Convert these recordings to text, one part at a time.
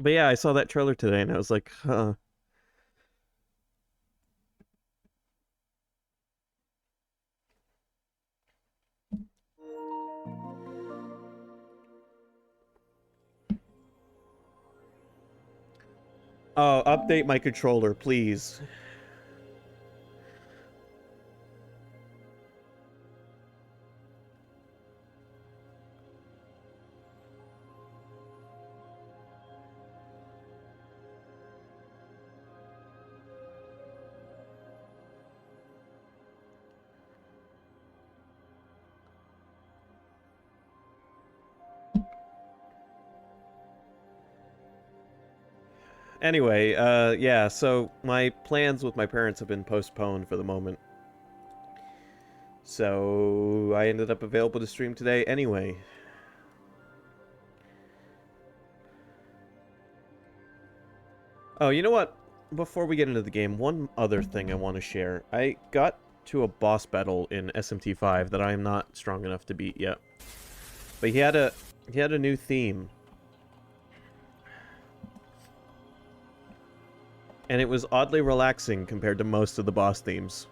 But yeah, I saw that trailer today and I was like, huh. Oh, update my controller, please. Anyway, yeah, so my plans with my parents have been postponed for the moment. So I ended up available to stream today anyway. Oh, you know what? Before we get into the game, one other thing I want to share. I got to a boss battle in SMT5 that I am not strong enough to beat yet. But he had a new theme, and it was oddly relaxing compared to most of the boss themes.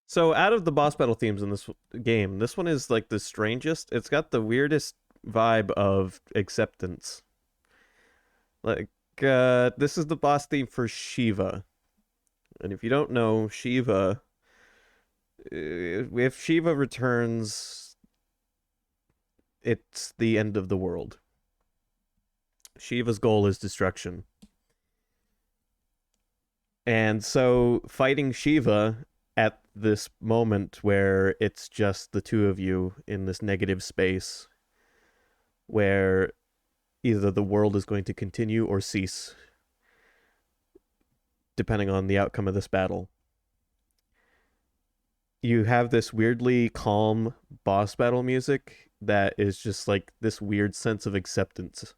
So out of the boss battle themes in this game, this one is like the strangest. It's got the weirdest vibe of acceptance. Like, this is the boss theme for Shiva. And if you don't know, Shiva, if Shiva returns, it's the end of the world. Shiva's goal is destruction. And so fighting Shiva at this moment where it's just the two of you in this negative space where either the world is going to continue or cease depending on the outcome of this battle. You have this weirdly calm boss battle music that is just like this weird sense of acceptance.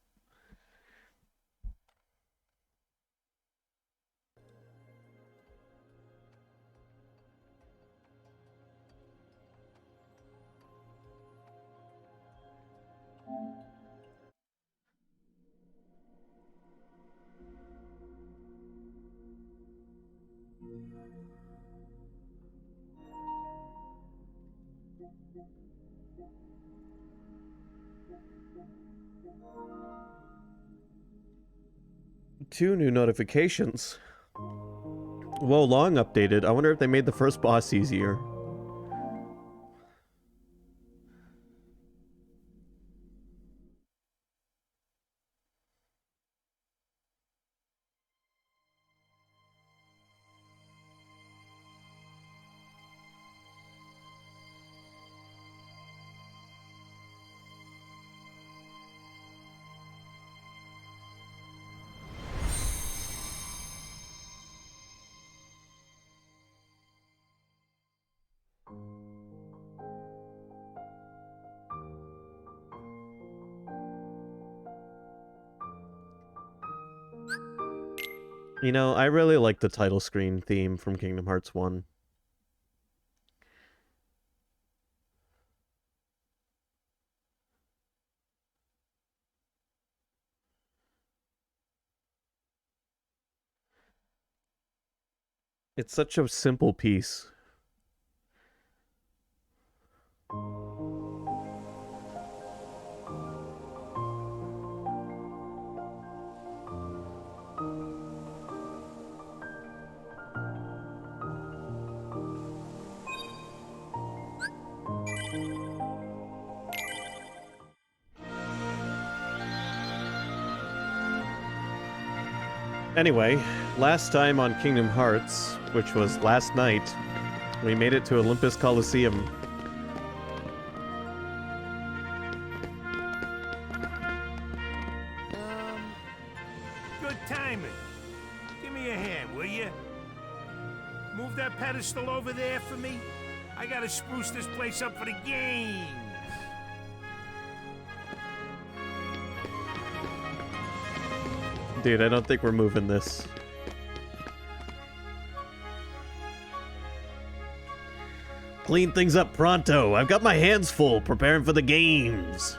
Two new notifications. Wo Long updated. I wonder if they made the first boss easier. You know, I really like the title screen theme from Kingdom Hearts 1. It's such a simple piece. Anyway, last time on Kingdom Hearts, which was last night, we made it to Olympus Coliseum. Good timing. Give me a hand, will you? Move that pedestal over there for me. I gotta spruce this place up for the game. Dude, I don't think we're moving this. Clean things up pronto. I've got my hands full preparing for the games.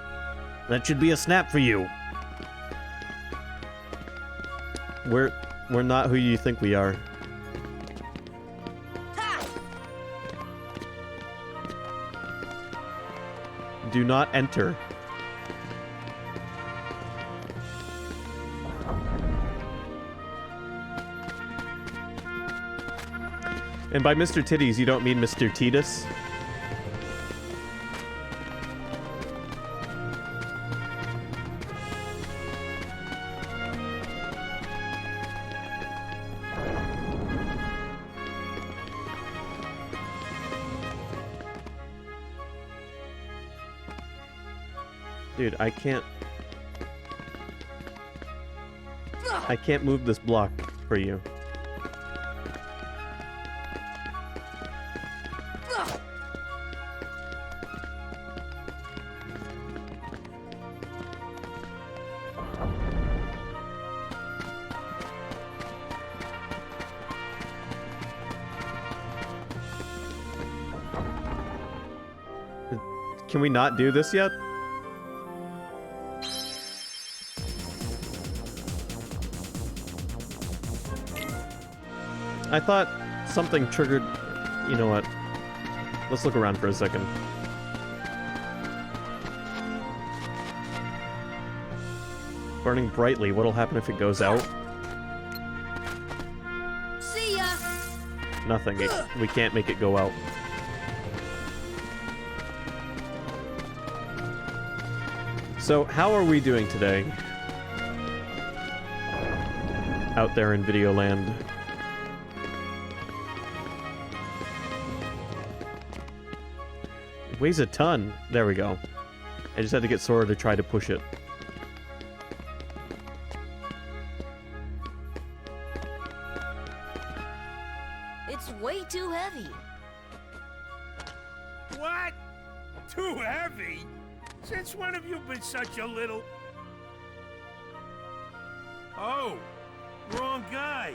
That should be a snap for you. We're not who you think we are. Do not enter. And by Mr. Titties, you don't mean Mr. Titus? Dude, I can't move this block for you. Can we not do this yet? I thought something triggered... You know what? Let's look around for a second. Burning brightly. What'll happen if it goes out? See ya! Nothing. We can't make it go out. So, how are we doing today? Out there in Videoland. It weighs a ton. There we go. I just had to get Sora to try to push it. It's way too heavy. What? Too heavy? Since when have you been such a little... Oh, wrong guy.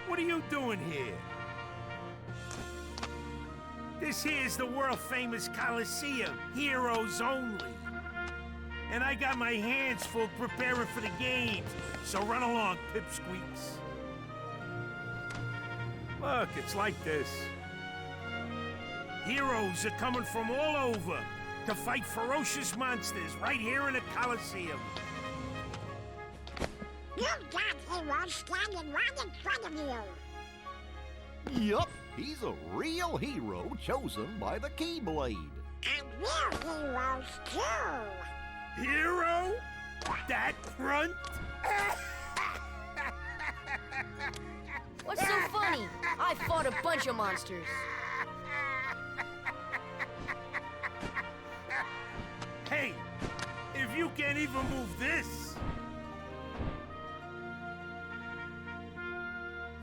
What are you doing here? This here's the world-famous Coliseum, heroes only. And I got my hands full preparing for the games, so run along, pipsqueaks. Look, it's like this. Heroes are coming from all over to fight ferocious monsters right here in the Coliseum. You've got heroes standing right in front of you. Yup, he's a real hero chosen by the Keyblade. And we're heroes too. Hero? That grunt? What's so funny? I fought a bunch of monsters. Hey, if you can't even move this,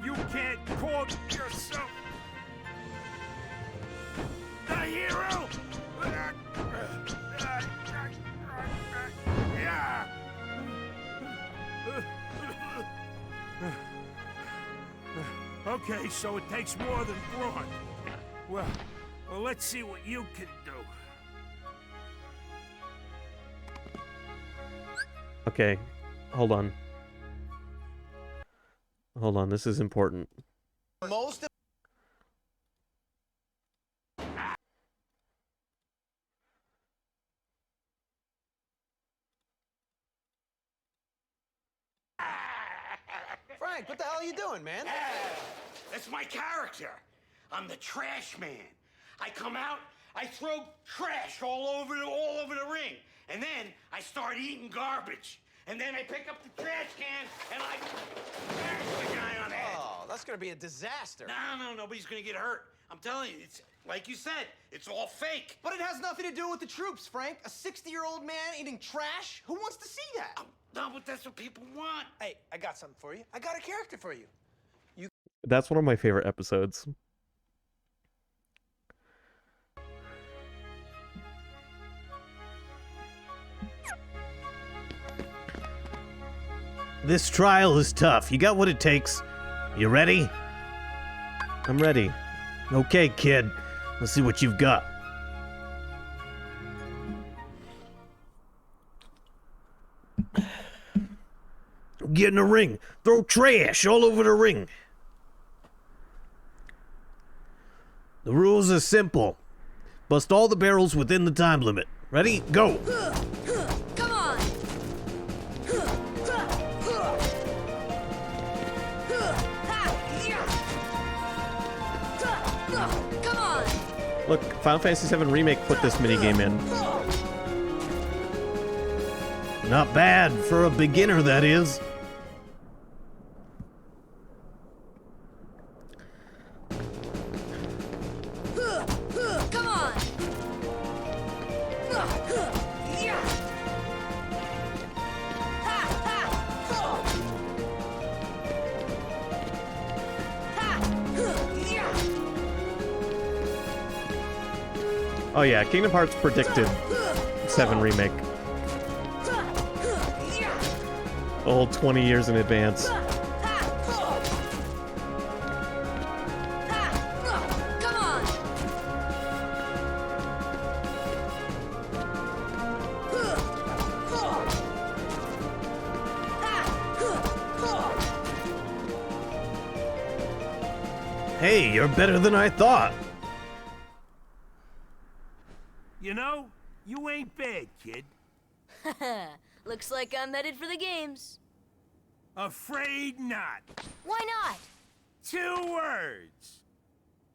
you can't call yourself the hero! Okay, so it takes more than brawn. Well, let's see what you can do. Okay, hold on. Hold on, this is important. Most of Frank, what the hell are you doing, man? That's my character. I'm the trash man. I come out, I throw trash all over the ring. And then I start eating garbage. And then I pick up the trash can and I smash the guy on the head. Oh, that's gonna be a disaster. No, nobody's gonna get hurt. I'm telling you, it's like you said, it's all fake. But it has nothing to do with the troops, Frank. A 60-year-old man eating trash? Who wants to see that? No, but that's what people want. Hey, I got something for you. I got a character for you. That's one of my favorite episodes. This trial is tough. You got what it takes. You ready? I'm ready. Okay, kid. Let's see what you've got. Get in the ring. Throw trash all over the ring. The rules are simple. Bust all the barrels within the time limit. Ready? Go! Come on! Come on! Look, Final Fantasy VII Remake put this minigame in. Not bad for a beginner, that is. Come on! Oh yeah, Kingdom Hearts predicted 7 Remake. A whole 20 years in advance. Come on! Hey, you're better than I thought. You know, you ain't bad, kid. Looks like I'm headed for the games. Afraid not. Why not? 2 words.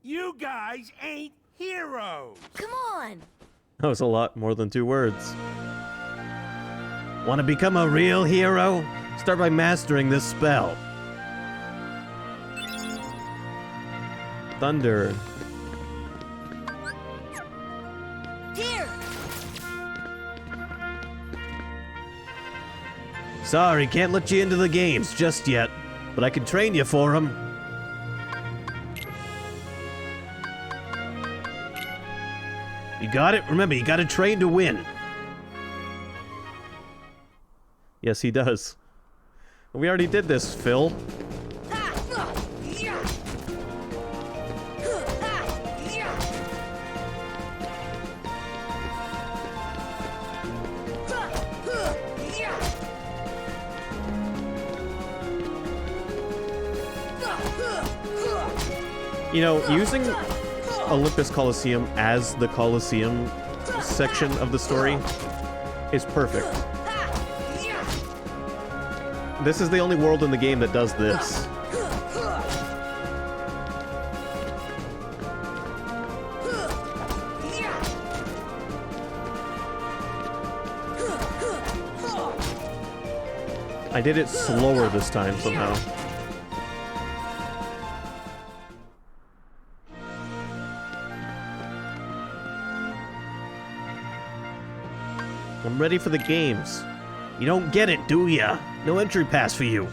You guys ain't heroes. Come on! That was a lot more than 2 words. Want to become a real hero? Start by mastering this spell. Thunder. Here! Sorry, can't let you into the games just yet, but I can train you for them. You got it? Remember, you gotta train to win. Yes, he does. We already did this, Phil. You know, using Olympus Coliseum as the Coliseum section of the story is perfect. This is the only world in the game that does this. I did it slower this time somehow. I'm ready for the games. You don't get it, do ya? No entry pass for you.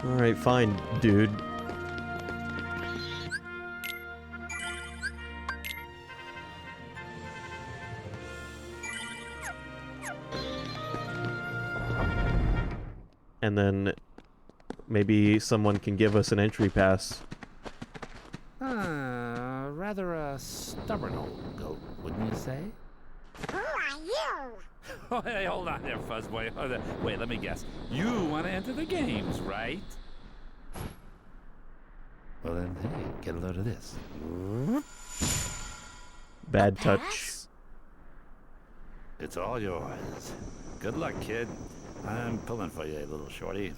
Alright, fine, dude. And then maybe someone can give us an entry pass. Rather a stubborn old goat, wouldn't you say? Who are you? Oh, hey, hold on there, Fuzzboy. Wait, let me guess. You want to enter the games, right? Well then, hey, get a load of this. Bad touch. Pass? It's all yours. Good luck, kid. I'm pulling for you, little shorty.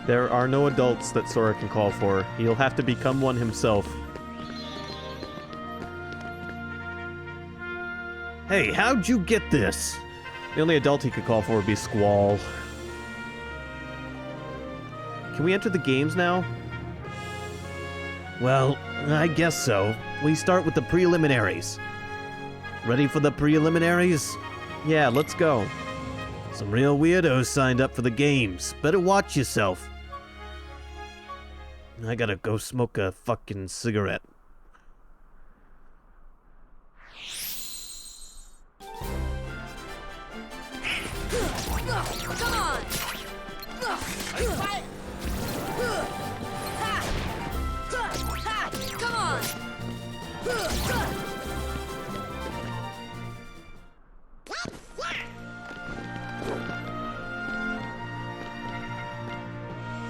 There are no adults that Sora can call for. He'll have to become one himself. Hey, how'd you get this? The only adult he could call for would be Squall. Can we enter the games now? Well, I guess so. We start with the preliminaries. Ready for the preliminaries? Yeah, let's go. Some real weirdos signed up for the games. Better watch yourself. I gotta go smoke a fucking cigarette. Come on! Come on!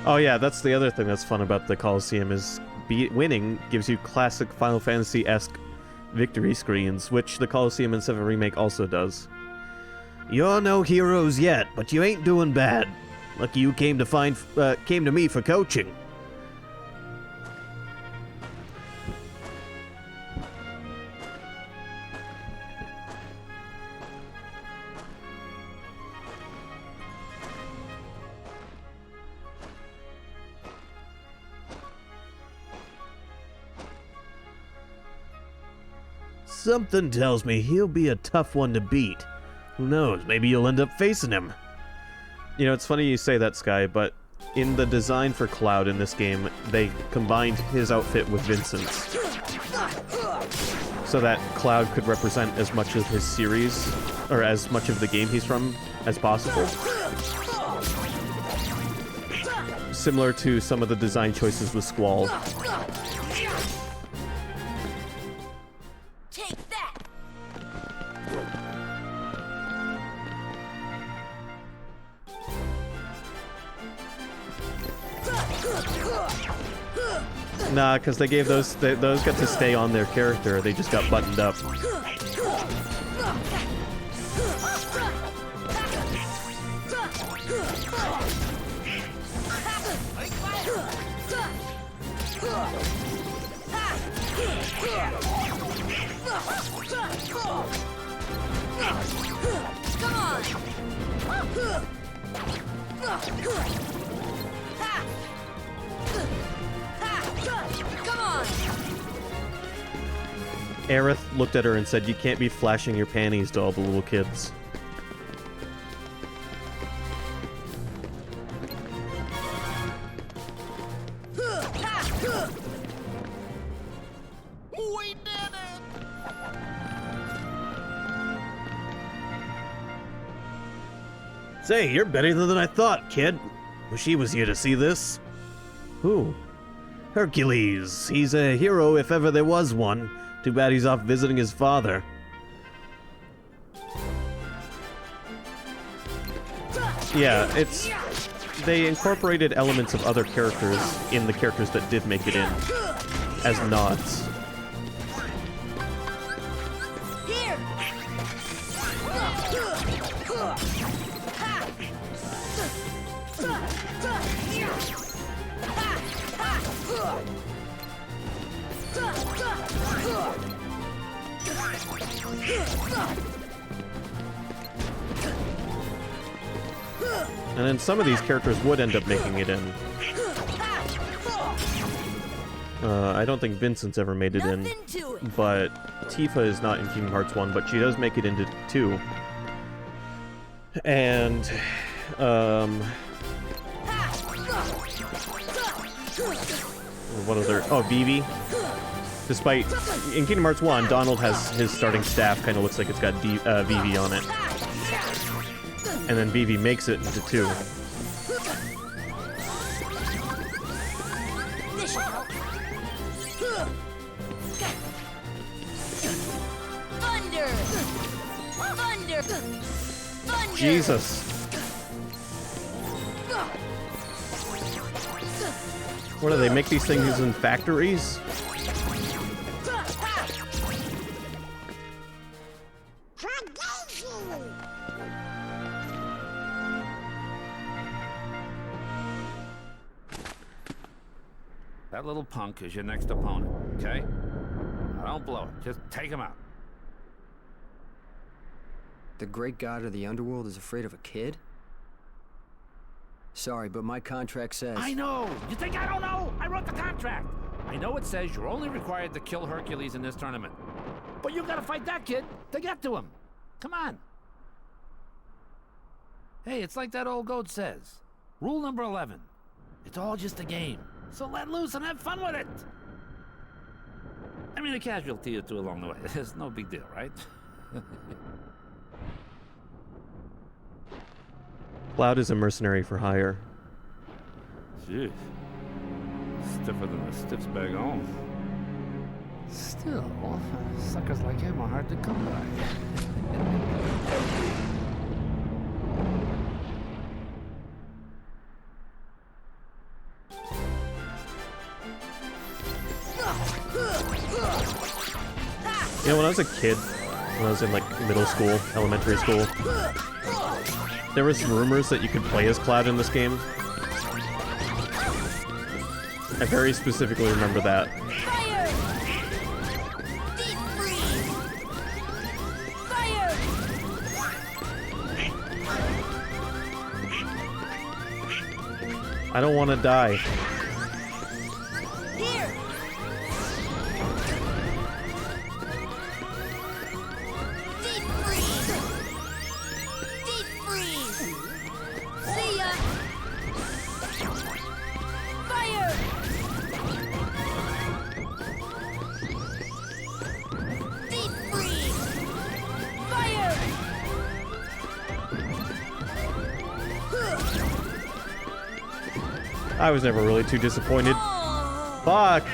Oh yeah, that's the other thing that's fun about the Coliseum is winning gives you classic Final Fantasy-esque victory screens, which the Coliseum in 7 Remake also does. You're no heroes yet, but you ain't doing bad. Lucky you came to me for coaching. Something tells me he'll be a tough one to beat. Who knows, maybe you'll end up facing him. You know, it's funny you say that, Sky, but in the design for Cloud in this game, they combined his outfit with Vincent's. So that Cloud could represent as much of his series, or as much of the game he's from, as possible. Similar to some of the design choices with Squall. Take that! Nah, because they gave those got to stay on their character. They just got buttoned up. Come on! Come on! Aerith looked at her and said, "You can't be flashing your panties to all the little kids." We did it! Say, you're better than I thought, kid. Wish he was here to see this. Who? Hercules. He's a hero if ever there was one. Too bad he's off visiting his father. Yeah, they incorporated elements of other characters in the characters that did make it in as nods. Here! And then some of these characters would end up making it in. I don't think Vincent's ever made it in, Nothing to it. but Tifa is not in Kingdom Hearts 1, but she does make it into 2. And, what other... Oh, Vivi. Despite, in Kingdom Hearts 1, Donald has his starting staff kind of looks like it's got Vivi on it. And then Vivi makes it into 2. This should help. Thunder! Thunder! Thunder! Jesus. What do they make these things in factories? That little punk is your next opponent, okay? Now don't blow it. Just take him out. The great god of the underworld is afraid of a kid? Sorry, but my contract says... I know! You think I don't know? I wrote the contract! I know it says you're only required to kill Hercules in this tournament. But you gotta fight that kid to get to him. Come on. Hey, it's like that old goat says. Rule number 11. It's all just a game. So let loose and have fun with it. I mean, a casualty or two along the way. It's no big deal, right? Cloud is a mercenary for hire. Jeez. Stiffer than a stiff's back home. Still, suckers like him are hard to come by. You know, when I was a kid, when I was in like middle school, elementary school, there was rumors that you could play as Cloud in this game. I very specifically remember that. Fire! Deep freeze! Fire! I don't want to die. Here! Deep freeze! Deep freeze! See ya! Fire! Deep freeze! Fire! I was never really too disappointed. Oh. Fuck!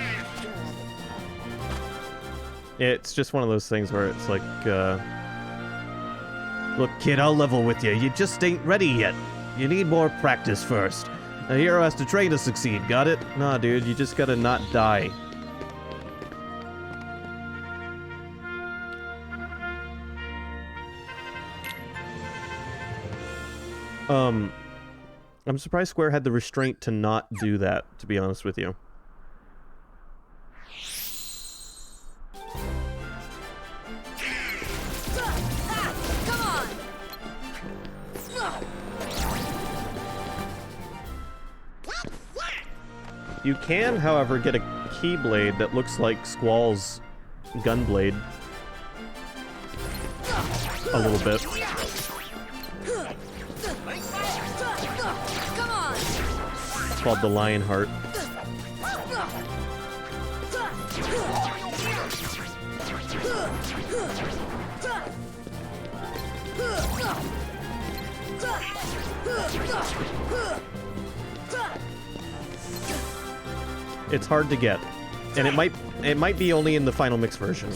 It's just one of those things where it's like, look, kid, I'll level with you. You just ain't ready yet. You need more practice first. A hero has to train to succeed, got it? Nah, dude, you just gotta not die. I'm surprised Square had the restraint to not do that, to be honest with you. Come on! You can, however, get a Keyblade that looks like Squall's Gunblade. A little bit. Come on! It's called the Lionheart. It's hard to get, and it might be only in the final mix version.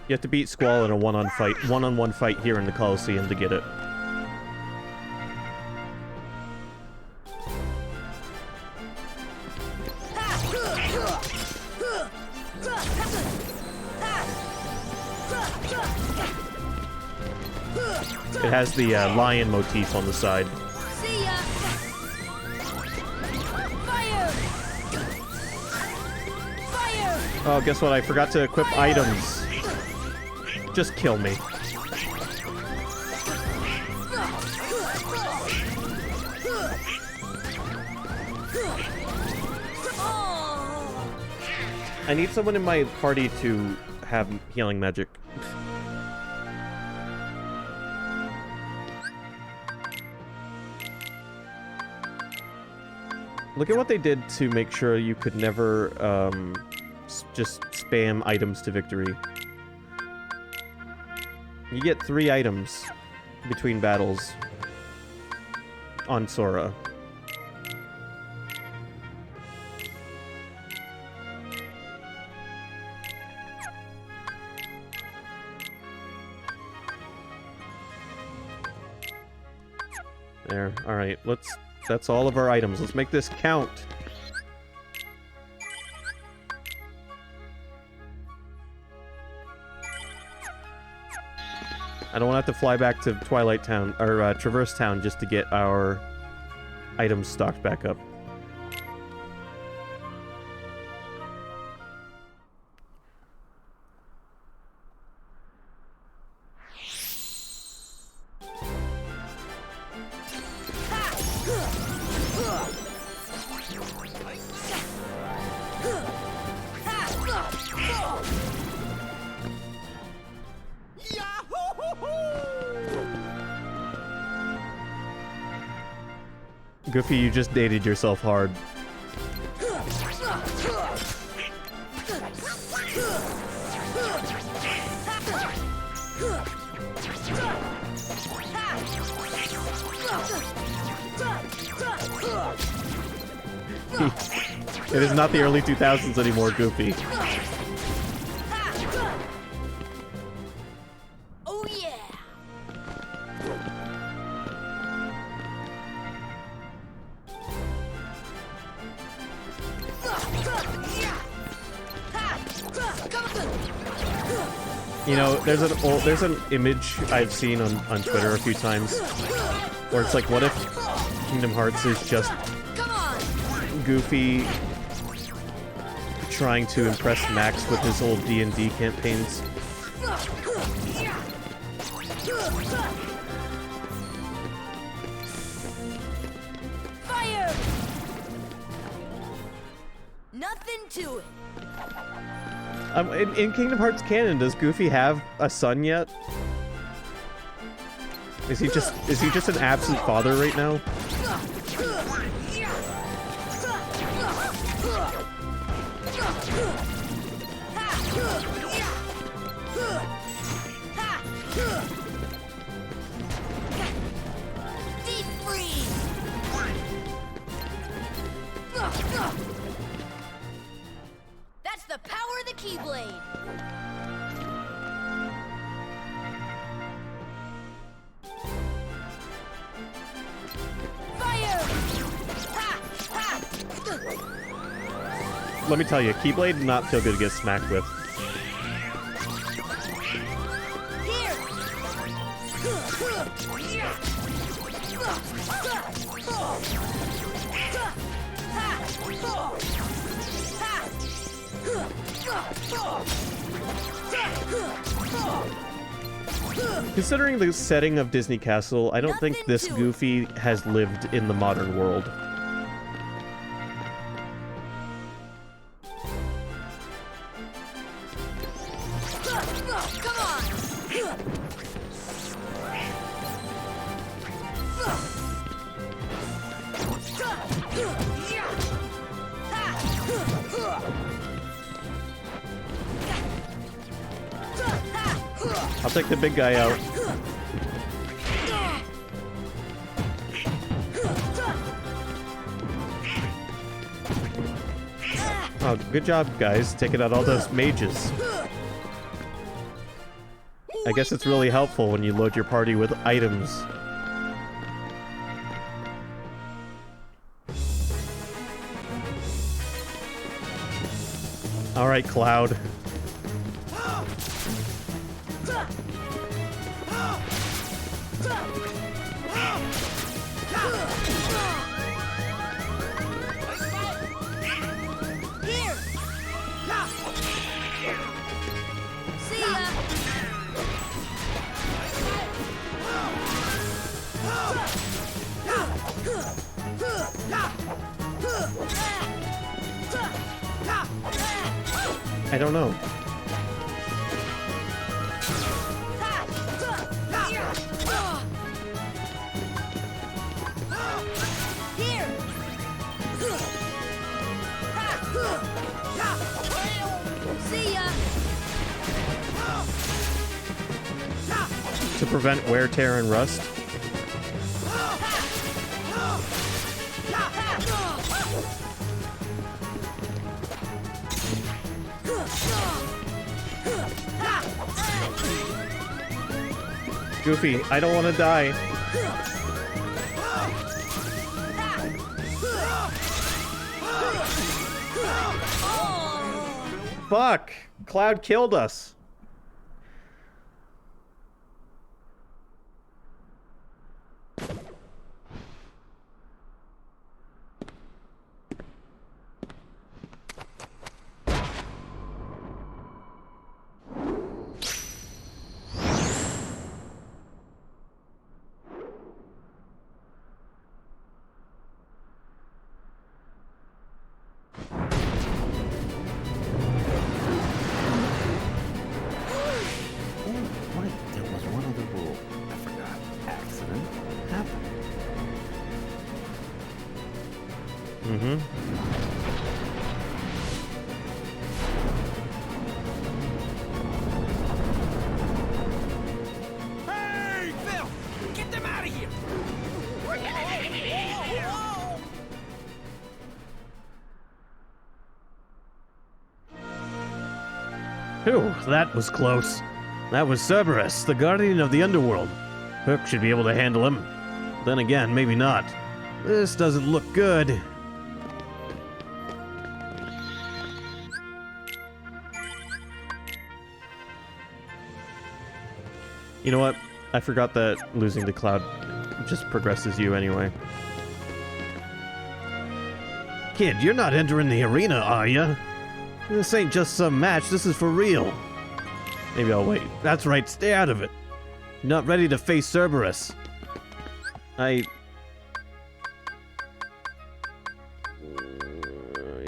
You have to beat Squall in a one-on-one fight here in the Coliseum to get it. It has the lion motif on the side. See ya! Fire! Fire! Oh, guess what? I forgot to equip items. Just kill me. Oh. I need someone in my party to have healing magic. Look at what they did to make sure you could never just spam items to victory. You get 3 items between battles on Sora. There. Alright, that's all of our items. Let's make this count. I don't want to have to fly back to Twilight Town, or Traverse Town, just to get our items stocked back up. Goofy, you just dated yourself hard. It is not the early 2000s anymore, Goofy. Oh yeah! You know, there's an image I've seen on Twitter a few times where it's like, what if Kingdom Hearts is just Goofy trying to impress Max with his old D&D campaigns? Fire! Nothing to it. In Kingdom Hearts canon, does Goofy have a son yet? Is he just an absent father right now? Deep freeze! That's the power of the Keyblade! Fire! Ha! Ha! Let me tell you, Keyblade did not feel good to get smacked with. Considering the setting of Disney Castle, I don't think this Goofy has lived in the modern world. I'll take the big guy out. Oh, good job, guys, taking out all those mages. I guess it's really helpful when you load your party with items. Alright, Cloud. I don't know. Here! to prevent wear, tear, and rust. Goofy, I don't want to die. Fuck! Cloud killed us. There was one other rule. I forgot. Accident happened. Hey, Phil! Get them out of here! Phew, that was close. That was Cerberus, the guardian of the underworld. Hook should be able to handle him. Then again, maybe not. This doesn't look good. You know what? I forgot that losing to Cloud just progresses you anyway. Kid, you're not entering the arena, are ya? This ain't just some match, this is for real. Maybe I'll wait. That's right, stay out of it. You're not ready to face Cerberus.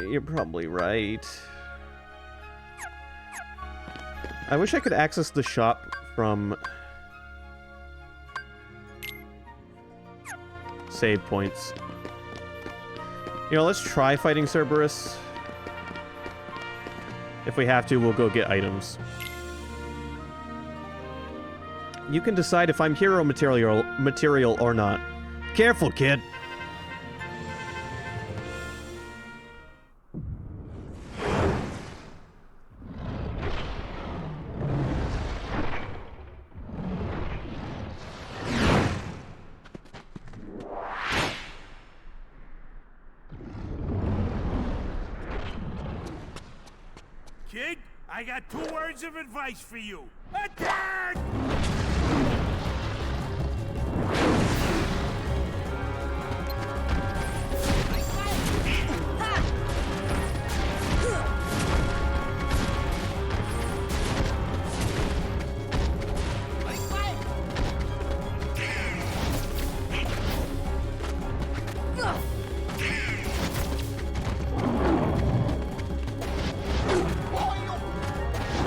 You're probably right. I wish I could access the shop from save points. You know, let's try fighting Cerberus. If we have to, we'll go get items. You can decide if I'm hero material or not. Careful, kid. Kid, I got 2 words of advice for you. Attack!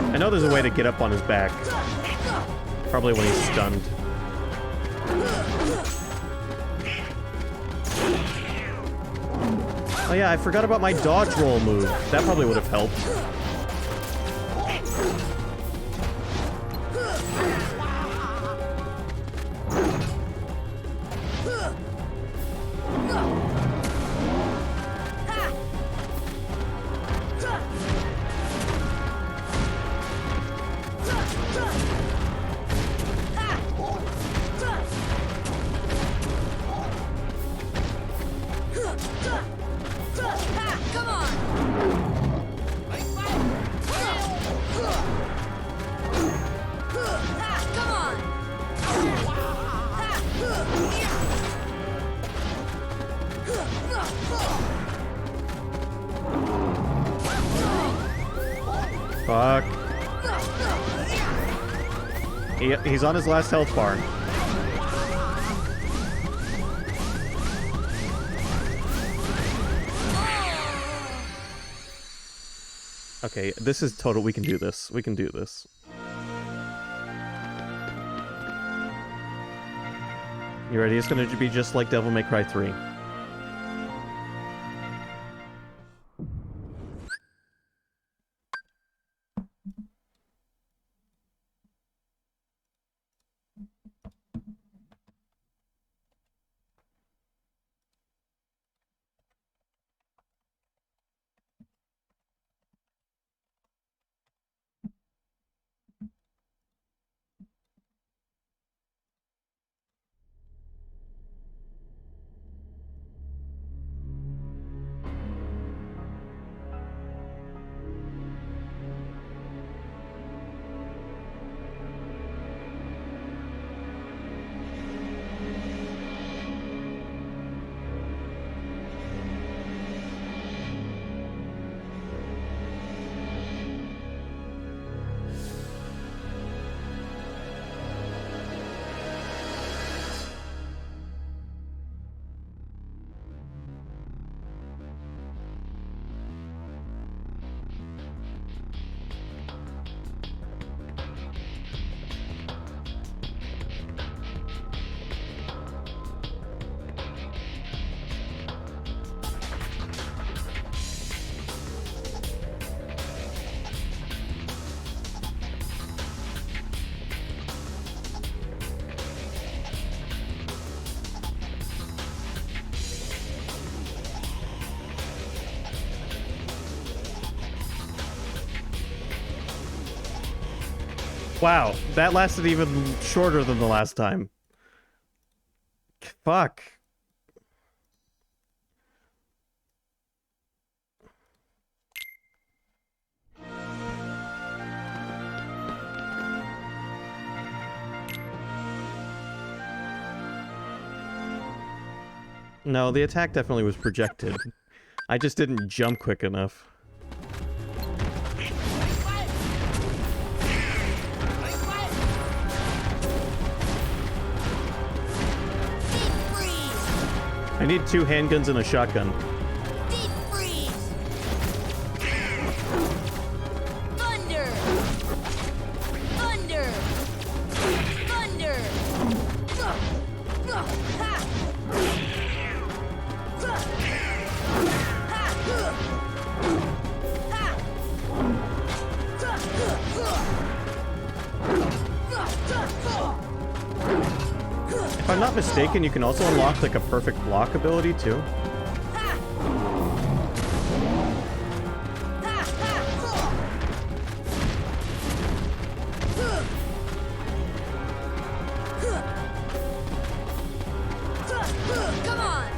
I know there's a way to get up on his back. Probably when he's stunned. Oh yeah, I forgot about my dodge roll move. That probably would have helped. Come on! Come on! Fuck. He's on his last health bar. Okay, this is total. We can do this. We can do this. You ready? It's going to be just like Devil May Cry 3. Wow, that lasted even shorter than the last time. Fuck. No, the attack definitely was projected. I just didn't jump quick enough. I need 2 handguns and a shotgun. Deep freeze! Thunder! Thunder! Thunder! If I'm not mistaken, you can also unlock like a perfect block ability too. Come on!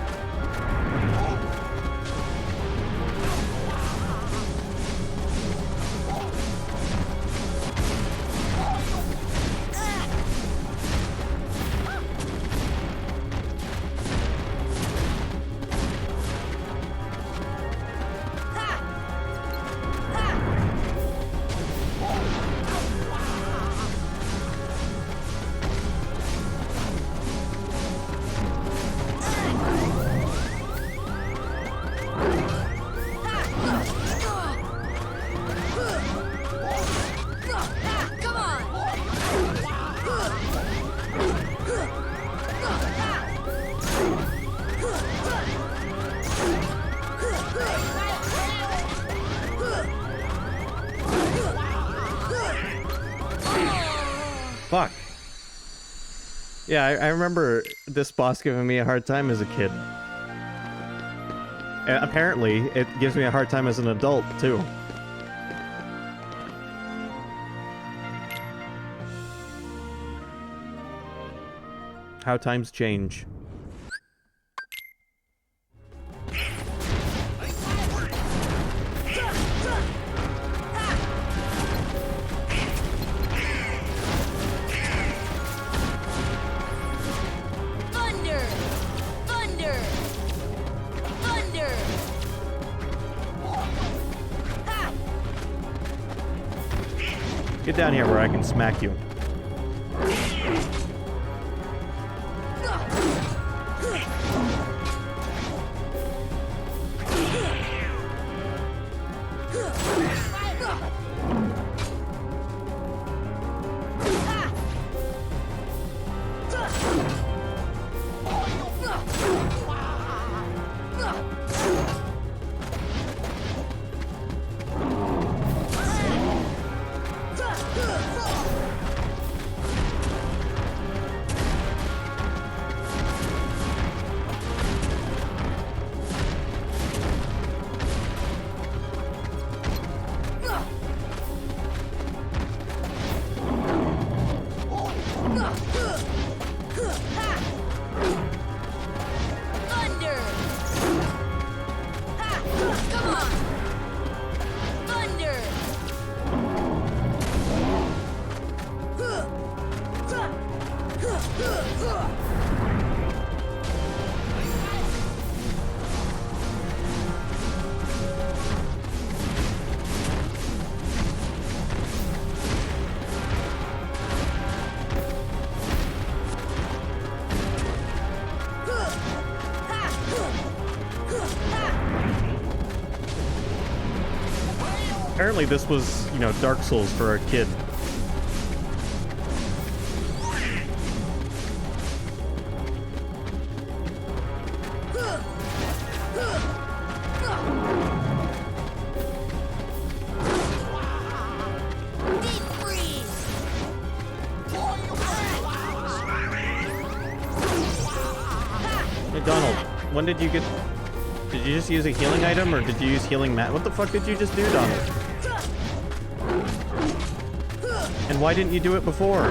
Fuck. Yeah, I remember this boss giving me a hard time as a kid. And apparently, it gives me a hard time as an adult, too. How times change. Thunder! Thunder! Thunder! Ha! Get down here where I can smack you. Thunder! Ha! Come on! Thunder! Apparently this was, you know, Dark Souls for a kid. Deep freeze! Hey, Donald, when did you get... Did you just use a healing item, or did you use healing mat? What the fuck did you just do, Donald? And why didn't you do it before?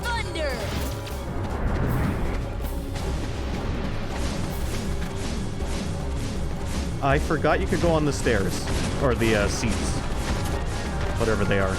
Thunder! I forgot you could go on the stairs. Or the seats. Whatever they are.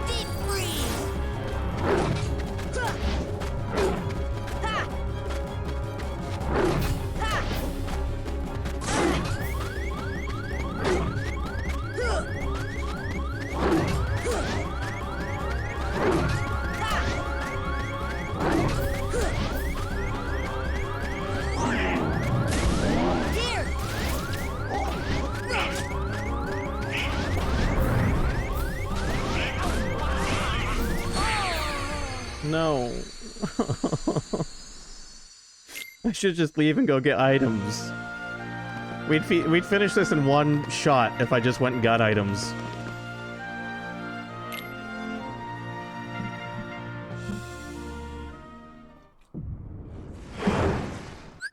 Deep freeze! Ha! Ha! Here! No. I should just leave and go get items. We'd finish this in one shot if I just went and got items.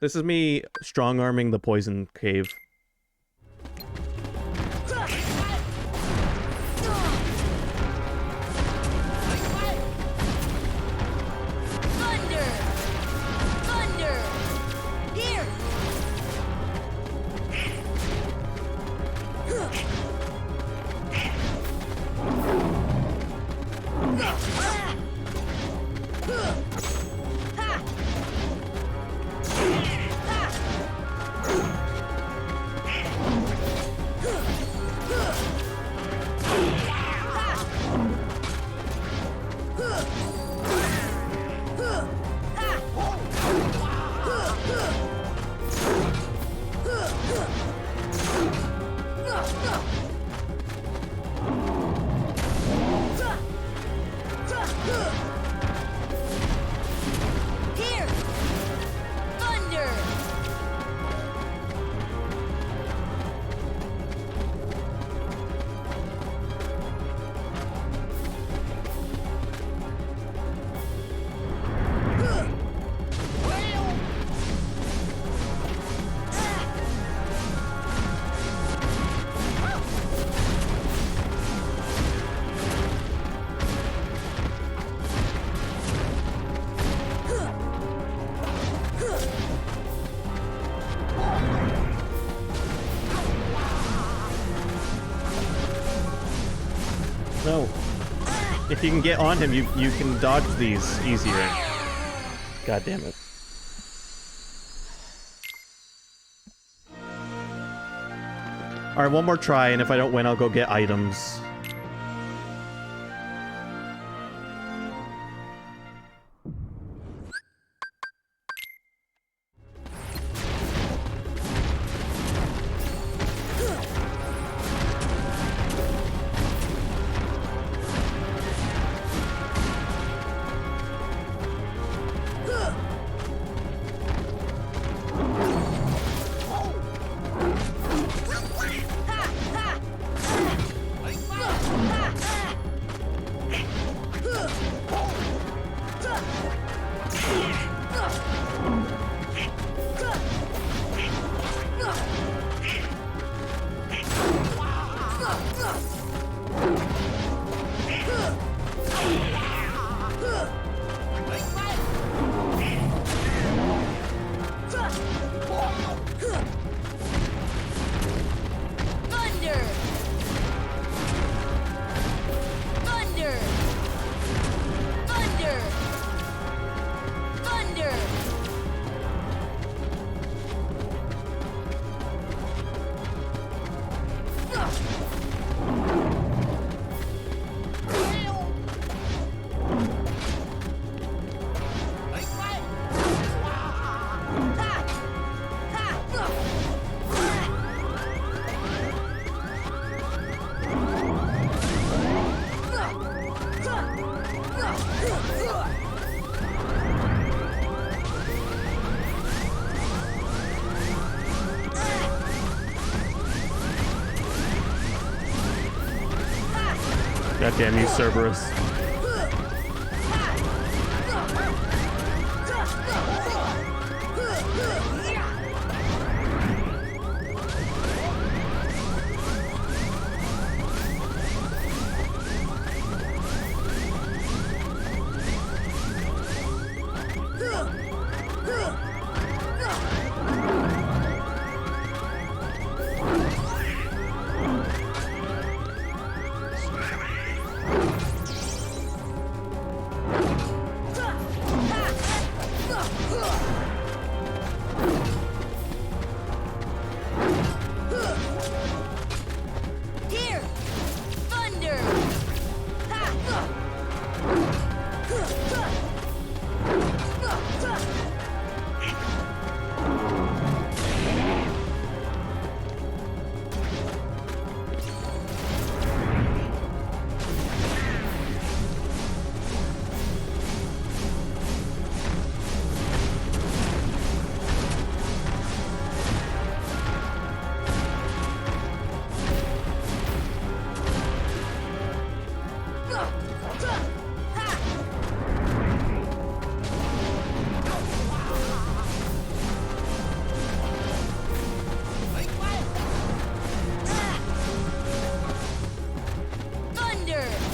This is me strong-arming the poison cave. Thunder! Thunder! Here! Here! Thunder! No. If you can get on him, you can dodge these easier. God damn it. Alright, one more try, and if I don't win, I'll go get items. Damn you, Cerberus. Here! Thunder! Thunder! Thunder! Thunder!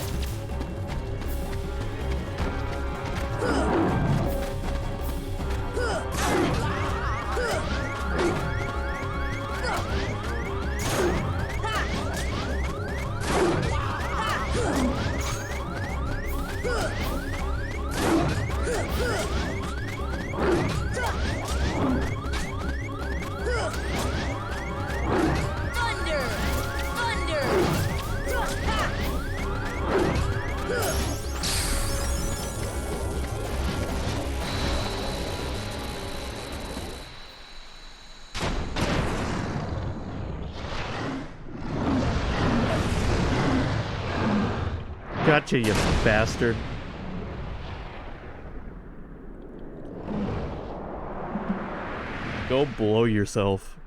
Gotcha, you bastard. Go blow yourself.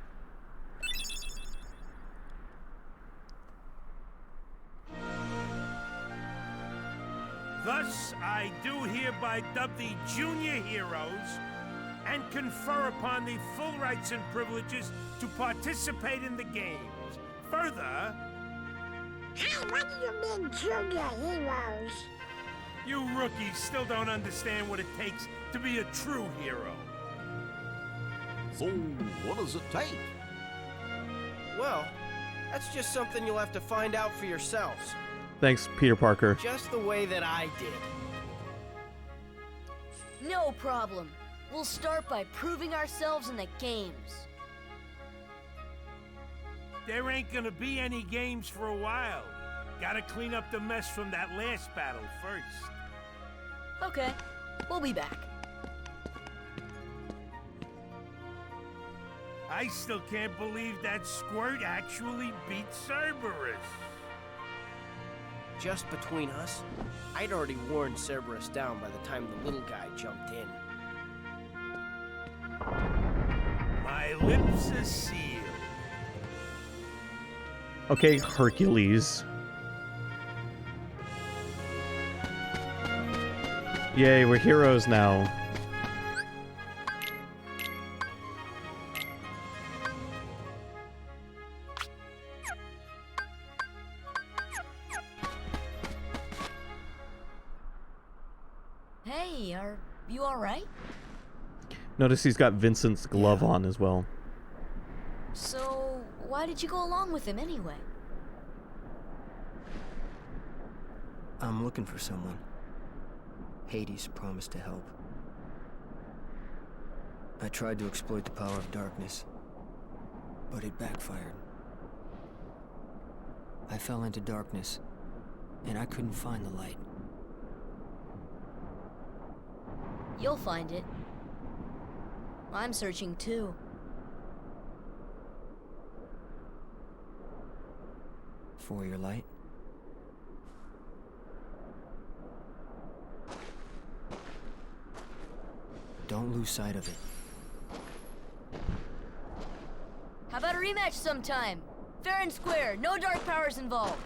Thus, I do hereby dub the Junior Heroes and confer upon the full rights and privileges to participate in the games. Further, Hey, what do you mean, junior heroes? you rookies still don't understand what it takes to be a true hero. So, what does it take? Well, that's just something you'll have to find out for yourselves. Thanks, Peter Parker. Just the way that I did. No problem. We'll start by proving ourselves in the games. There ain't gonna be any games for a while. Gotta clean up the mess from that last battle first. Okay, we'll be back. I still can't believe that Squirt actually beat Cerberus. Just between us, I'd already worn Cerberus down by the time the little guy jumped in. My lips are sealed. Okay, Hercules. Yay, we're heroes now. Hey, are you alright? Notice he's got Vincent's glove on as well. So, why did you go along with him anyway? I'm looking for someone. Hades promised to help. I tried to exploit the power of darkness, but it backfired. I fell into darkness, and I couldn't find the light. You'll find it. I'm searching too. For your light? Don't lose sight of it. How about a rematch sometime? Fair and square, no dark powers involved.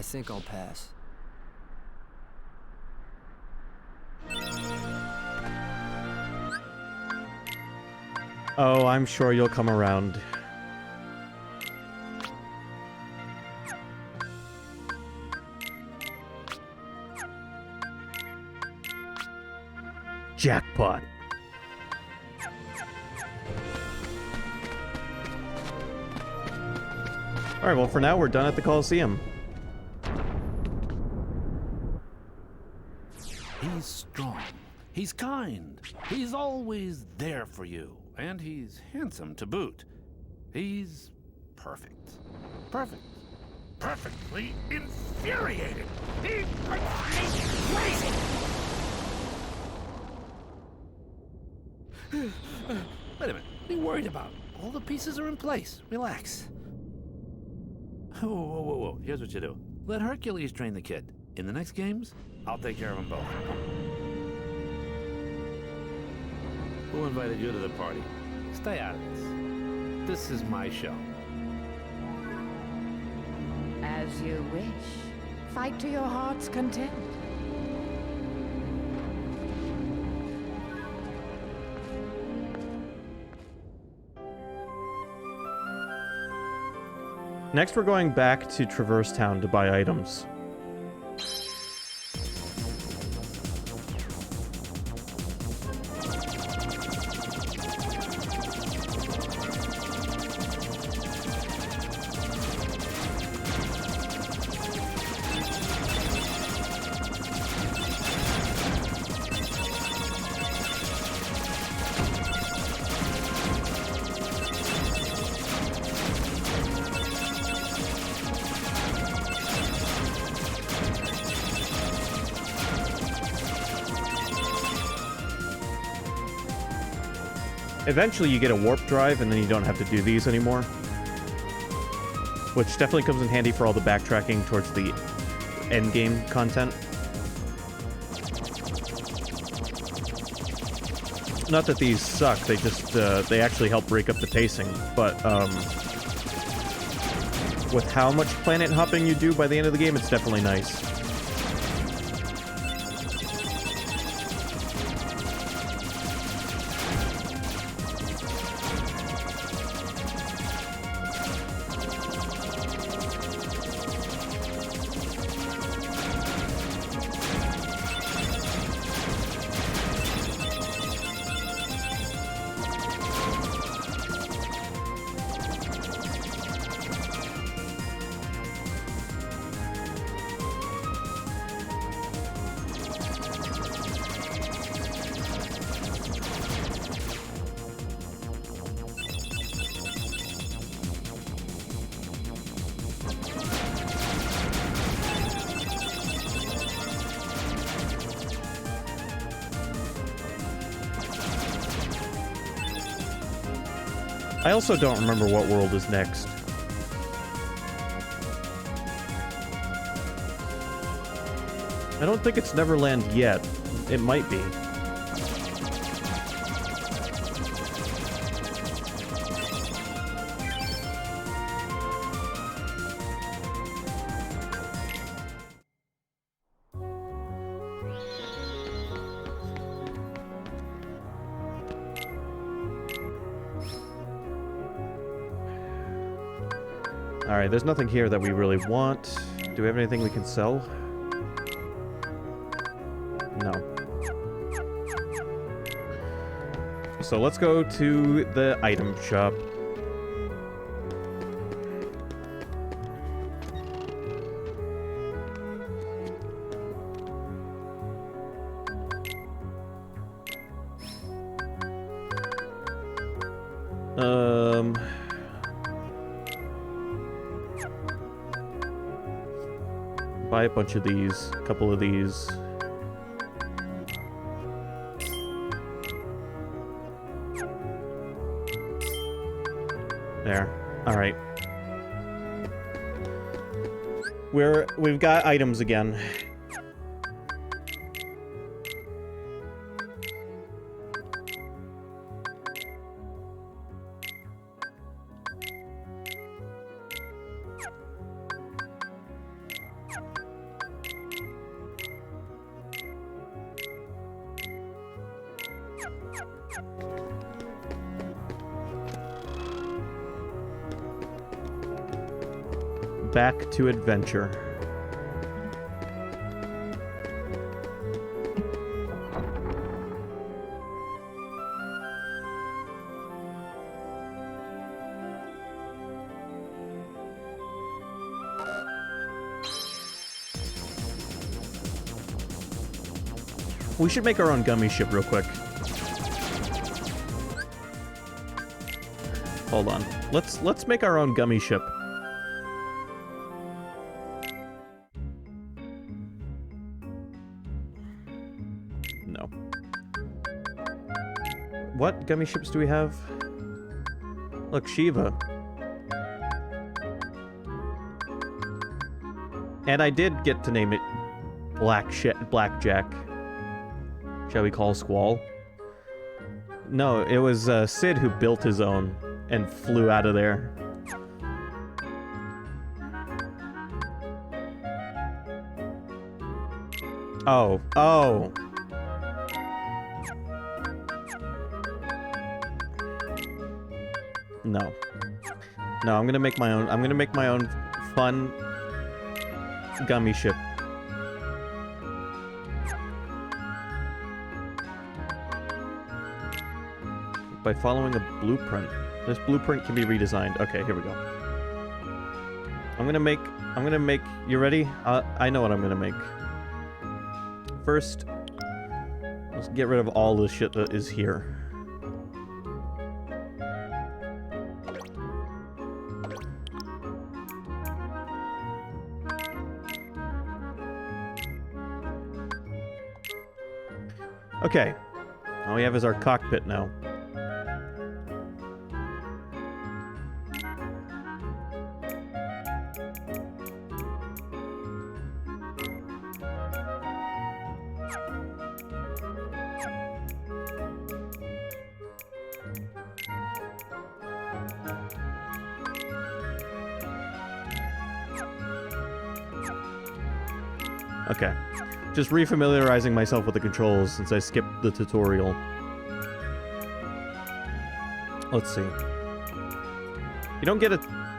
I think I'll pass. Oh, I'm sure you'll come around. Jackpot. Alright, well for now we're done at the Coliseum. He's strong. He's kind. He's always there for you. And he's handsome to boot. He's perfect. Perfect. Perfectly infuriating. He makes me crazy. Wait a minute. What are you worried about? All the pieces are in place. Relax. Whoa, whoa, whoa, whoa. Here's what you do. Let Hercules train the kid. In the next games, I'll take care of them both. Who invited you to the party? Stay out of this. This is my show. As you wish. Fight to your heart's content. Next we're going back to Traverse Town to buy items. Eventually you get a warp drive and then you don't have to do these anymore. Which definitely comes in handy for all the backtracking towards the endgame content. Not that these suck, they just, they actually help break up the pacing, but, with how much planet hopping you do by the end of the game, it's definitely nice. I also don't remember what world is next. I don't think it's Neverland yet. It might be. Alright, there's nothing here that we really want. Do we have anything we can sell? No. So let's go to the item shop. Buy a bunch of these, a couple of these. There. All right. We've got items again. Back to adventure. We should make our own gummy ship real quick. Hold on. Let's make our own gummy ship. No. What gummy ships do we have? Look, Shiva. And I did get to name it Blackjack. Shall we call Squall? No, it was Sid who built his own and flew out of there. Oh. No. No, I'm gonna make my own. I'm gonna make my own fun gummy ship. By following a blueprint. This blueprint can be redesigned. Okay, here we go. I'm gonna make, you ready? I know what I'm gonna make. First, let's get rid of all the shit that is here. Okay, all we have is our cockpit now. Okay. Just refamiliarizing myself with the controls since I skipped the tutorial. Let's see. You don't get a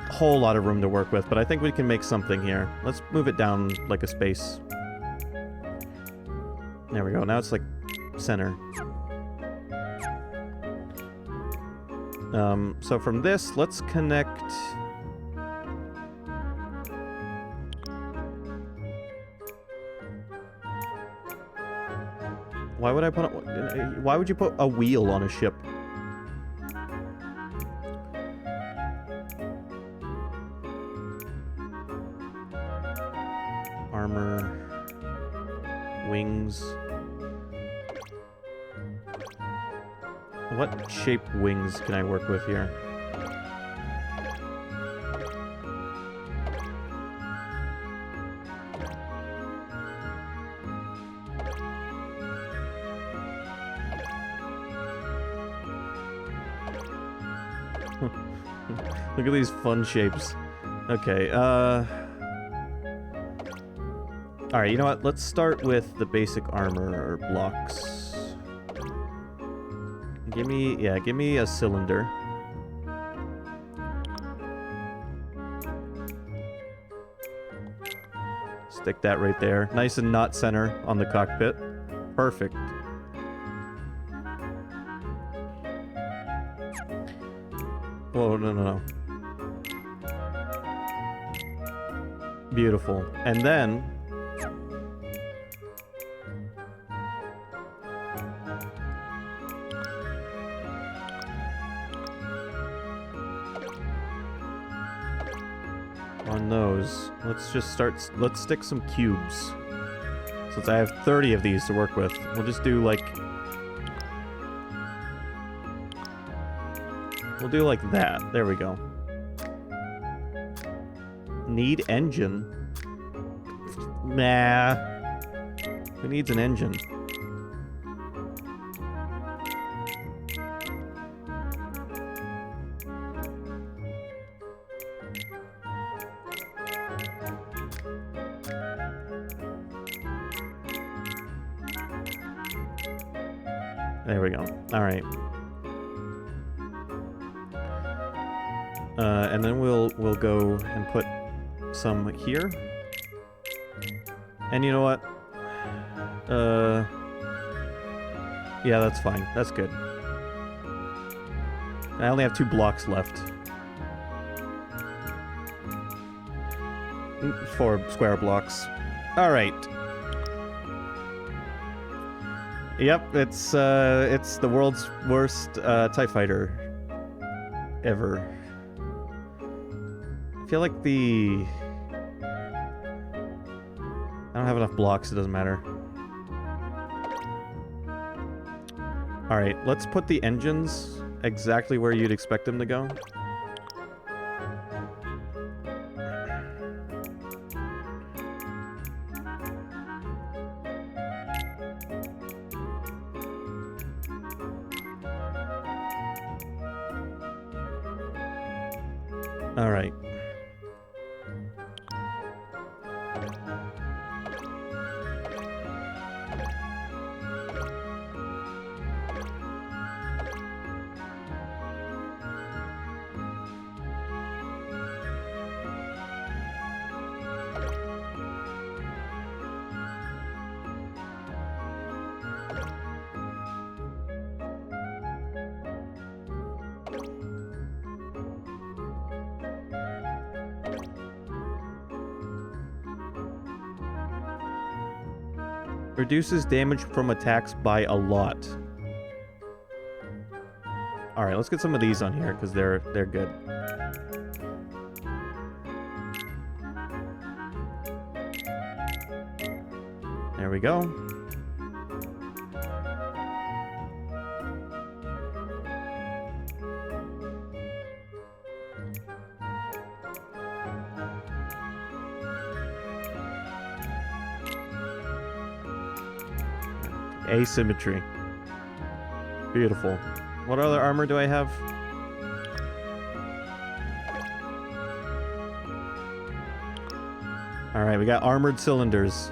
whole lot of room to work with, but I think we can make something here. Let's move it down like a space. There we go. Now it's like center. So from this, let's connect... Why would I put? Why would you put a wheel on a ship? Armor, wings. What shape wings can I work with here? Look at these fun shapes. Okay, alright, you know what? Let's start with the basic armor blocks. Give me a cylinder. Stick that right there. Nice and not center on the cockpit. Perfect. Whoa, no. Beautiful. And then... on those, let's stick some cubes. Since I have 30 of these to work with, we'll just do like... We'll do like that. There we go. Need engine? Nah. Who needs an engine? There we go. All right. And then we'll go and put some here. And you know what? Yeah, that's fine. That's good. I only have 2 blocks left. 4 square blocks. All right. Yep, it's the world's worst TIE fighter ever. I feel like I don't have enough blocks, it doesn't matter. Alright, let's put the engines exactly where you'd expect them to go. Alright. Reduces damage from attacks by a lot. Alright, let's get some of these on here, because they're good. There we go. Asymmetry. Beautiful. What other armor do I have? Alright, we got armored cylinders.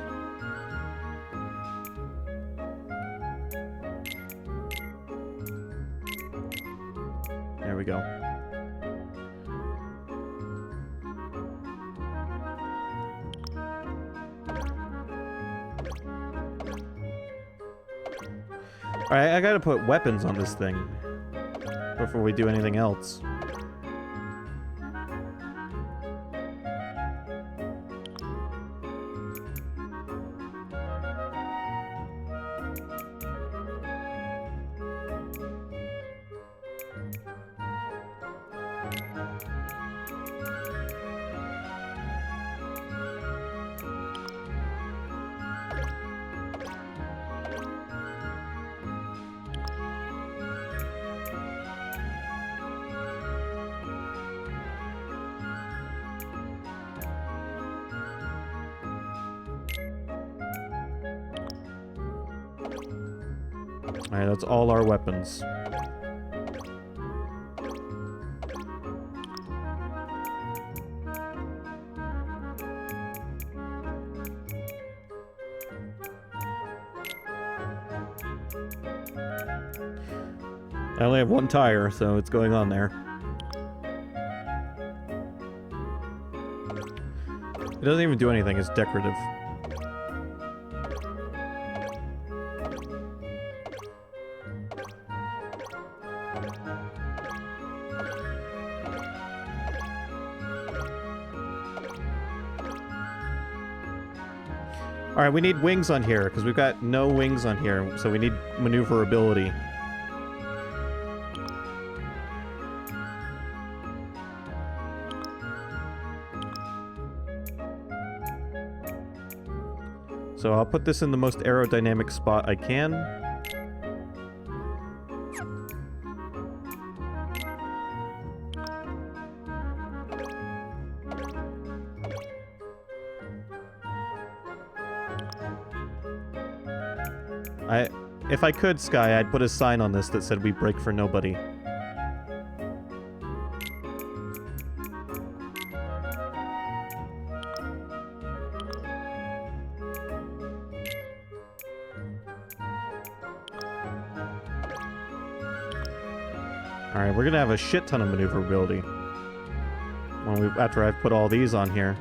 There we go. Alright, I gotta put weapons on this thing before we do anything else. Alright, that's all our weapons. I only have 1 tire, so it's going on there. It doesn't even do anything, it's decorative. Alright, we need wings on here, because we've got no wings on here, so we need maneuverability. So I'll put this in the most aerodynamic spot I can. If I could, Sky, I'd put a sign on this that said we break for nobody. Alright, we're gonna have a shit ton of maneuverability. After I've put all these on here.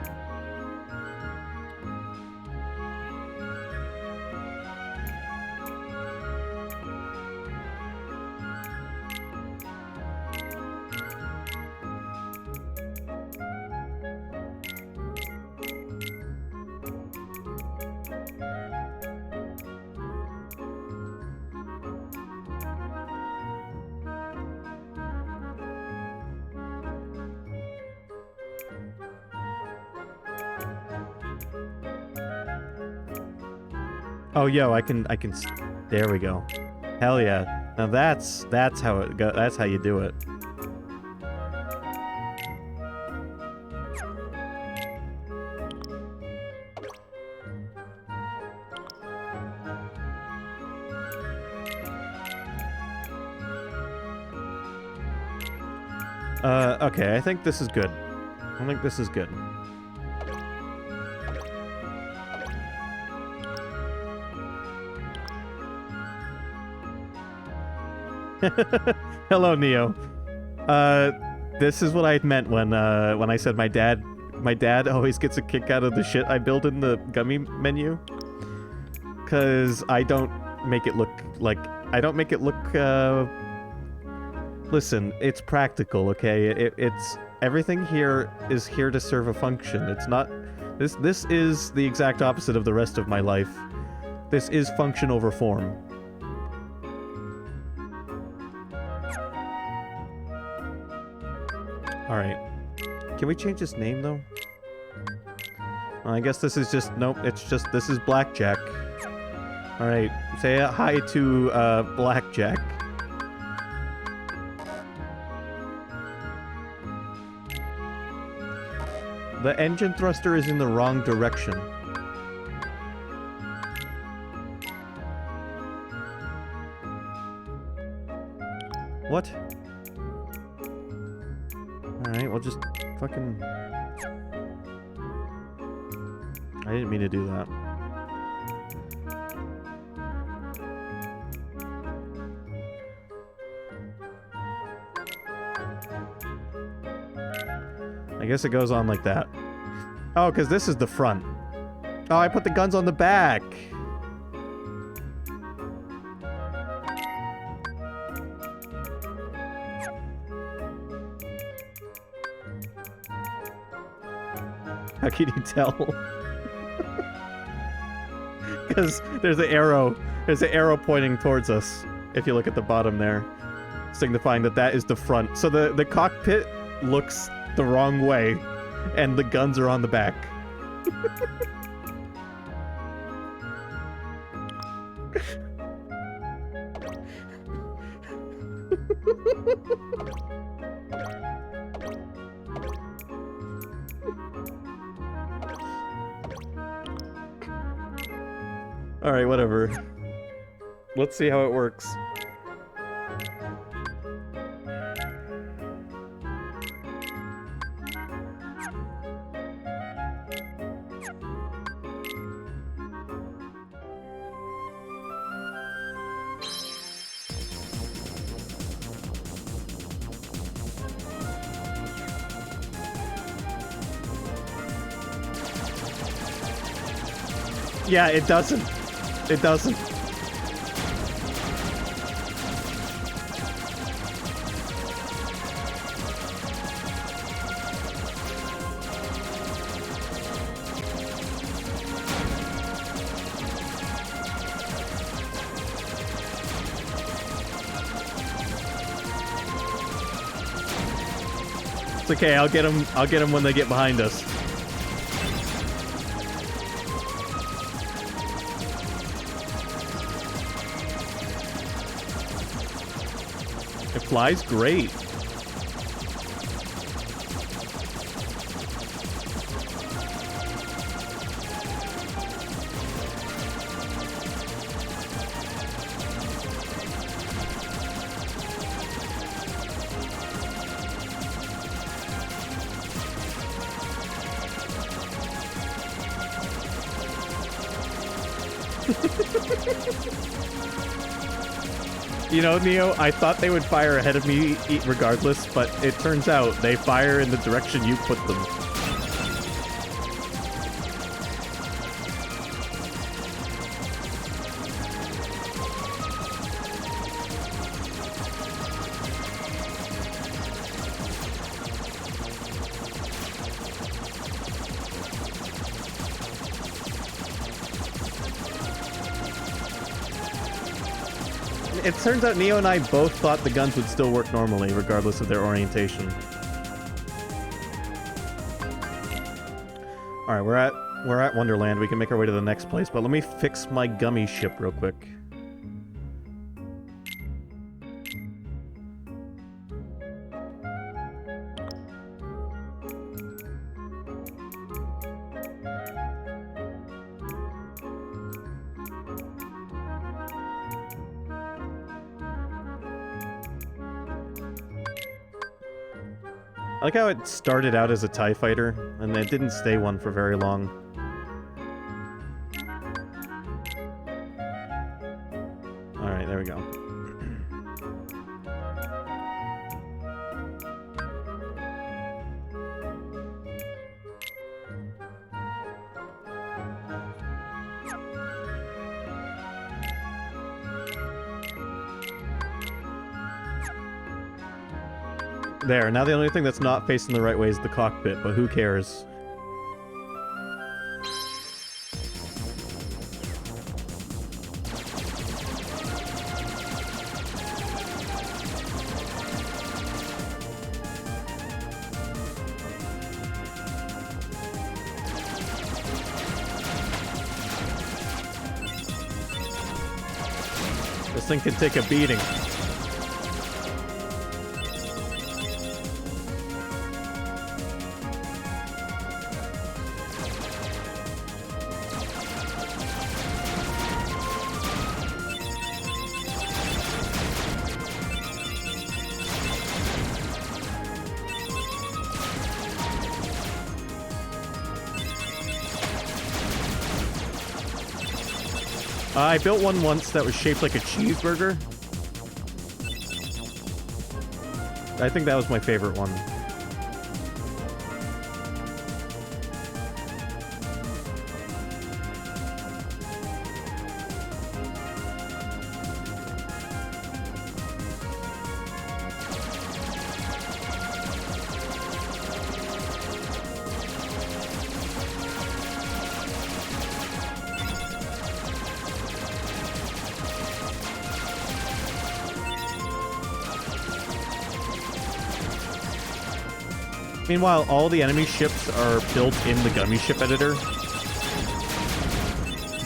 Oh, yo, I can. There we go. Hell yeah. Now that's how it go. That's how you do it. Okay, I think this is good. I think this is good. Hello, Neo. This is what I meant when I said my dad always gets a kick out of the shit I build in the gummy menu. 'Cause I don't make it look like... Listen, it's practical, okay? It's... Everything here is here to serve a function. It's not... This is the exact opposite of the rest of my life. This is function over form. Alright. Can we change his name, though? I guess this is just... Nope, it's just... This is Blackjack. Alright, say hi to, Blackjack. The engine thruster is in the wrong direction. What? Alright, we'll just fucking... I didn't mean to do that. I guess it goes on like that. Oh, because this is the front. Oh, I put the guns on the back. How can you tell? Because there's an arrow. There's an arrow pointing towards us. If you look at the bottom there, signifying that that is the front. So the cockpit looks the wrong way, and the guns are on the back. Alright, whatever. Let's see how it works. Yeah, it doesn't. It doesn't. It's okay, I'll get them when they get behind us. It flies great. You know, Neo, I thought they would fire ahead of me regardless, but it turns out they fire in the direction you put them. It turns out Neo and I both thought the guns would still work normally, regardless of their orientation. Alright, we're at Wonderland. We can make our way to the next place, but let me fix my gummy ship real quick. I like how it started out as a TIE fighter, and it didn't stay one for very long. Alright, there we go. There, now the only thing that's not facing the right way is the cockpit, but who cares? This thing can take a beating. I built one once that was shaped like a cheeseburger. I think that was my favorite one. Meanwhile, all the enemy ships are built in the Gummy Ship Editor.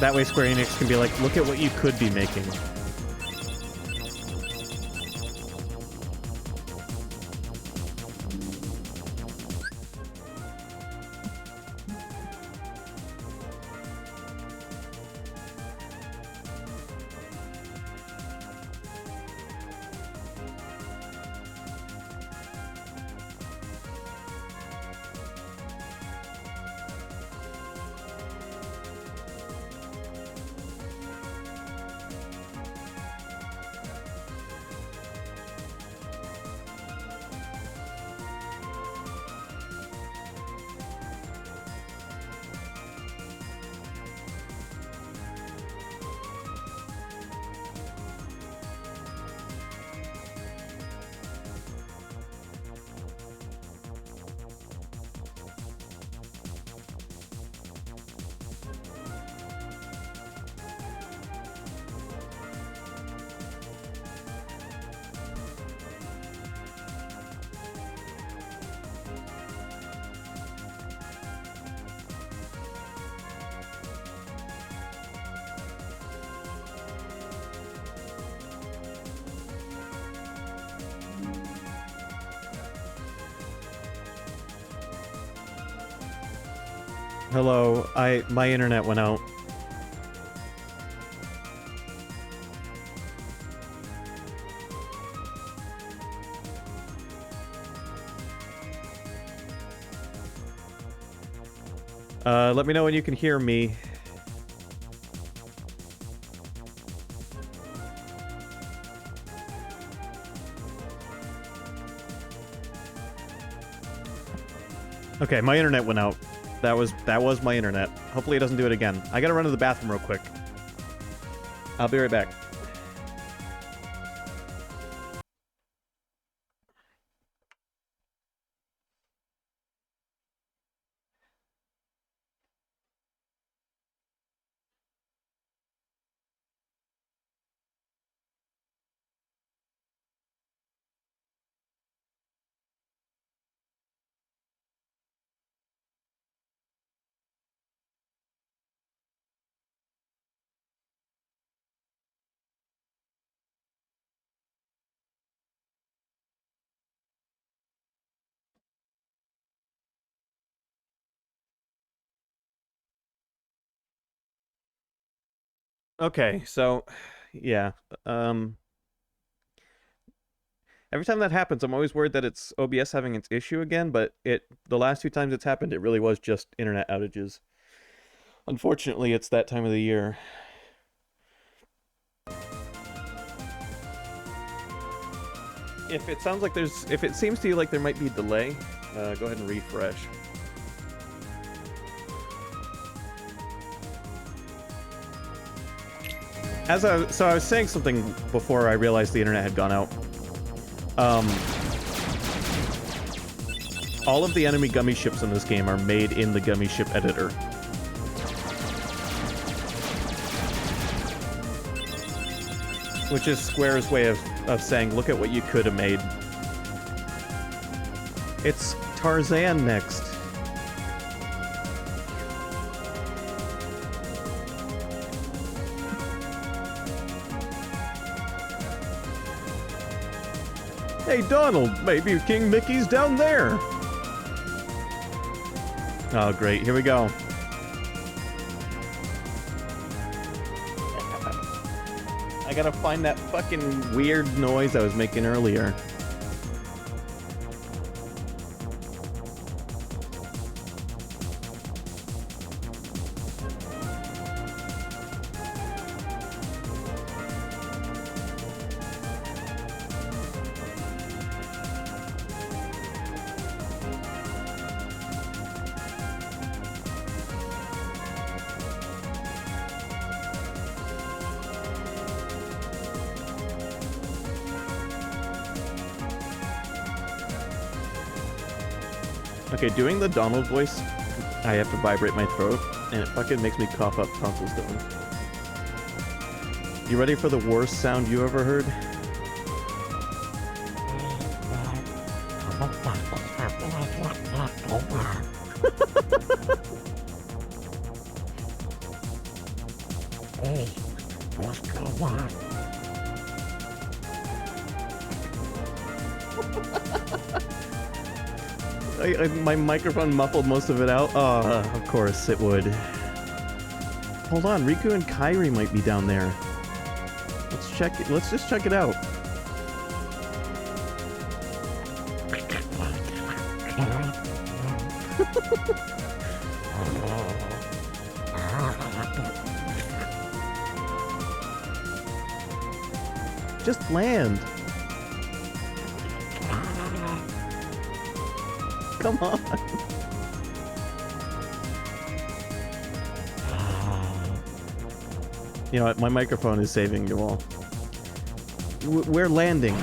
That way Square Enix can be like, look at what you could be making. Hello, my internet went out. Let me know when you can hear me. Okay, my internet went out. That was my internet. Hopefully it doesn't do it again. I gotta run to the bathroom real quick. I'll be right back. Okay, so yeah. Every time that happens, I'm always worried that it's OBS having its issue again, but the last 2 times it's happened, it really was just internet outages. Unfortunately, it's that time of the year. If it sounds like if it seems to you like there might be a delay, go ahead and refresh. So I was saying something before I realized the internet had gone out. All of the enemy gummy ships in this game are made in the gummy ship editor. Which is Square's way of saying, look at what you could have made. It's Tarzan next. Hey, Donald, maybe King Mickey's down there. Oh, great. Here we go. I gotta find that fucking weird noise I was making earlier. Okay, doing the Donald voice, I have to vibrate my throat, and it fucking makes me cough up tonsil stones. You ready for the worst sound you ever heard? My microphone muffled most of it out. Of course it would. Hold on, Riku and Kairi might be down there. Let's check it. Let's just check it out. Just land. Come on. You know what? My microphone is saving you all. We're landing.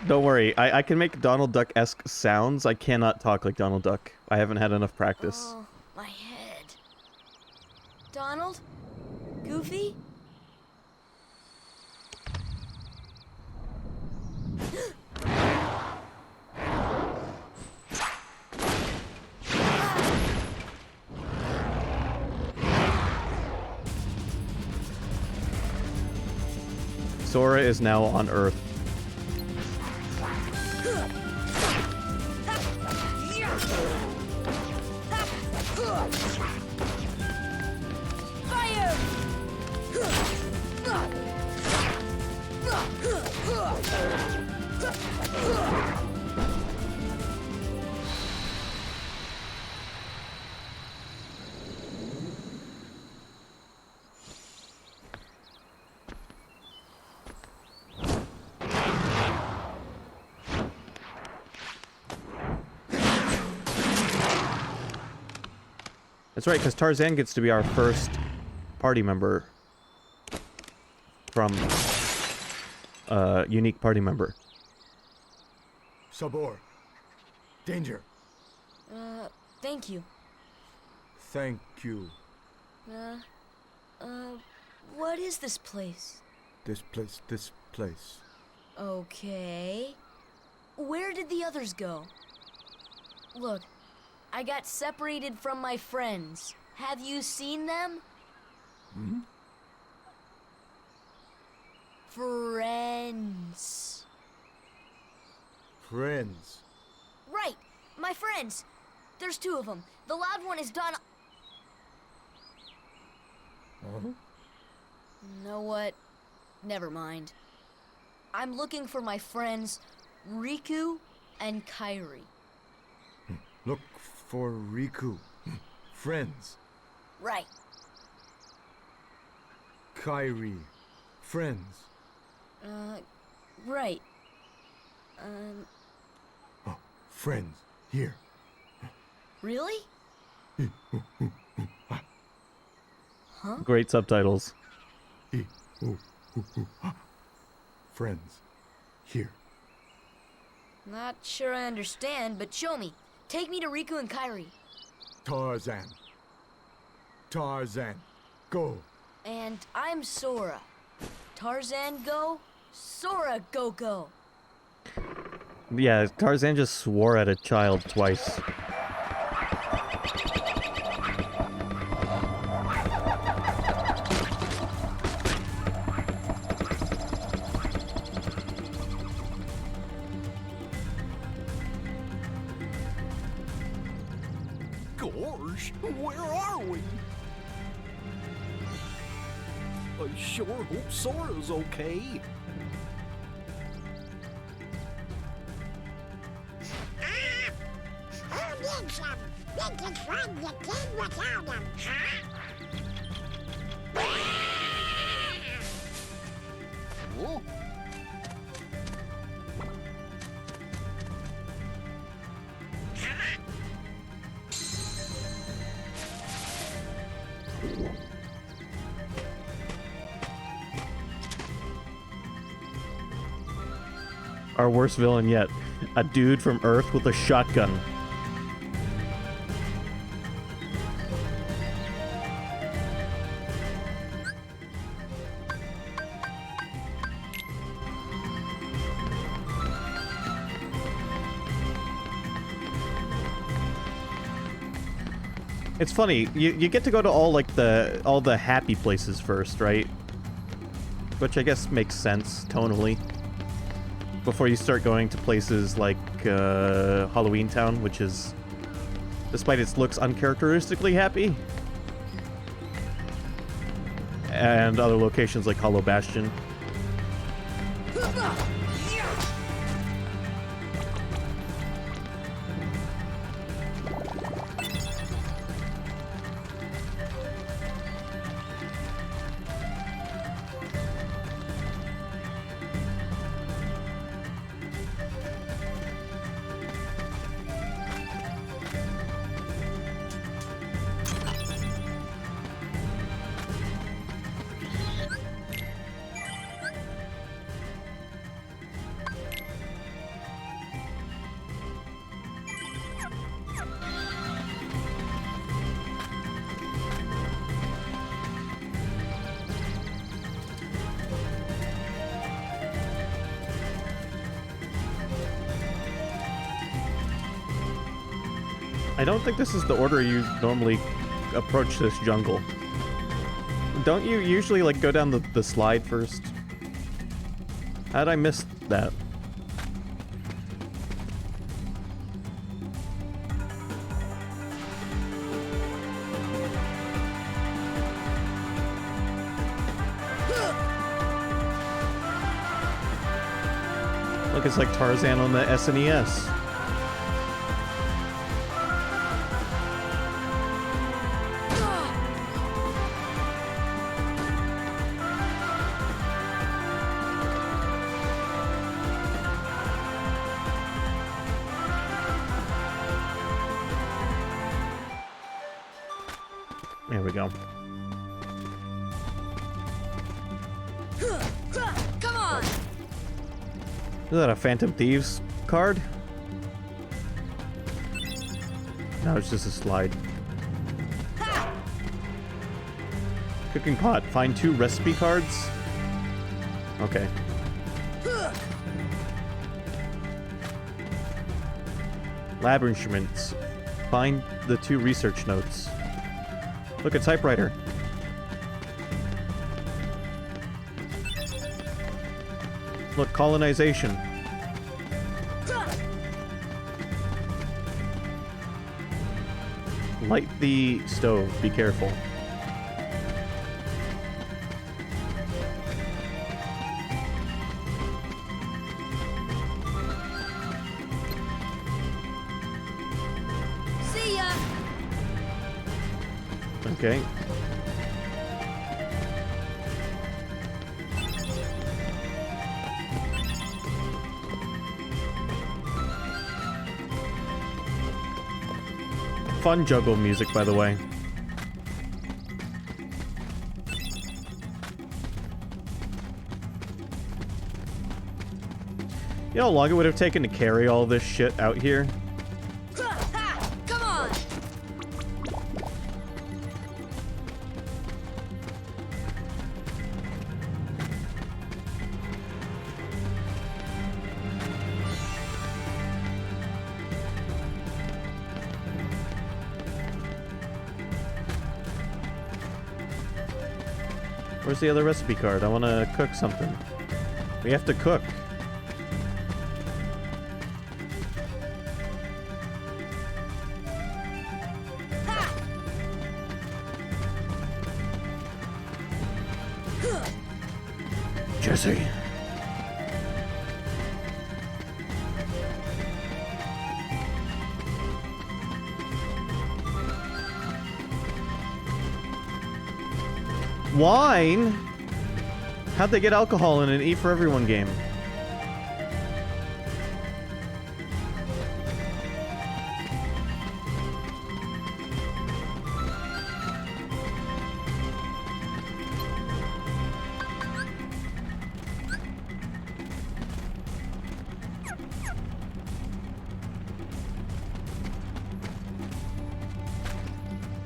Don't worry, I can make Donald Duck-esque sounds. I cannot talk like Donald Duck. I haven't had enough practice. Oh, my head. Donald? Goofy? Sora is now on Earth. Fire! That's right, because Tarzan gets to be our first party member from unique party member. Sabor. Danger. Thank you. Thank you. What is this place? This place. Okay. Where did the others go? Look, I got separated from my friends. Have you seen them? Hmm? Friends. Friends. Right, my friends. There's two of them. The loud one is Don. Huh? Know what? Never mind. I'm looking for my friends Riku and Kairi. Look for Riku. Friends. Right. Kairi. Friends. Right. Oh, friends. Here. Really? Huh? Great subtitles. Friends. Here. Not sure I understand, but show me. Take me to Riku and Kairi. Tarzan. Tarzan. Go. And I'm Sora. Tarzan go, Sora go. Yeah, Tarzan just swore at a child twice. Gosh, where are we? I sure hope Sora's okay. Who needs them? We can find the king without them, huh? Oh. Our worst villain yet. A dude from Earth with a shotgun. It's funny, you get to go to all the happy places first, right? Which I guess makes sense tonally. Before you start going to places like Halloween Town, which is, despite its looks, uncharacteristically happy. And other locations like Hollow Bastion. I don't think this is the order you normally approach this jungle. Don't you usually like go down the slide first? How'd I miss that? Look, it's like Tarzan on the SNES. There we go. Come on! Is that a Phantom Thieves card? No, it's just a slide. Cooking pot. Find 2 recipe cards. Okay. Lab instruments. Find the 2 research notes. Look, a typewriter. Look, colonization. Light the stove. Be careful. See ya! Okay. Fun juggle music, by the way. You know how long it would have taken to carry all this shit out here? Come on! Where's the other recipe card? I want to cook something. We have to cook. Jesse. Wine? How'd they get alcohol in an Eat for Everyone game?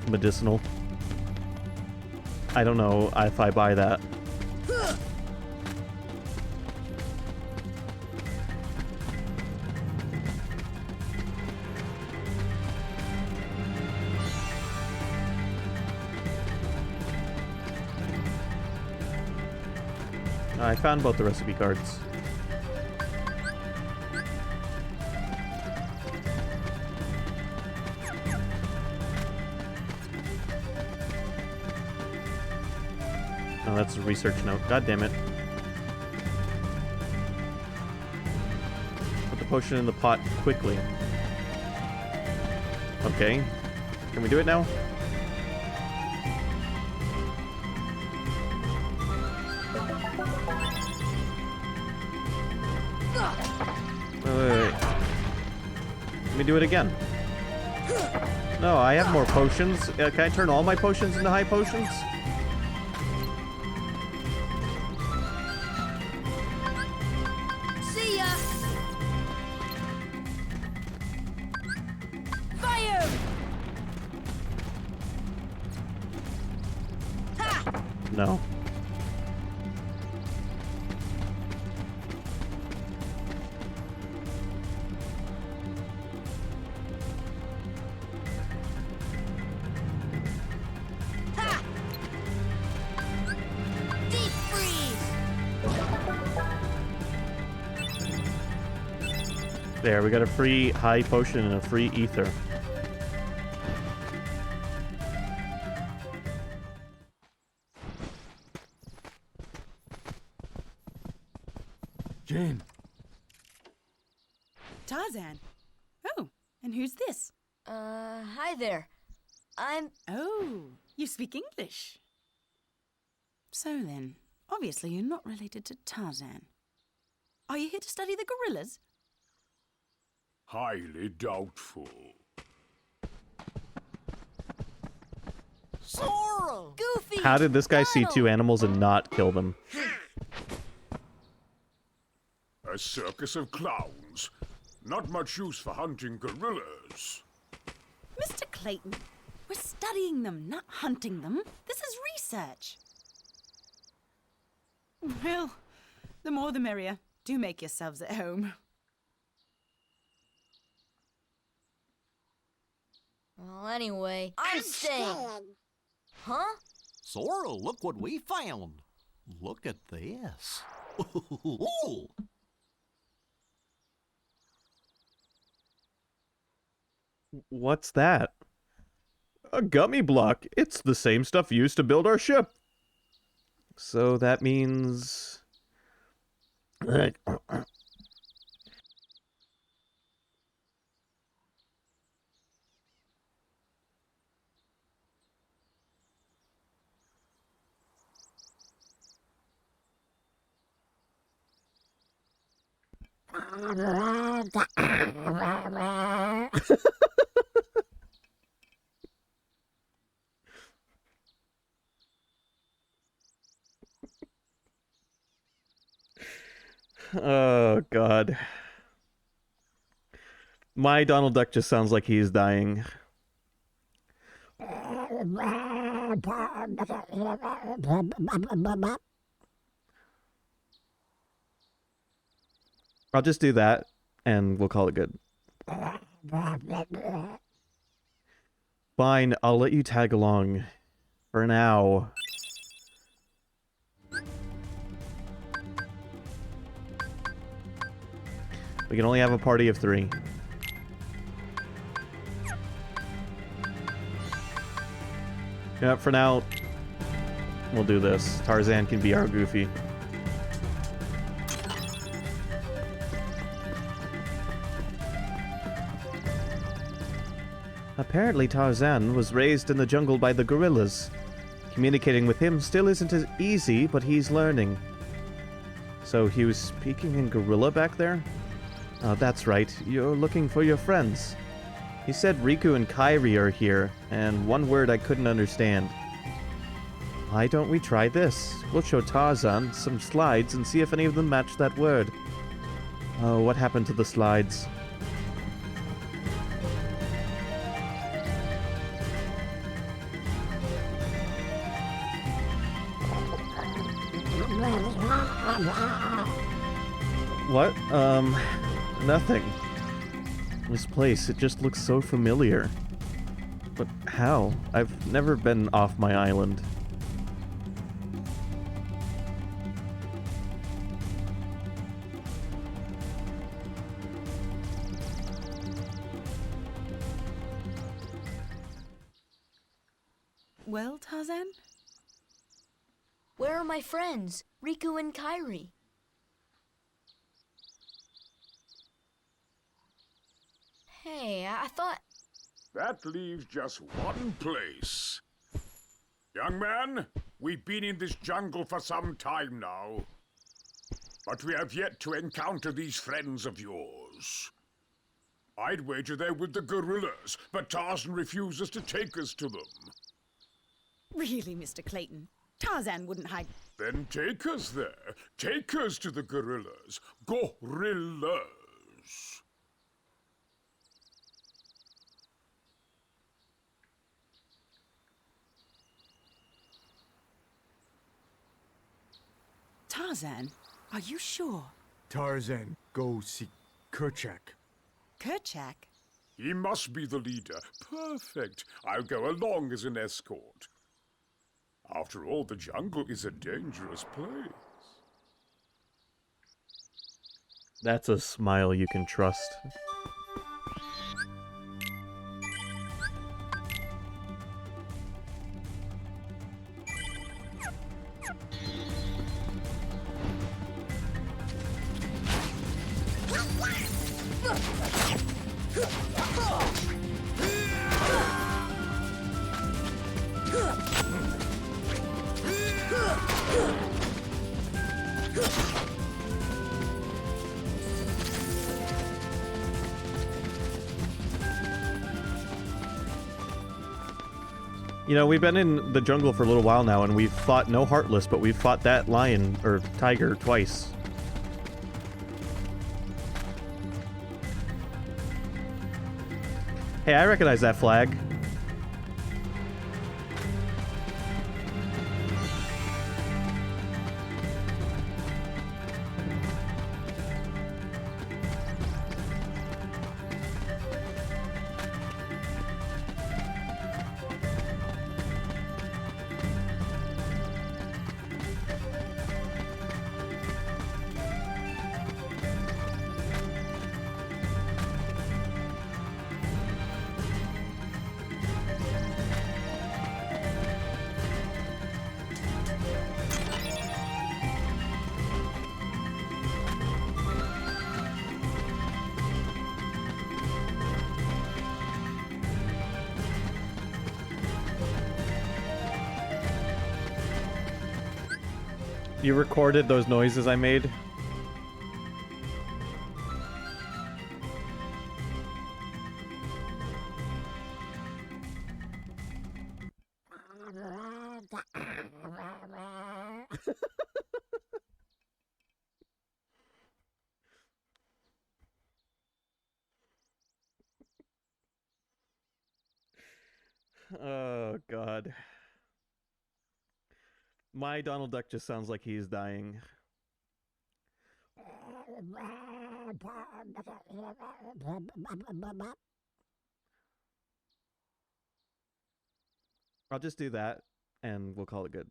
Medicinal. I don't know if I buy that. I found both the recipe cards. Oh, that's a research note. God damn it. Put the potion in the pot quickly. Okay. Can we do it now? Wait. Let me do it again. No, I have more potions. Can I turn all my potions into high potions? See ya! Fire! No. Deep freeze! There, we got a free high potion and a free ether. Jane. Tarzan. Oh, and who's this? Hi there. I'm... Oh, you speak English. So then, obviously you're not related to Tarzan. Are you here to study the gorillas? Highly doubtful. Sora! Goofy! How did this guy see Donald! 2 animals and not kill them? A circus of clowns. Not much use for hunting gorillas. Mr. Clayton, we're studying them, not hunting them. This is research. Well, the more the merrier. Do make yourselves at home. Well, anyway, I'm staying. Huh? Sora, look what we found. Look at this. What's that? A gummy block. It's the same stuff used to build our ship. So that means... Oh, God. My Donald Duck just sounds like he's dying. I'll just do that, and we'll call it good. Fine, I'll let you tag along. For now. We can only have a party of 3. Yeah, for now, we'll do this. Tarzan can be our Goofy. Apparently Tarzan was raised in the jungle by the gorillas. Communicating with him still isn't as easy, but he's learning. So he was speaking in gorilla back there? Oh, that's right. You're looking for your friends. He said Riku and Kairi are here, and one word I couldn't understand. Why don't we try this? We'll show Tarzan some slides and see if any of them match that word. Oh, what happened to the slides? What? Nothing. This place, it just looks so familiar. But how? I've never been off my island. Well, Tarzan? Where are my friends, Riku and Kairi? Hey, I thought... That leaves just one place. Young man, we've been in this jungle for some time now. But we have yet to encounter these friends of yours. I'd wager they're with the gorillas, but Tarzan refuses to take us to them. Really, Mr. Clayton? Tarzan wouldn't hide... Then take us there. Take us to the gorillas. Gorillas. Tarzan, are you sure? Tarzan, go see Kerchak. Kerchak? He must be the leader. Perfect. I'll go along as an escort. After all, the jungle is a dangerous place. That's a smile you can trust. You know, we've been in the jungle for a little while now, and we've fought no Heartless, but we've fought that lion, or tiger, twice. Hey, I recognize that flag. You recorded those noises I made? Oh, God. My Donald Duck just sounds like he's dying. I'll just do that, and we'll call it good.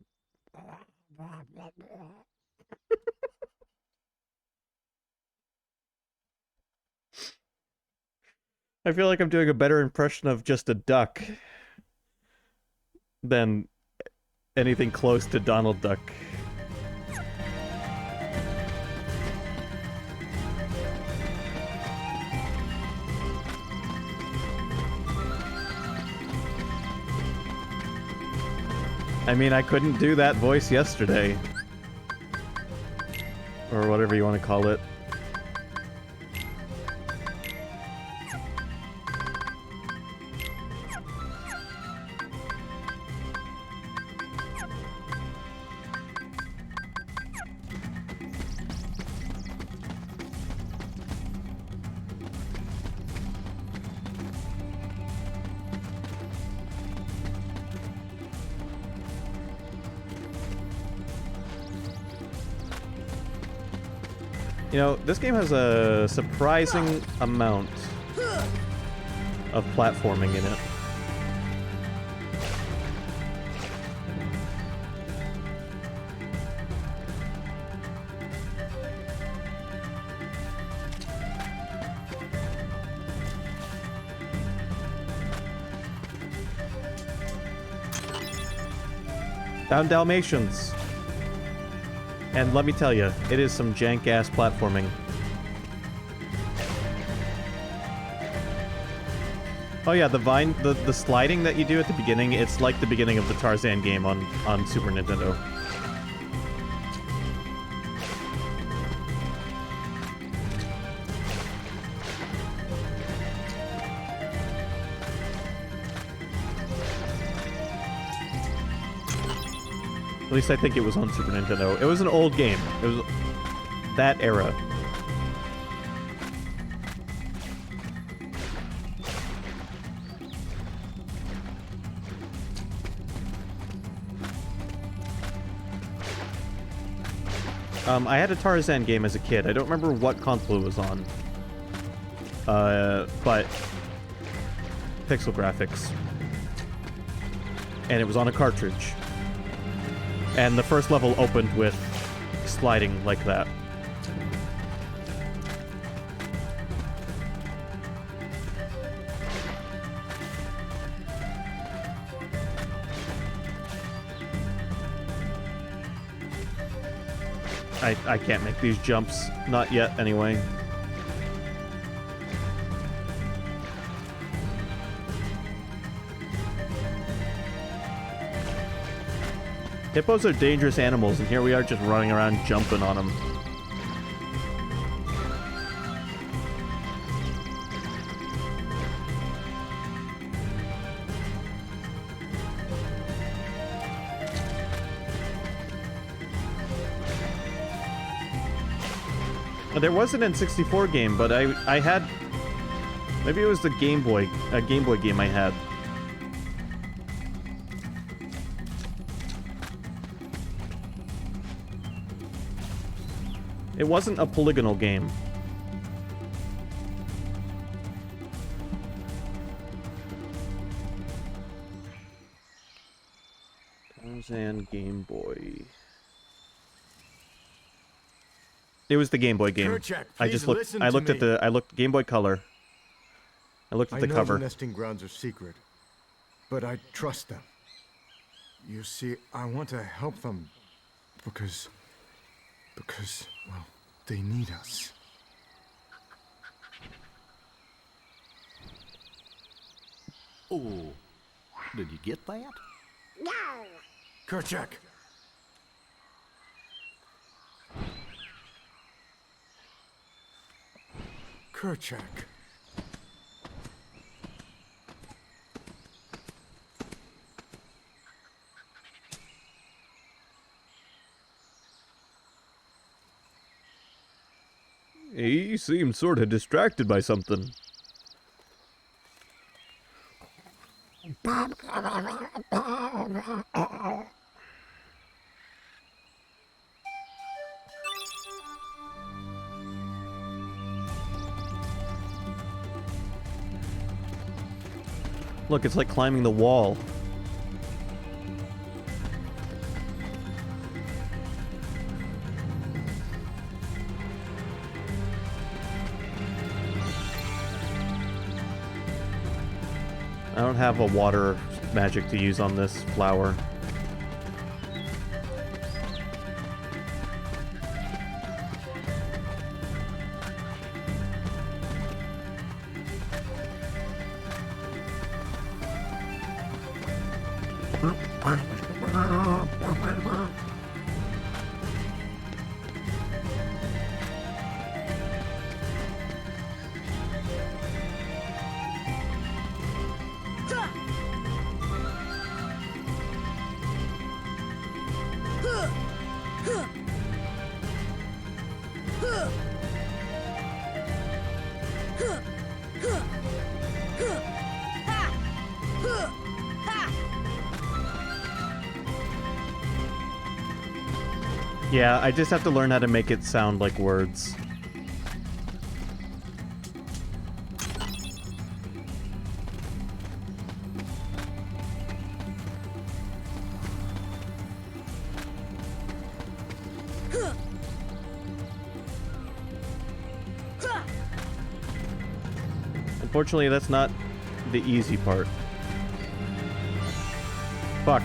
I feel like I'm doing a better impression of just a duck than anything close to Donald Duck. I mean, I couldn't do that voice yesterday. Or whatever you want to call it. You know, this game has a surprising amount of platforming in it. Found Dalmatians. And let me tell you, it is some jank-ass platforming. Oh yeah, the sliding that you do at the beginning, it's like the beginning of the Tarzan game on Super Nintendo. At least I think it was on Super Nintendo. It was an old game. It was that era. I had a Tarzan game as a kid. I don't remember what console it was on. But pixel graphics. And it was on a cartridge. And the first level opened with sliding like that. I can't make these jumps. Not yet, anyway. Hippos are dangerous animals, and here we are just running around jumping on them. There was an N64 game, but I had... Maybe it was the Game Boy game I had. It wasn't a polygonal game. Tarzan Game Boy. It was the Game Boy game. Kerchak, I just please looked. listen I to looked at me. the. I looked Game Boy Color. I looked at the I know cover. the nesting grounds are secret, but I trust them. You see, I want to help them because, well, they need us. Oh, did you get that? No. Kerchak! Kerchak. He seemed sort of distracted by something. Look, it's like climbing the wall. I don't have a water magic to use on this flower. Yeah, I just have to learn how to make it sound like words. Unfortunately, that's not the easy part. Fuck.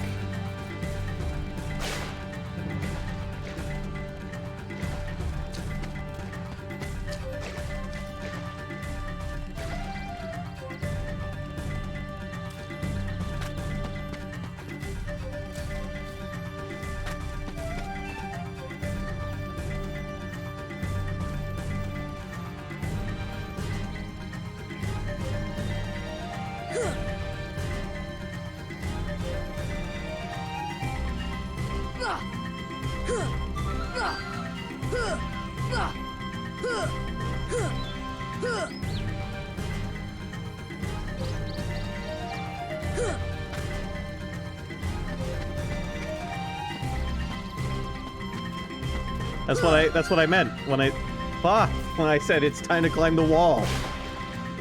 That's what I meant when I said it's time to climb the wall.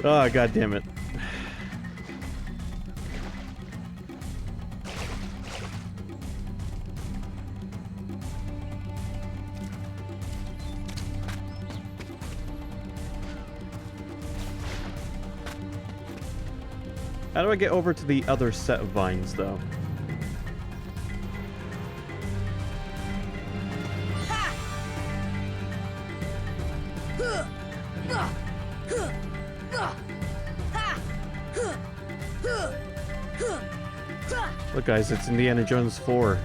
Oh, god damn it. How do I get over to the other set of vines, though? Look, guys, it's Indiana Jones 4.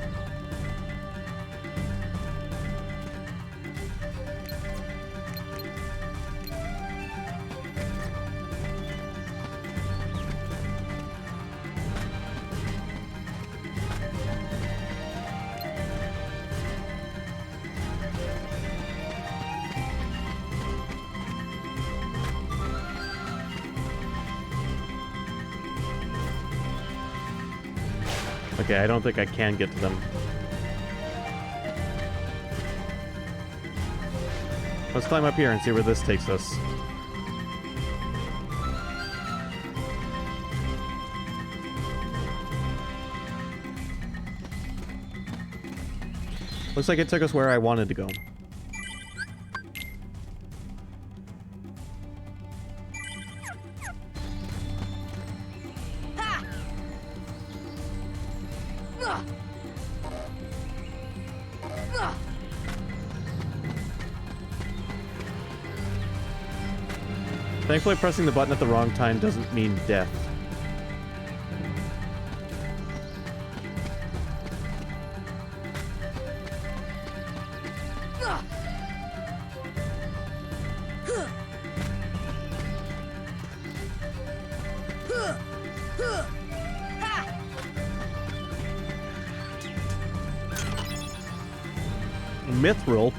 Okay, I don't think I can get to them. Let's climb up here and see where this takes us. Looks like it took us where I wanted to go. Thankfully, pressing the button at the wrong time doesn't mean death. Mithril.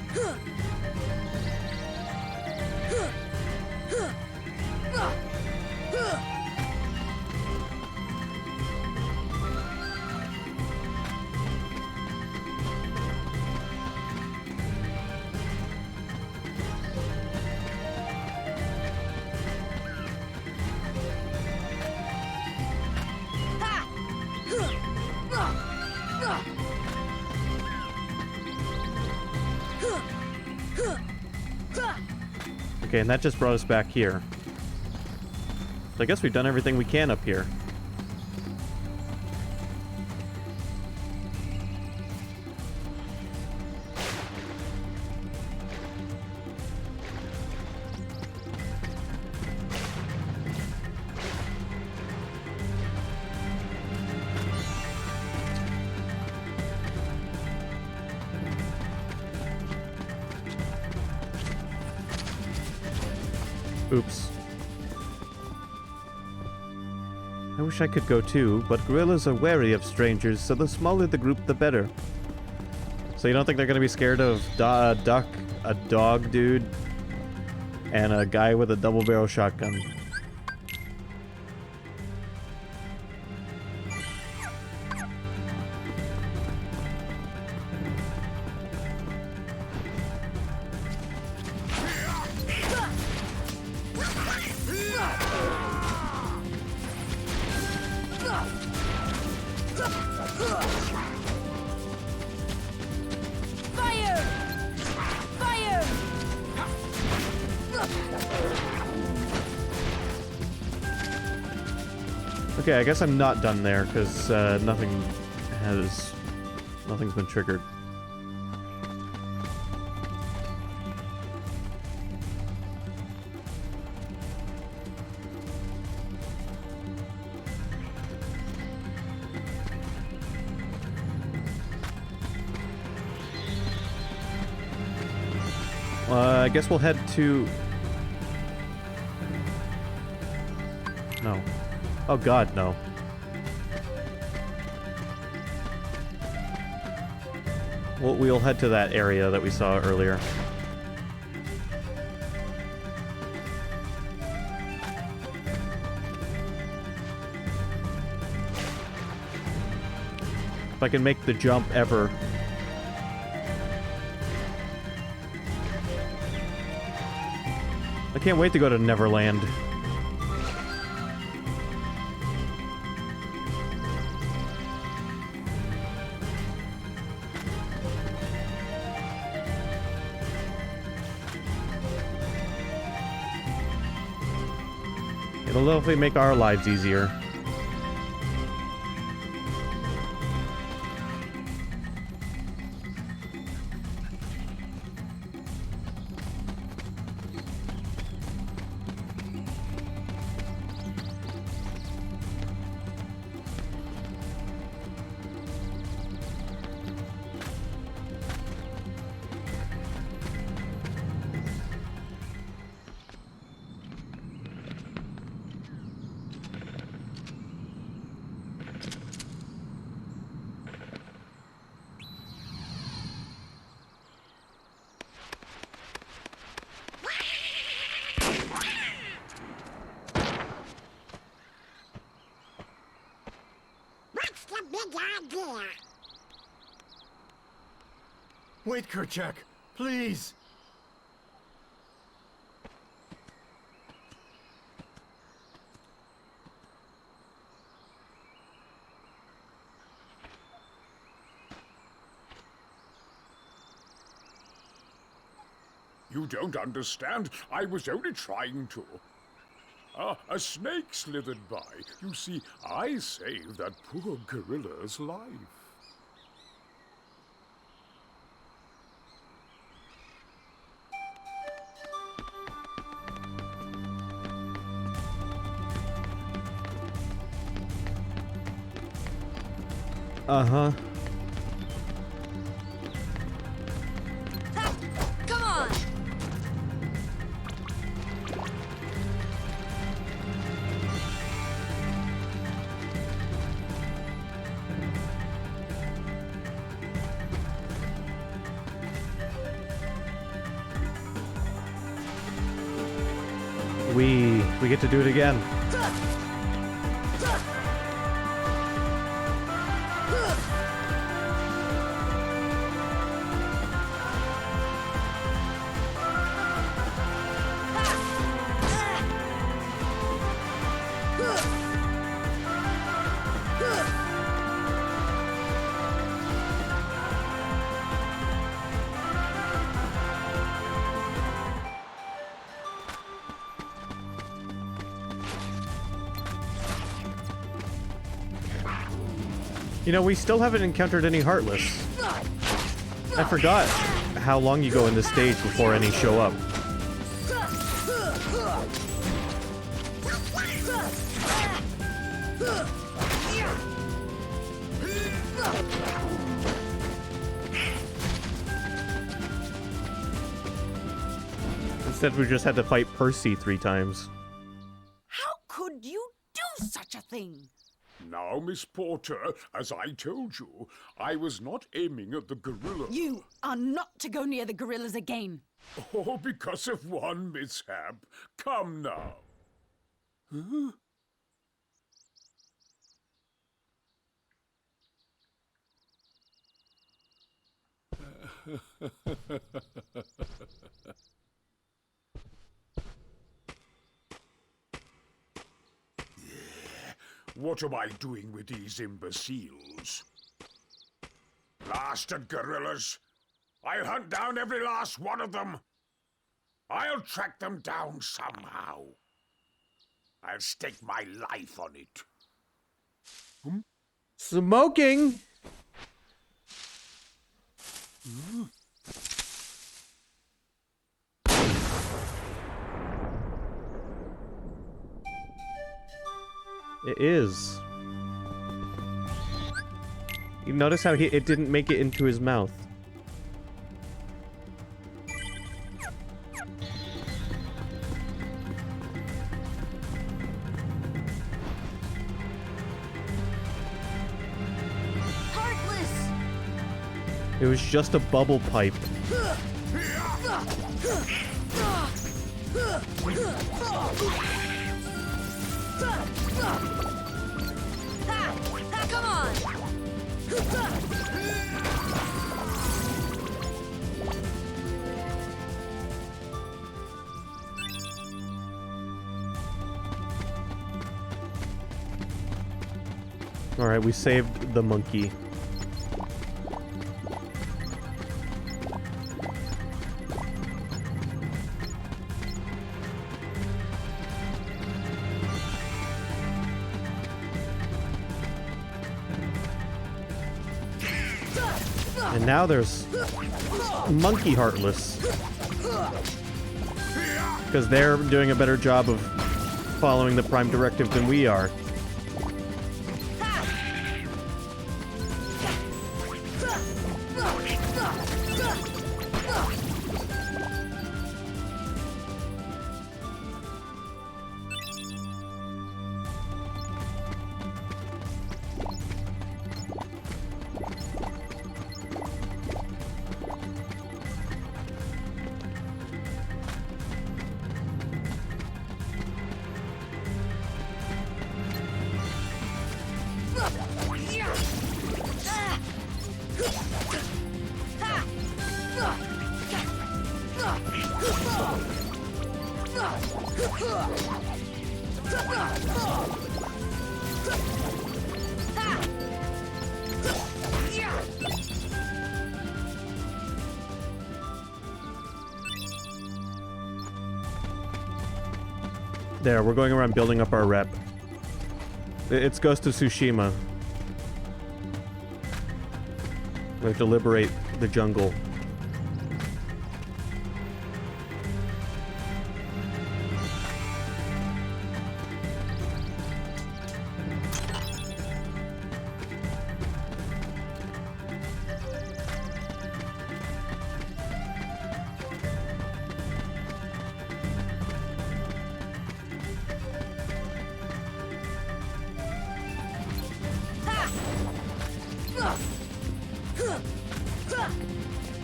Okay, and that just brought us back here. So I guess we've done everything we can up here. Oops. I wish I could go too, but gorillas are wary of strangers, so the smaller the group, the better. So you don't think they're gonna be scared of a duck, a dog dude, and a guy with a double-barrel shotgun? Okay, I guess I'm not done there, because nothing's been triggered. I guess we'll head to... No. Oh god, no. We'll head to that area that we saw earlier. If I can make the jump ever. I can't wait to go to Neverland. It'll definitely make our lives easier. big idea. Wait, Kerchak, please. You don't understand. I was only trying to. A snake slithered by. You see, I saved that poor gorilla's life. Uh-huh. Come on! We get to do it again. You know, we still haven't encountered any Heartless. I forgot how long you go in this stage before any show up. Instead, we just had to fight Percy 3 times. How could you do such a thing? Now, Miss Porter, as I told you, I was not aiming at the gorilla. You are not to go near the gorillas again. Oh, because of one mishap. Come now. Huh? What am I doing with these imbeciles? Blasted gorillas! I'll hunt down every last one of them! I'll track them down somehow. I'll stake my life on it. Smoking! It is. You notice how it didn't make it into his mouth. Heartless! It was just a bubble pipe. Come on! Alright, we saved the monkey. And now there's Monkey Heartless. Because they're doing a better job of following the Prime Directive than we are. There, we're going around building up our rep. It's Ghost of Tsushima. We have to liberate the jungle.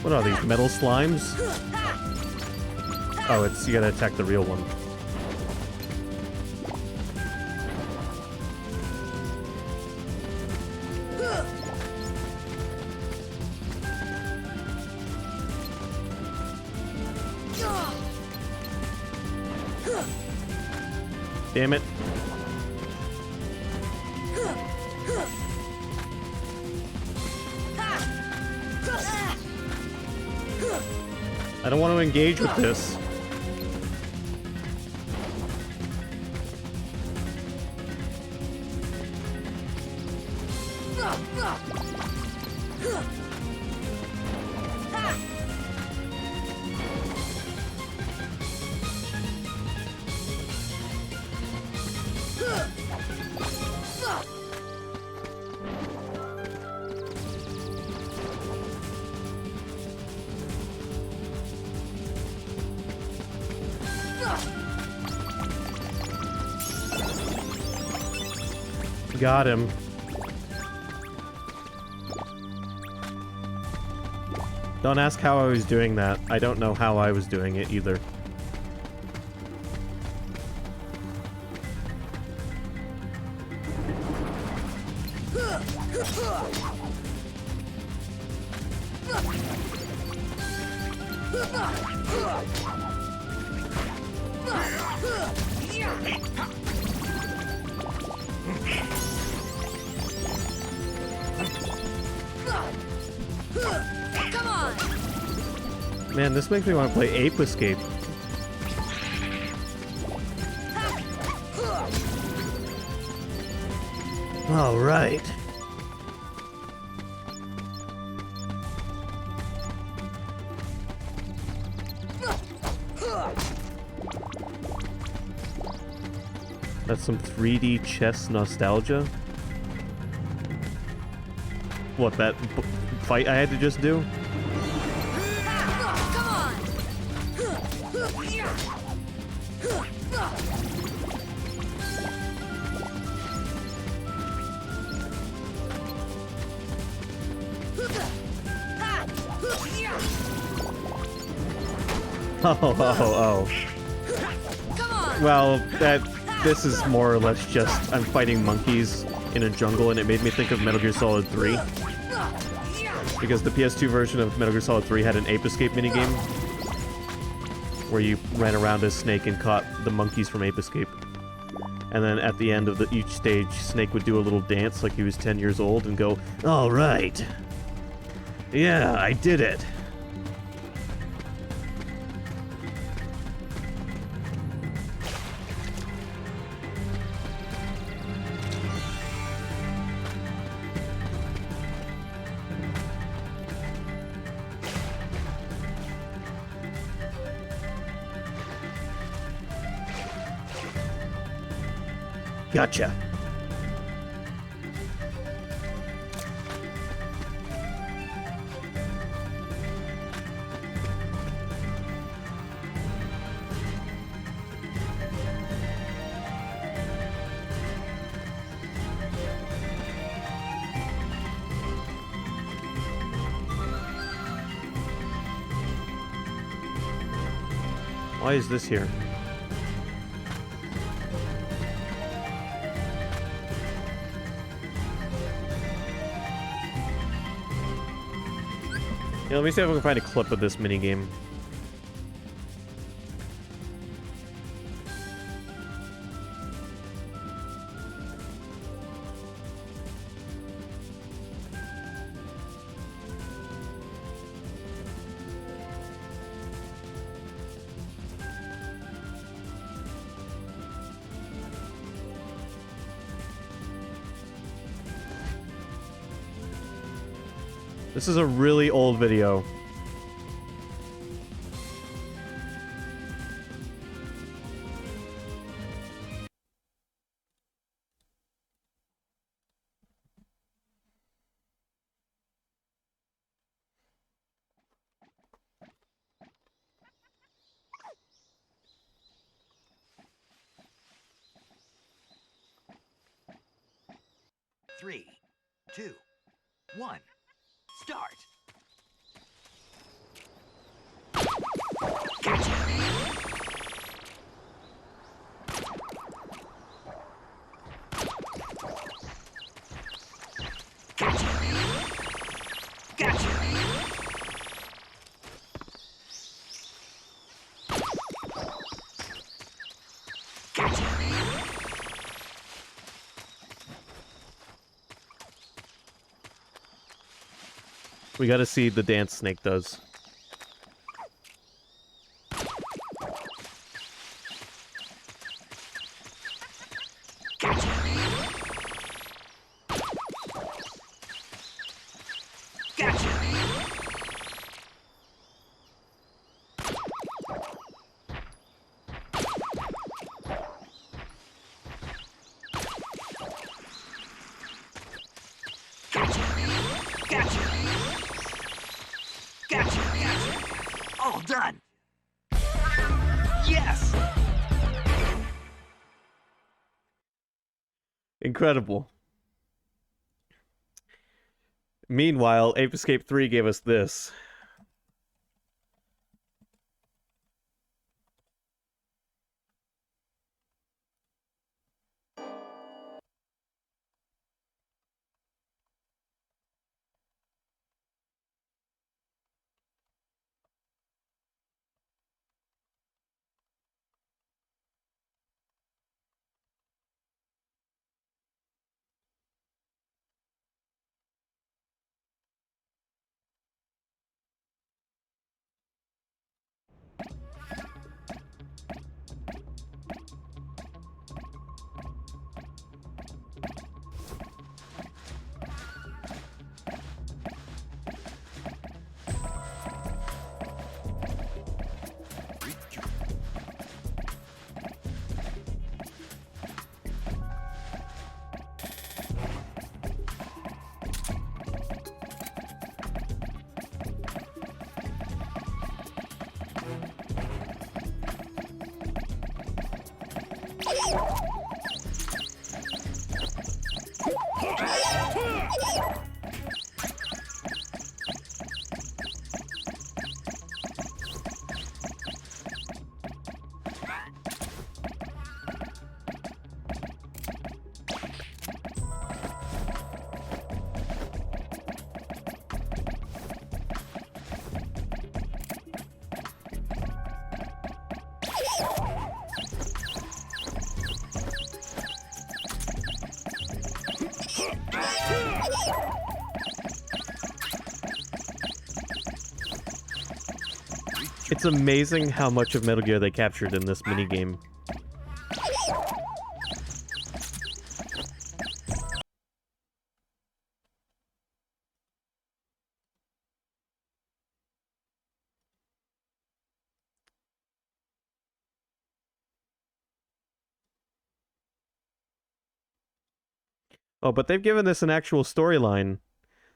What are these, metal slimes? Oh, it's you gotta attack the real one. Damn it. I don't want to engage with this. Got him. Don't ask how I was doing that. I don't know how I was doing it either. Come on! Man, this makes me want to play Ape Escape. All right. That's some 3D chess nostalgia. What, that fight I had to just do? Oh. Well, this is more or less just I'm fighting monkeys in a jungle, and it made me think of Metal Gear Solid 3. Because the PS2 version of Metal Gear Solid 3 had an Ape Escape minigame where you ran around as Snake and caught the monkeys from Ape Escape. And then at the end of each stage, Snake would do a little dance like he was 10 years old and go, "All right. Yeah, I did it." Gotcha. Why is this here? Yeah, let me see if I can find a clip of this minigame. This is a really old video. Three, two, one, start. We gotta see the dance Snake does. All done. Yes. Incredible. Meanwhile, Ape Escape 3 gave us this. It's amazing how much of Metal Gear they captured in this minigame. Oh, but they've given this an actual storyline.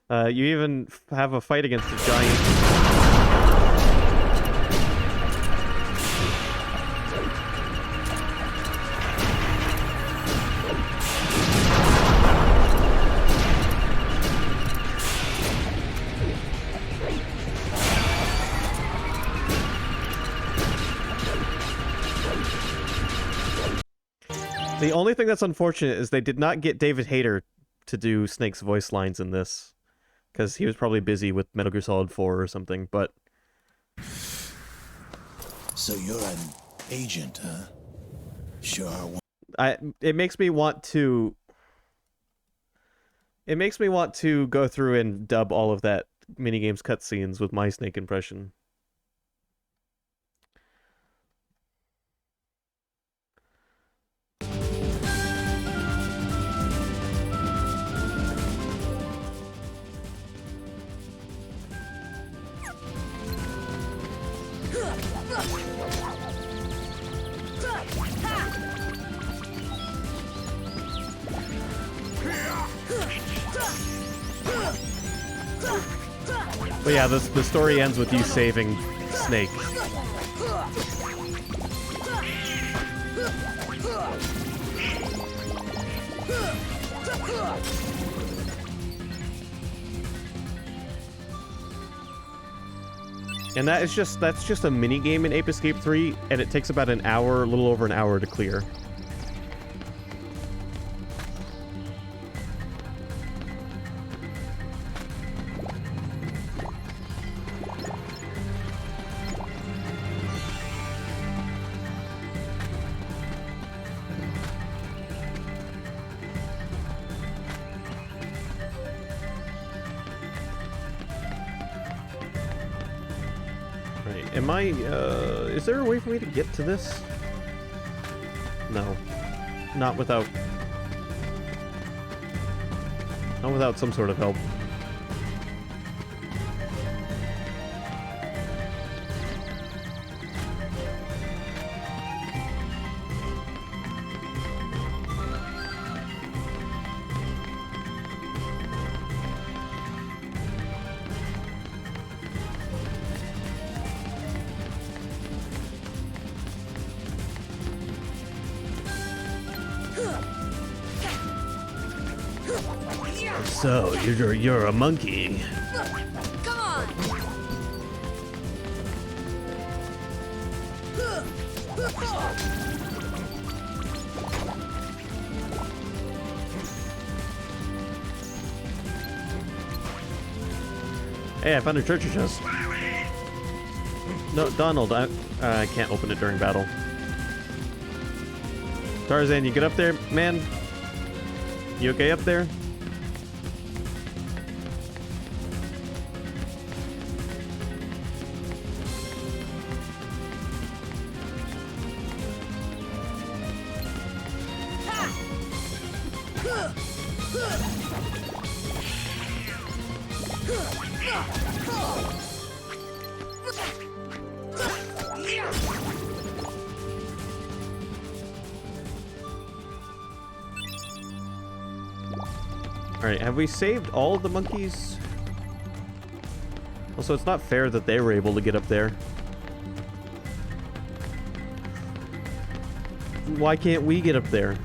You even have a fight against a giant... The only thing that's unfortunate is they did not get David Hayter to do Snake's voice lines in this, because he was probably busy with Metal Gear Solid 4 or something, but... So you're an agent, huh? Sure. It makes me want to... It makes me want to go through and dub all of that minigames cutscenes with my Snake impression. But yeah, the story ends with you saving Snake. And that's just a mini game in Ape Escape 3, and it takes about an hour, a little over an hour to clear. Am I, is there a way for me to get to this? No. Not without some sort of help. So, you're a monkey. Come on. Hey, I found a treasure chest. No, Donald, I can't open it during battle. Tarzan, you get up there, man? You okay up there? Alright, have we saved all of the monkeys? Also, it's not fair that they were able to get up there. Why can't we get up there?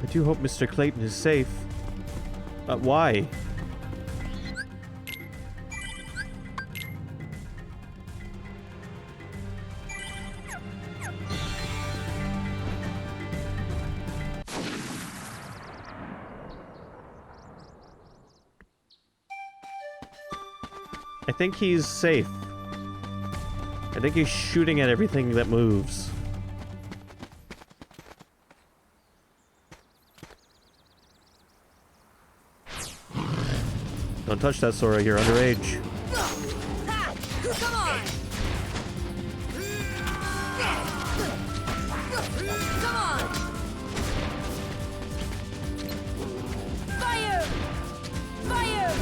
I do hope Mr. Clayton is safe. Why? I think he's safe. I think he's shooting at everything that moves. Don't touch that, Sora. You're underage. Come on. Come on. Fire. Fire.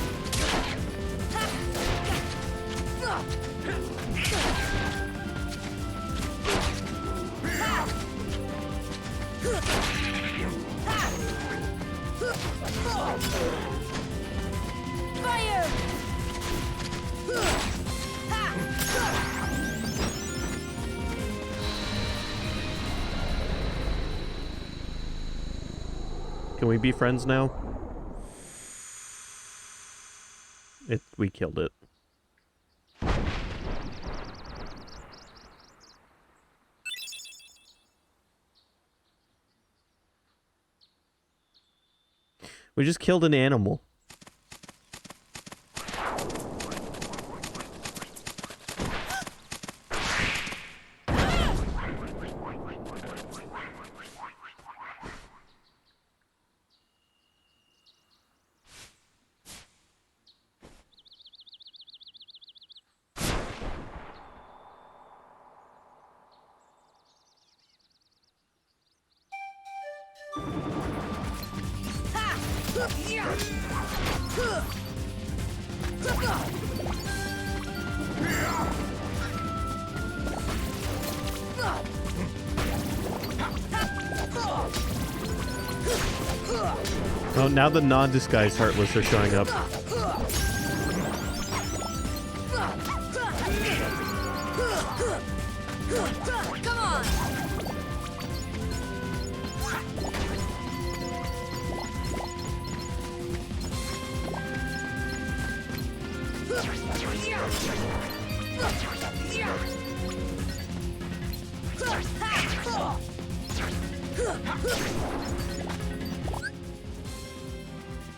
Fire! Can we be friends now? We killed it. We just killed an animal. Oh, now the non-disguised Heartless are showing up. Come on!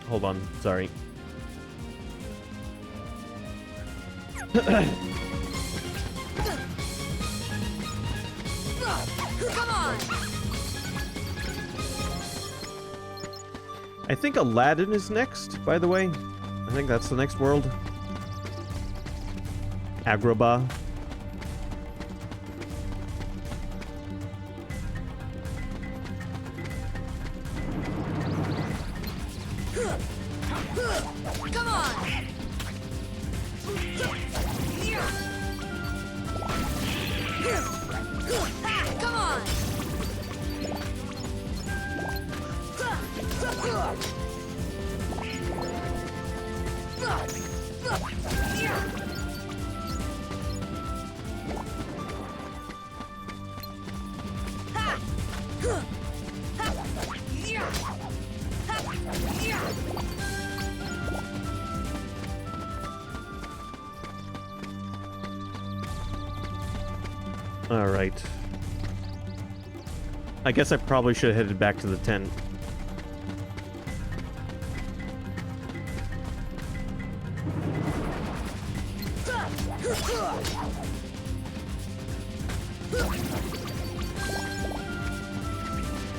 Hold on, sorry. Come on! I think Aladdin is next, by the way. I think that's the next world. Agrabah. Come on! Come on! All right. I guess I probably should have headed back to the tent.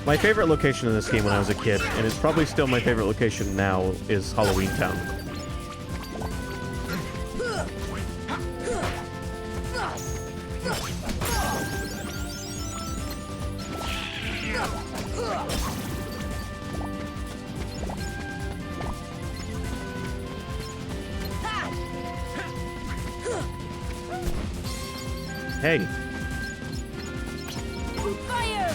My favorite location in this game when I was a kid, and it's probably still my favorite location now, is Halloween Town. Hey. Fire!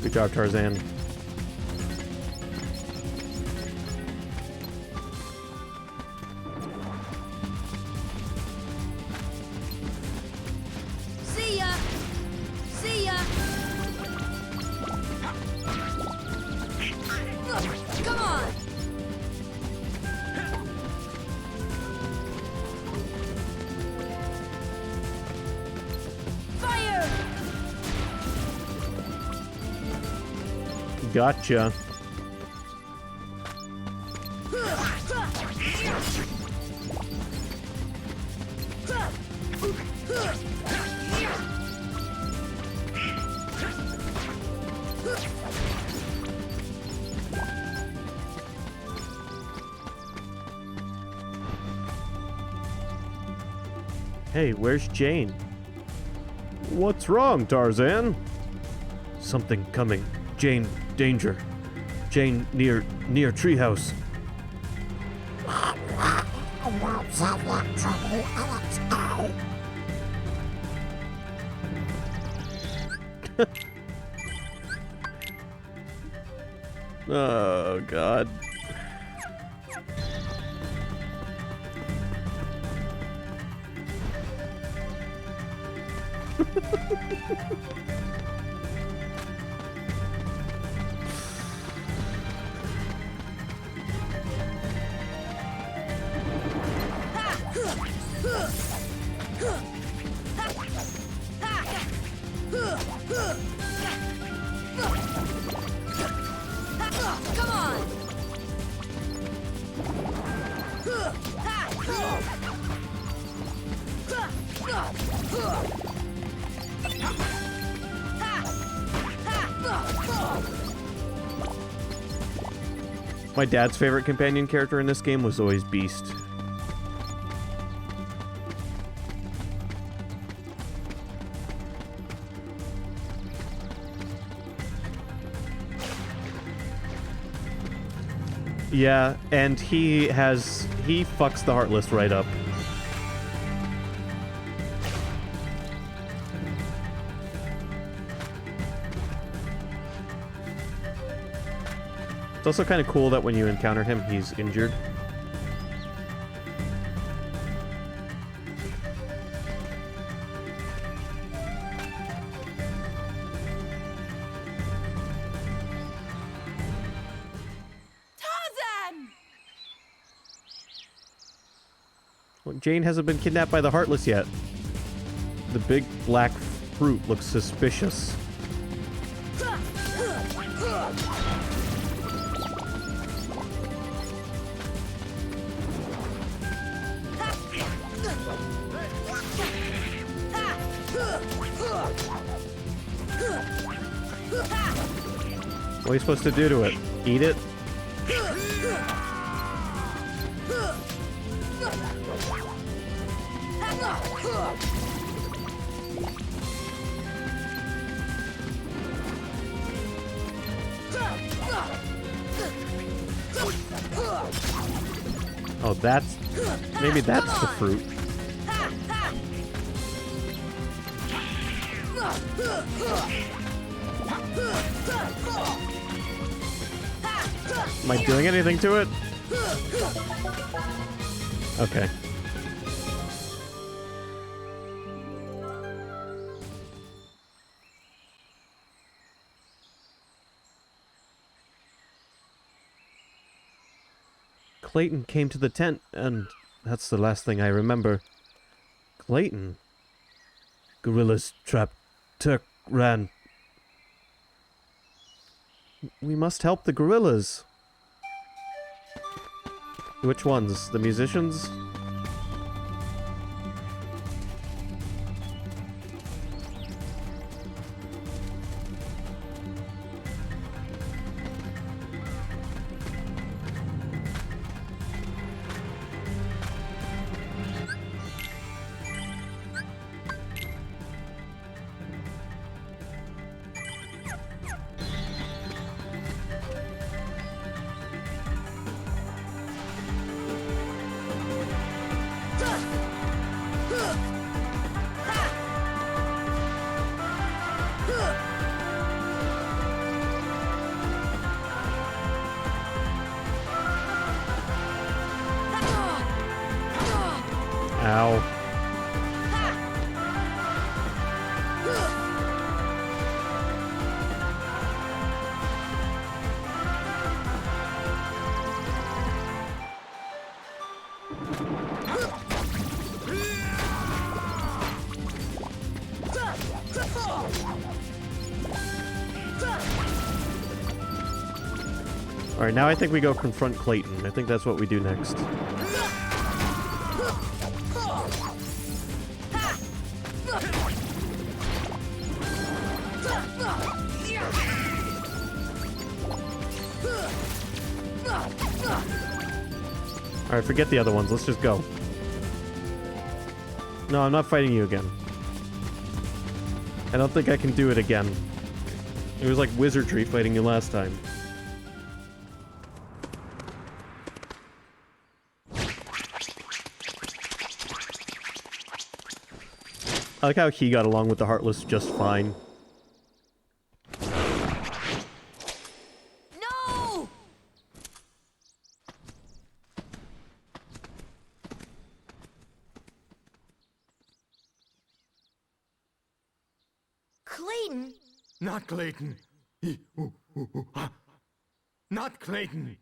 Good job, Tarzan. See ya! See ya! Come on! Fire! Gotcha. Hey, where's Jane? What's wrong, Tarzan? Something coming. Jane, danger. Jane, near treehouse. Oh, God. Come on! My dad's favorite companion character in this game was always Beast. Yeah, and he fucks the Heartless right up. It's also kind of cool that when you encounter him, he's injured. Tarzan! Well, Jane hasn't been kidnapped by the Heartless yet. The big black fruit looks suspicious. What are you supposed to do to it? Eat it? Oh, that's... maybe that's the fruit. Am I doing anything to it? Okay. Clayton came to the tent, and that's the last thing I remember. Clayton? Gorillas trapped Turk ran. We must help the gorillas. Which ones? The musicians? Ow. Alright, now I think we go confront Clayton. I think that's what we do next. Alright, forget the other ones. Let's just go. No, I'm not fighting you again. I don't think I can do it again. It was like wizardry fighting you last time. I like how he got along with the Heartless just fine. No! Clayton? Not Clayton. Not Clayton.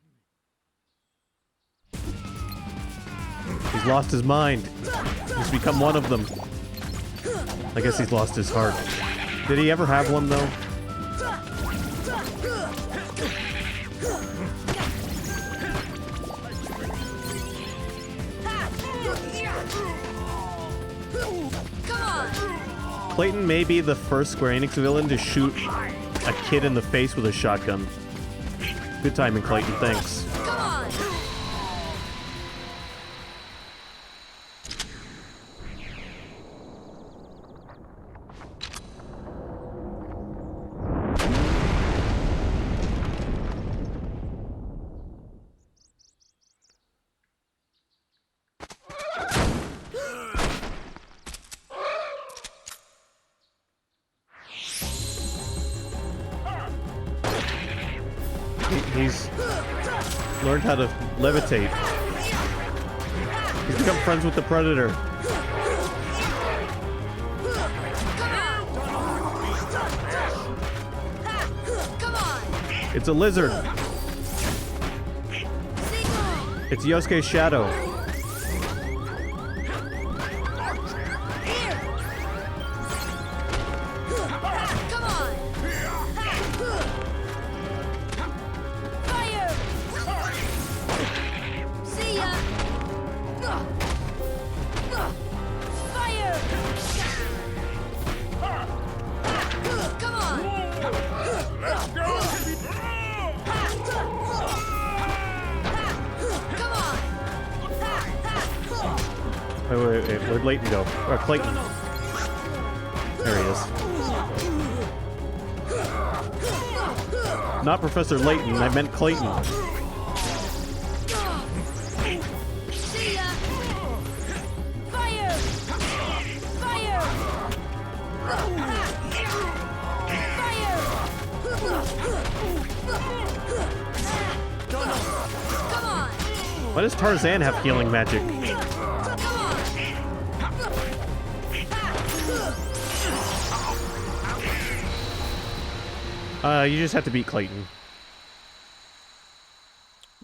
He's lost his mind. He's become one of them. I guess he's lost his heart. Did he ever have one, though? Come on! Clayton may be the first Square Enix villain to shoot a kid in the face with a shotgun. Good timing, Clayton. Thanks. Come on! He's learned how to levitate. He's become friends with the Predator. Come on! It's a lizard. It's Yosuke's shadow. Come on! Fire! See ya! Fire! Come on! Let's go! Come on! Wait. Where'd Layton go? Or Clayton. There he is. Not Professor Layton, I meant Clayton. See ya! Fire! Fire! Come on! Why does Tarzan have healing magic? You just have to beat Clayton.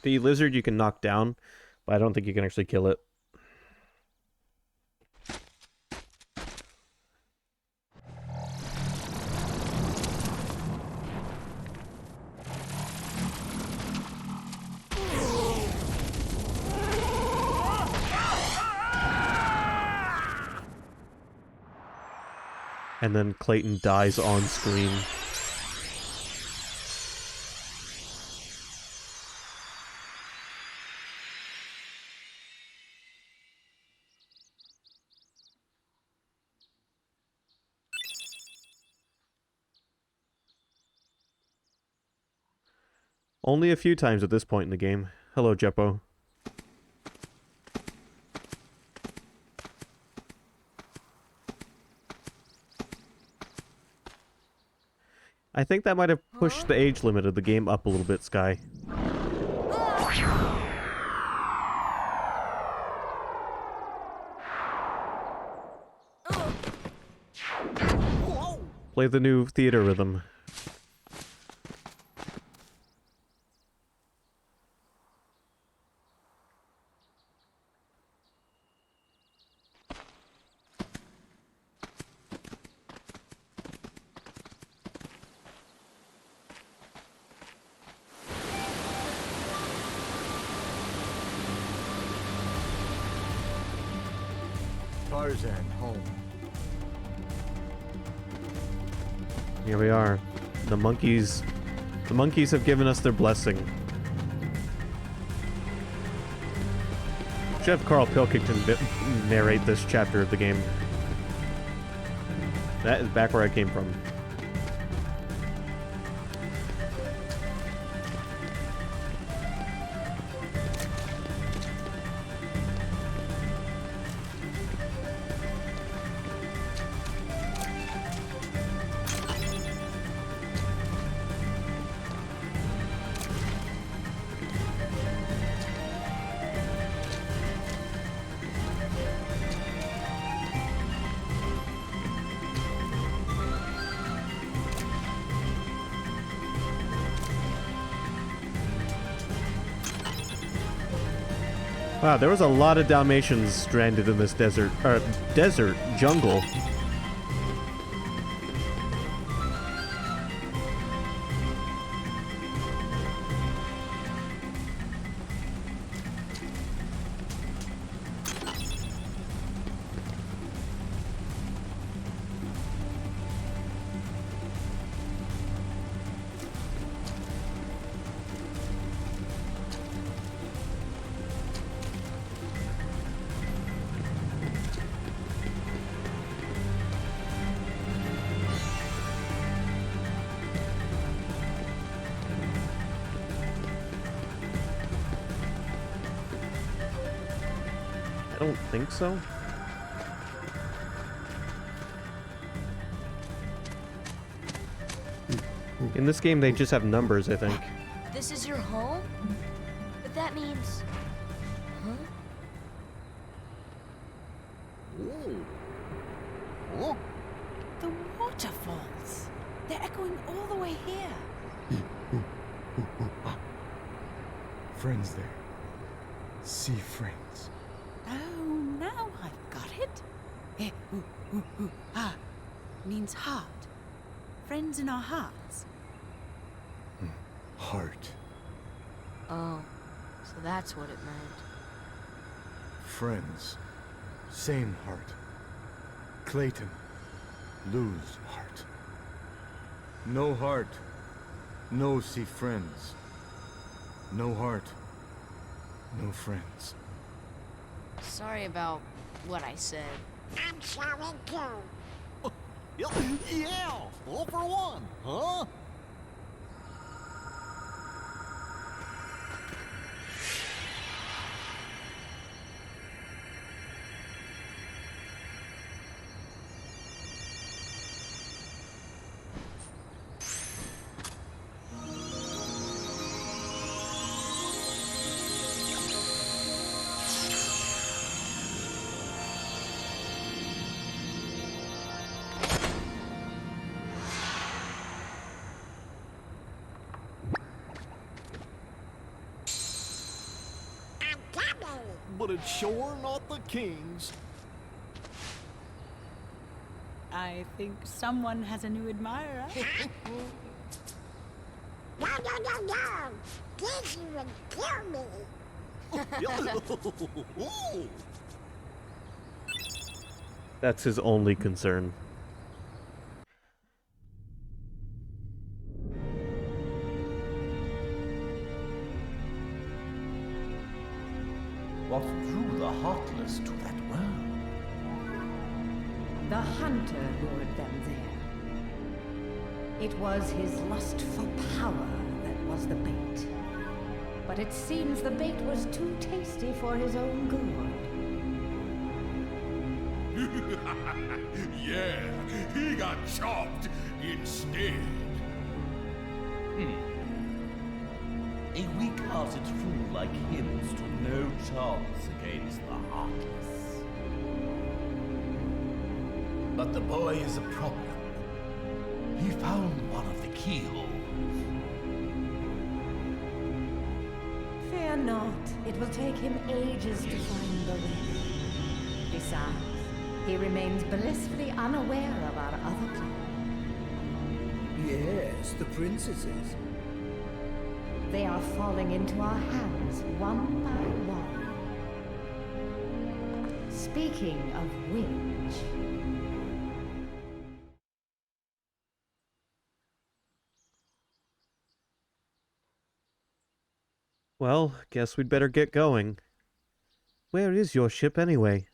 The lizard you can knock down, but I don't think you can actually kill it. And then Clayton dies on screen. Only a few times at this point in the game. Hello, Jeppo. I think that might have pushed the age limit of the game up a little bit, Sky. Play the new theater rhythm. Tarzan, home. Here we are. The monkeys have given us their blessing. Should have Carl Pilkington narrate this chapter of the game. That is back where I came from. Wow, there was a lot of Dalmatians stranded in this desert jungle. I don't think so. In this game, they just have numbers, I think. This is your home? But that means... Huh? Oh. The waterfalls. They're echoing all the way here. Friends there. Sea friends. Oh, now I've got it. Means heart. Friends in our hearts. Heart. Oh, so that's what it meant. Friends. Same heart. Clayton. Lose heart. No heart. No see friends. No heart. No friends. Sorry about what I said. I'm sorry too. Yeah, all for one, huh? But it's sure not the king's. I think someone has a new admirer. No. This would kill me. That's his only concern. What drew the Heartless to that world? The hunter lured them there. It was his lust for power that was the bait. But it seems the bait was too tasty for his own good. Yeah, he got chopped instead. A weak-hearted fool like him stood no chance against the Heartless. But the boy is a problem. He found one of the keyholes. Fear not, it will take him ages to find the way. Besides, he remains blissfully unaware of our other plan. Yes, the princesses. They are falling into our hands one by one. Speaking of which... Well, guess we'd better get going. Where is your ship anyway?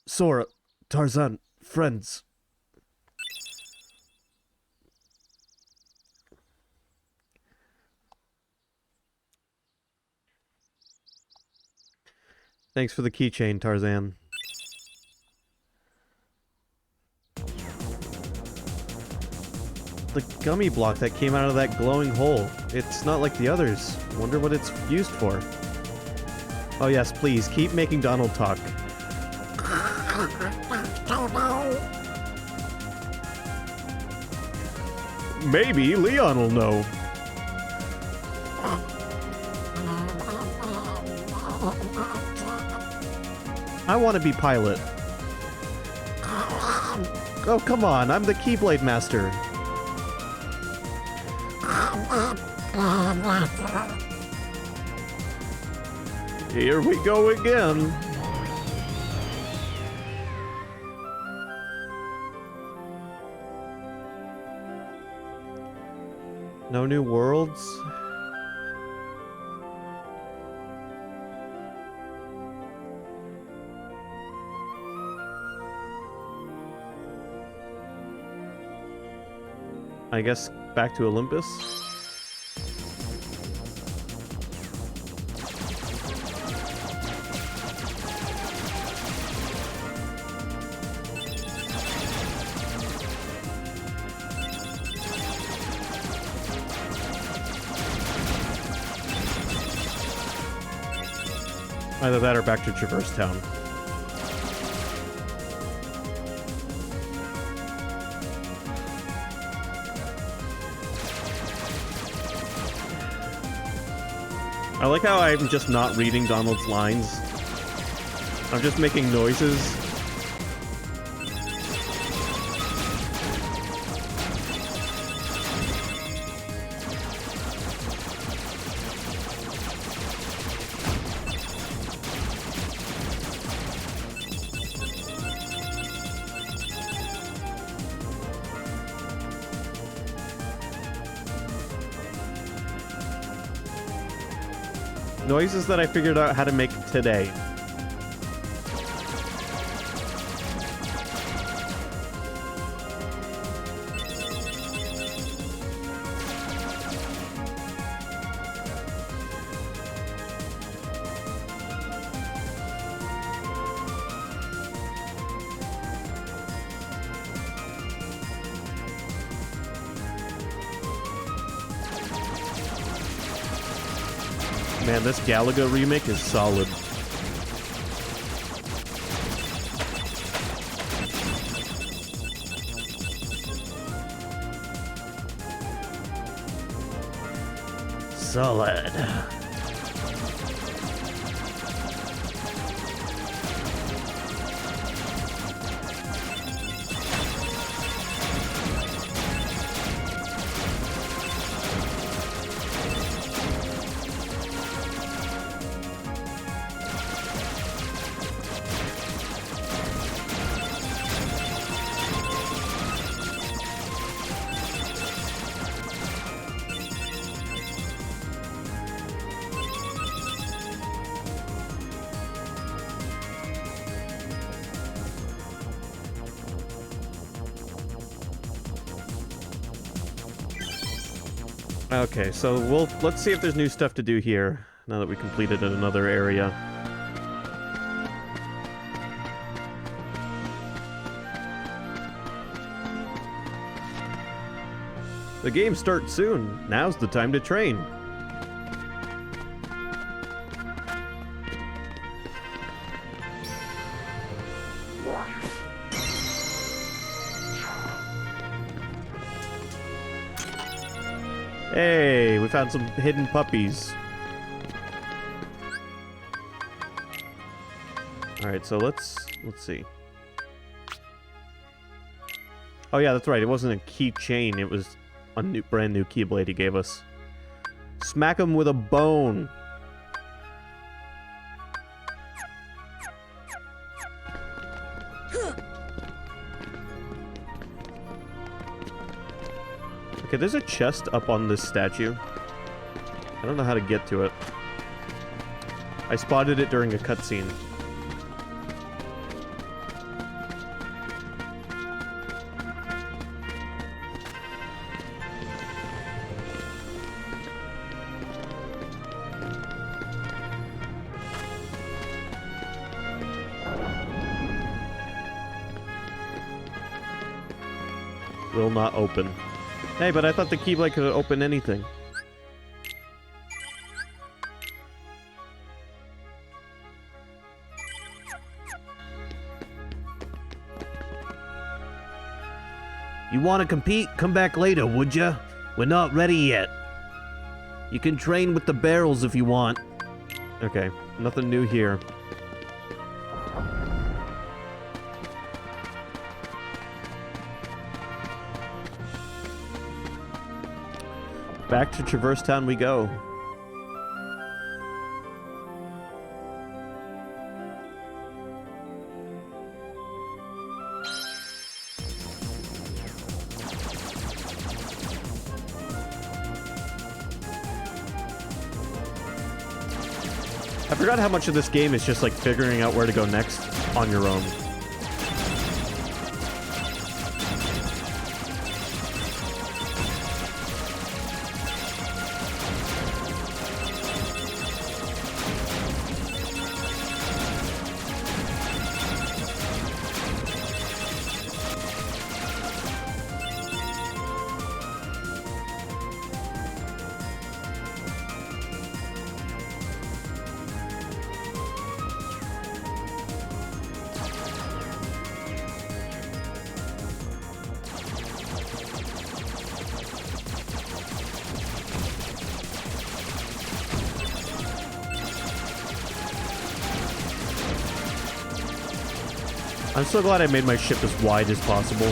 Sora, Tarzan, friends. Thanks for the keychain, Tarzan. The gummy block that came out of that glowing hole. It's not like the others. Wonder what it's used for. Oh yes, please, keep making Donald talk. Maybe Leon will know. I want to be pilot. Oh, come on, I'm the Keyblade Master. Here we go again. No new worlds? I guess back to Olympus. Either that or back to Traverse Town. I like how I'm just not reading Donald's lines. I'm just making noises. Noises that I figured out how to make today. Man, this Galaga remake is solid. Solid. Okay, so let's see if there's new stuff to do here, now that we completed another area. The game starts soon. Now's the time to train. Hey, we found some hidden puppies. Alright, so let's see. Oh yeah, that's right. It wasn't a keychain. It was a brand new Keyblade he gave us. Smack him with a bone. Okay, there's a chest up on this statue. I don't know how to get to it. I spotted it during a cutscene. Will not open. Hey, but I thought the Keyblade could open anything. You want to compete? Come back later, would ya? We're not ready yet. You can train with the barrels if you want. Okay, nothing new here. Back to Traverse Town we go. I forgot how much of this game is just like figuring out where to go next on your own. I'm so glad I made my ship as wide as possible.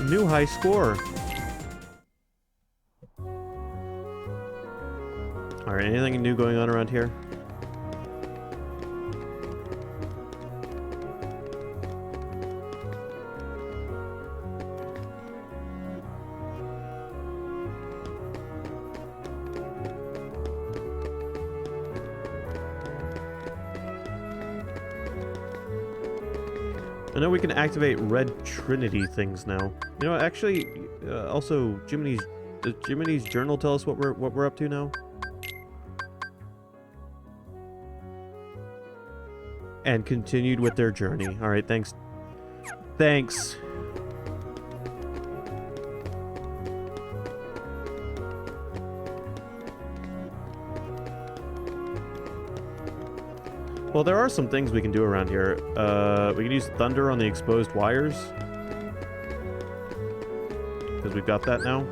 New high score. Alright, anything new going on around here? I know we can activate Red Trinity things now. You know, actually, also Jiminy's does Jiminy's journal tell us what we're up to now? And continued with their journey. All right, thanks. Thanks. Well, there are some things we can do around here. We can use thunder on the exposed wires. Because we've got that now.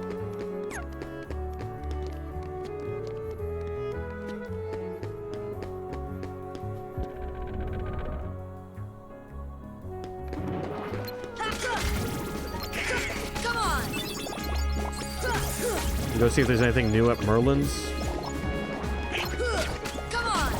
Come on! Go see if there's anything new at Merlin's. Come on!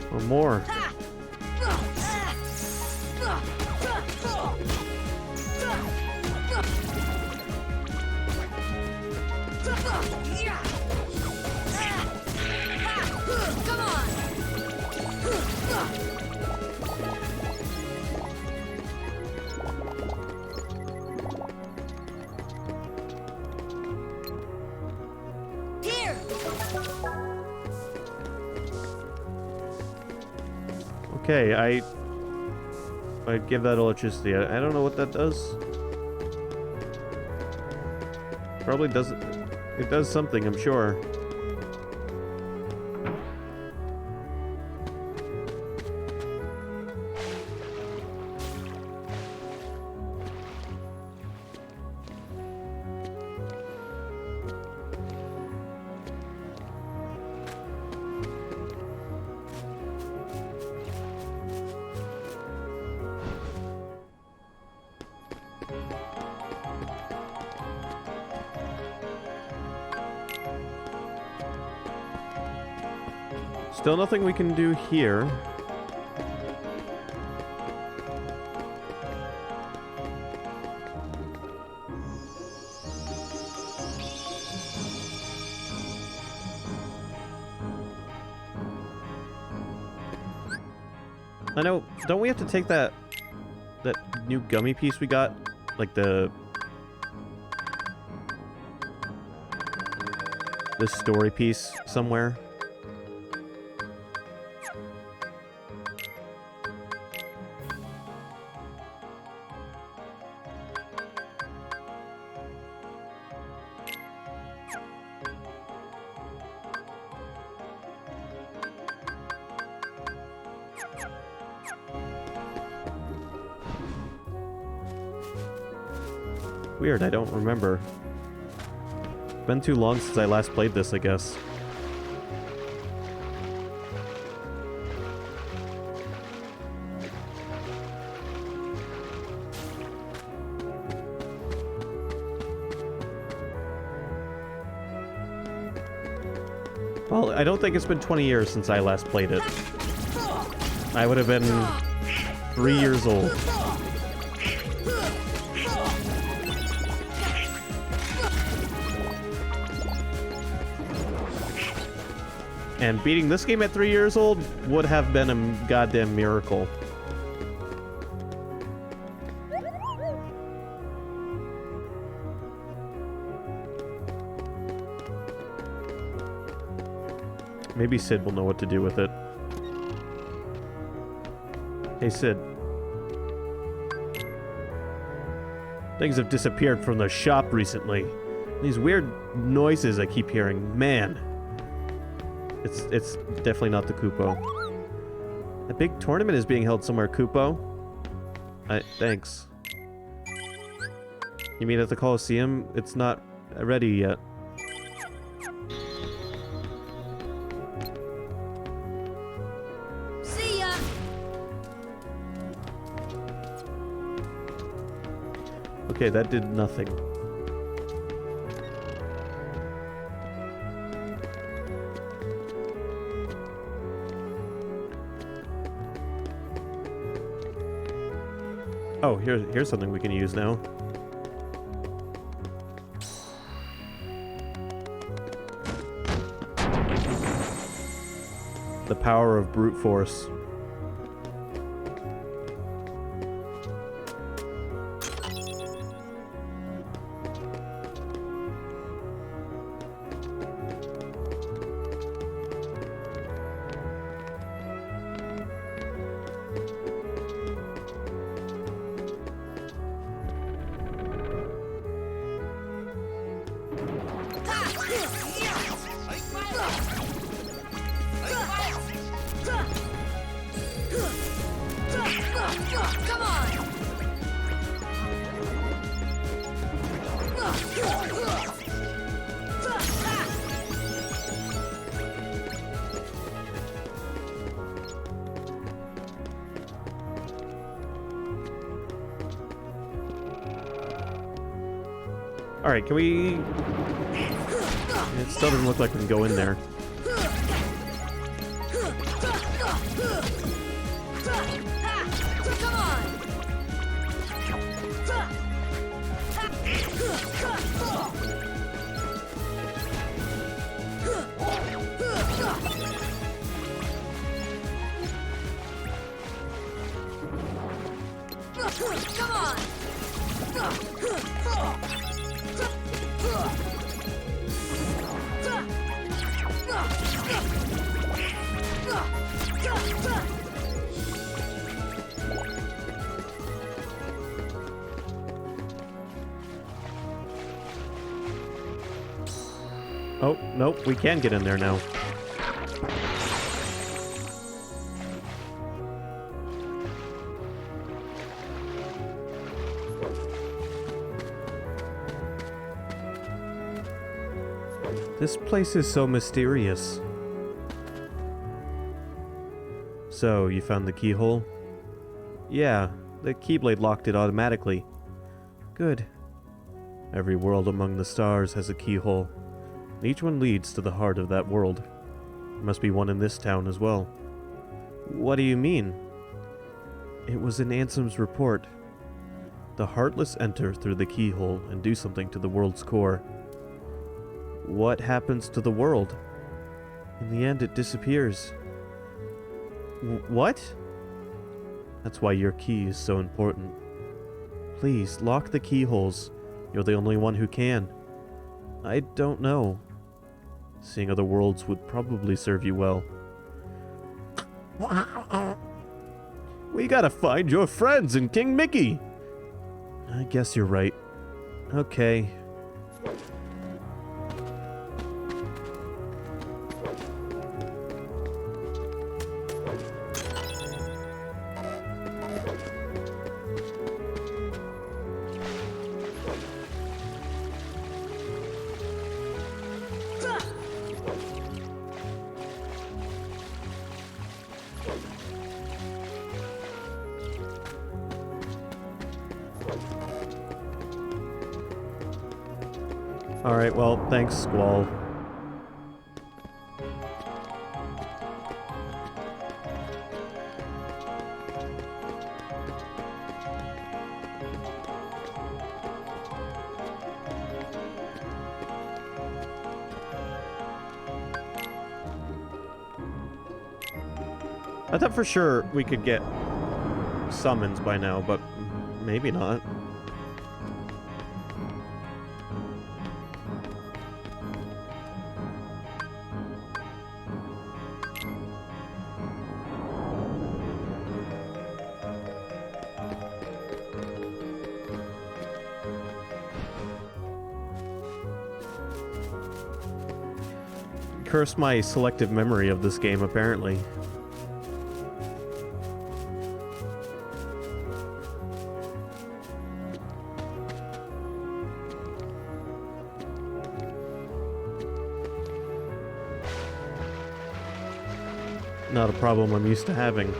Or more. Come on! Here! Okay, I'd give that electricity. I don't know what that does. Probably doesn't. It does something, I'm sure. Still nothing we can do here. I know, don't we have to take that new gummy piece we got? Like the story piece somewhere? Weird, I don't remember. It's been too long since I last played this, I guess. Well, I don't think it's been 20 years since I last played it. I would have been 3 years old. And beating this game at 3 years old would have been a goddamn miracle. Maybe Sid will know what to do with it. Hey, Sid. Things have disappeared from the shop recently. These weird noises I keep hearing. Man. It's definitely not the Kupo. A big tournament is being held somewhere, Kupo. Thanks. You mean at the Coliseum? It's not ready yet. See ya! Okay, that did nothing. Oh, here's something we can use now. The power of brute force. Come on! Alright, can we... It still doesn't look like we can go in there. Come on! Oh, nope, we can get in there now. This place is so mysterious. So, you found the keyhole? Yeah, the Keyblade locked it automatically. Good. Every world among the stars has a keyhole. Each one leads to the heart of that world. There must be one in this town as well. What do you mean? It was in Ansem's report. The Heartless enter through the keyhole and do something to the world's core. What happens to the world? In the end, it disappears. What? That's why your key is so important. Please, lock the keyholes. You're the only one who can. I don't know. Seeing other worlds would probably serve you well. We gotta find your friends in King Mickey! I guess you're right. Okay. Alright, well, thanks, Squall. I thought for sure we could get summons by now, but maybe not. Curse my selective memory of this game, apparently. Not a problem I'm used to having.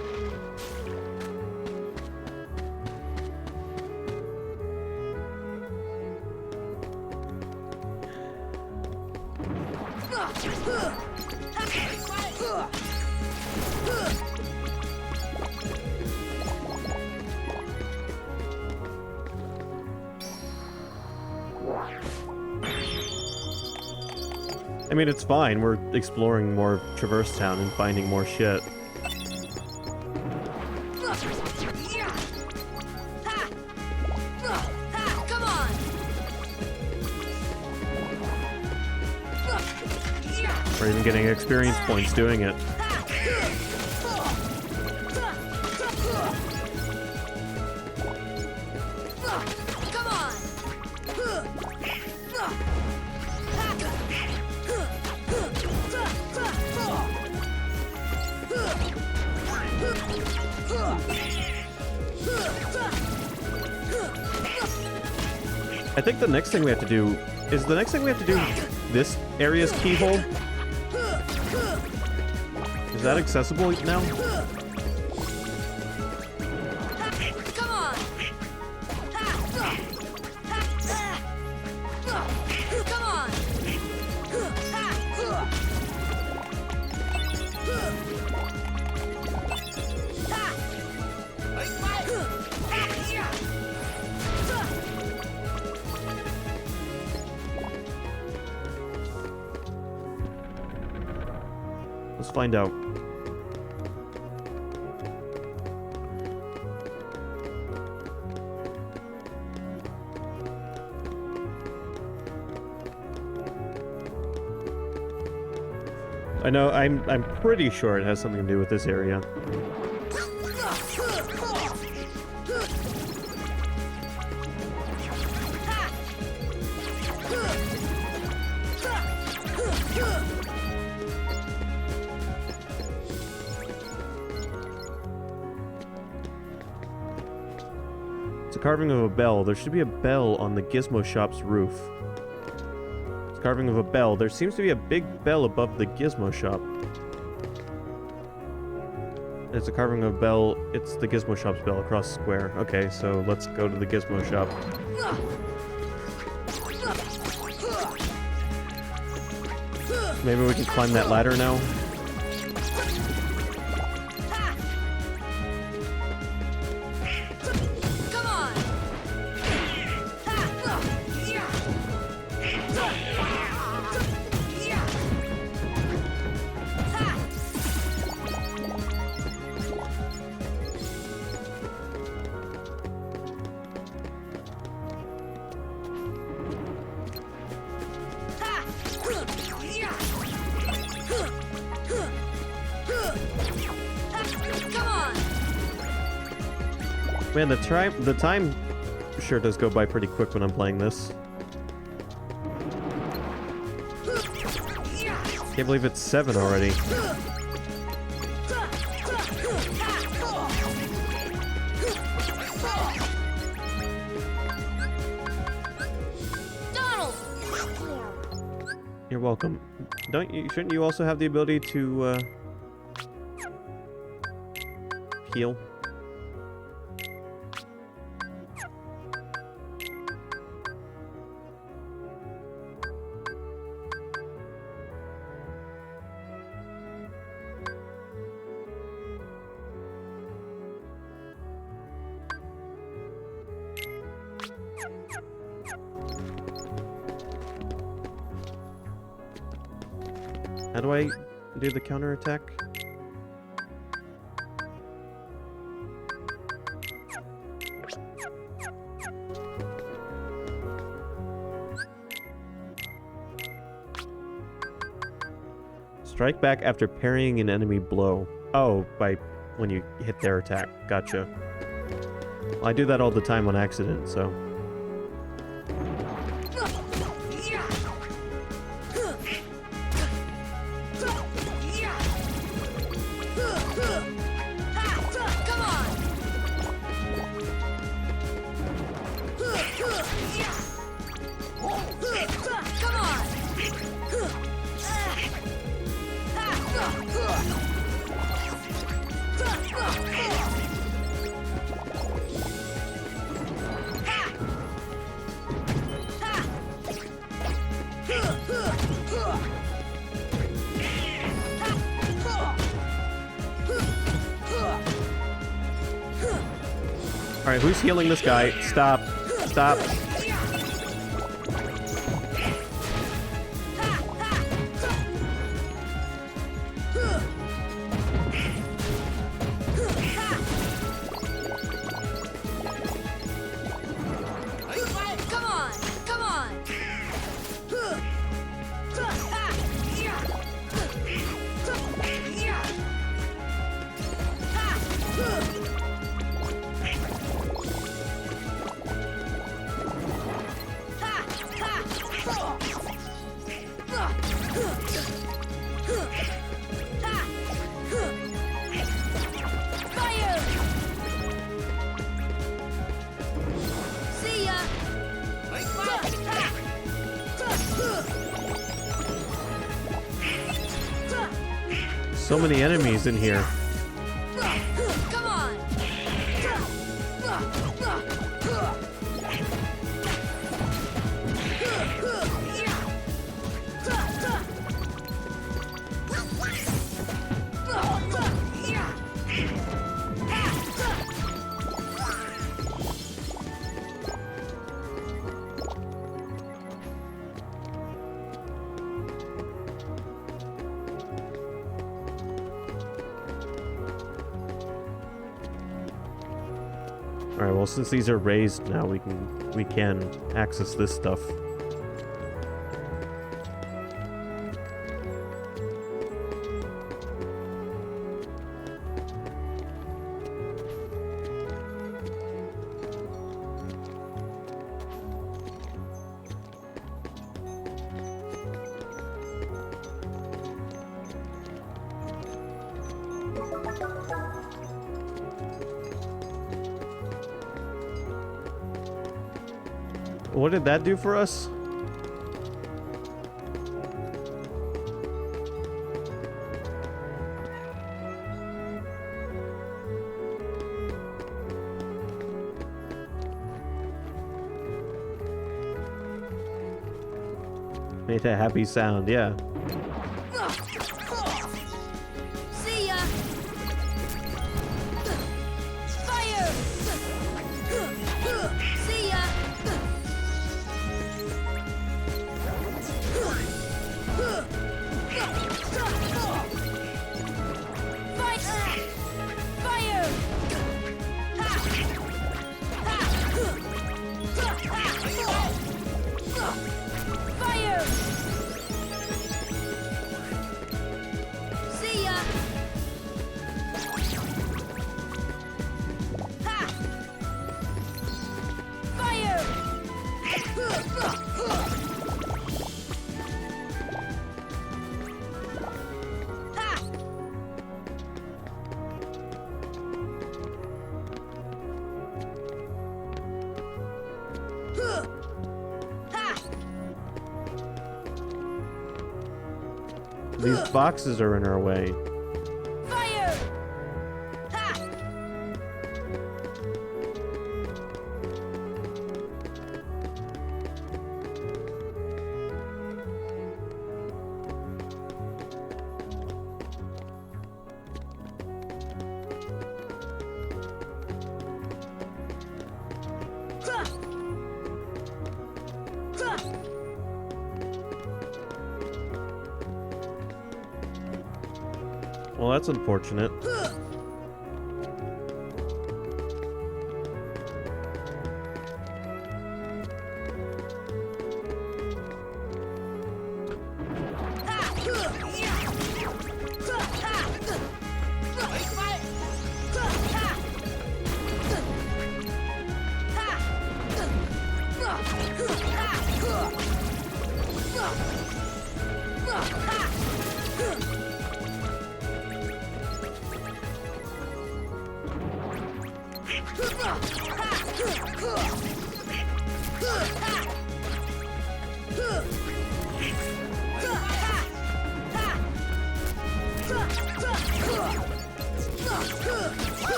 I mean, it's fine. We're exploring more Traverse Town and finding more shit. Come on! We're even getting experience points doing it. Come on! I think the next thing we have to do is this area's keyhole. Is that accessible now? Come on! Come on! Let's find out. I know, I'm pretty sure it has something to do with this area. It's a carving of a bell. There should be a bell on the Gizmo Shop's roof. It's a carving of a bell. There seems to be a big bell above the Gizmo Shop. It's a carving of a bell. It's the Gizmo Shop's bell across the square. Okay, so let's go to the Gizmo Shop. Maybe we can climb that ladder now? Man, the time sure does go by pretty quick when I'm playing this. Can't believe it's 7 already. Donald! You're welcome. Shouldn't you also have the ability to heal? How do I do the counterattack? Strike back after parrying an enemy blow. Oh, by when you hit their attack. Gotcha. Well, I do that all the time on accident, so... Alright, who's healing this guy? Stop. Stop. So many enemies in here. Alright, well, since these are raised now, we can access this stuff. What did that do for us? Made a happy sound, yeah. See ya! Fire! See ya! Fire! Fire! See ya! Ha! Fire! Ha! These boxes are in our way. Fire! Ha! Well, that's unfortunate.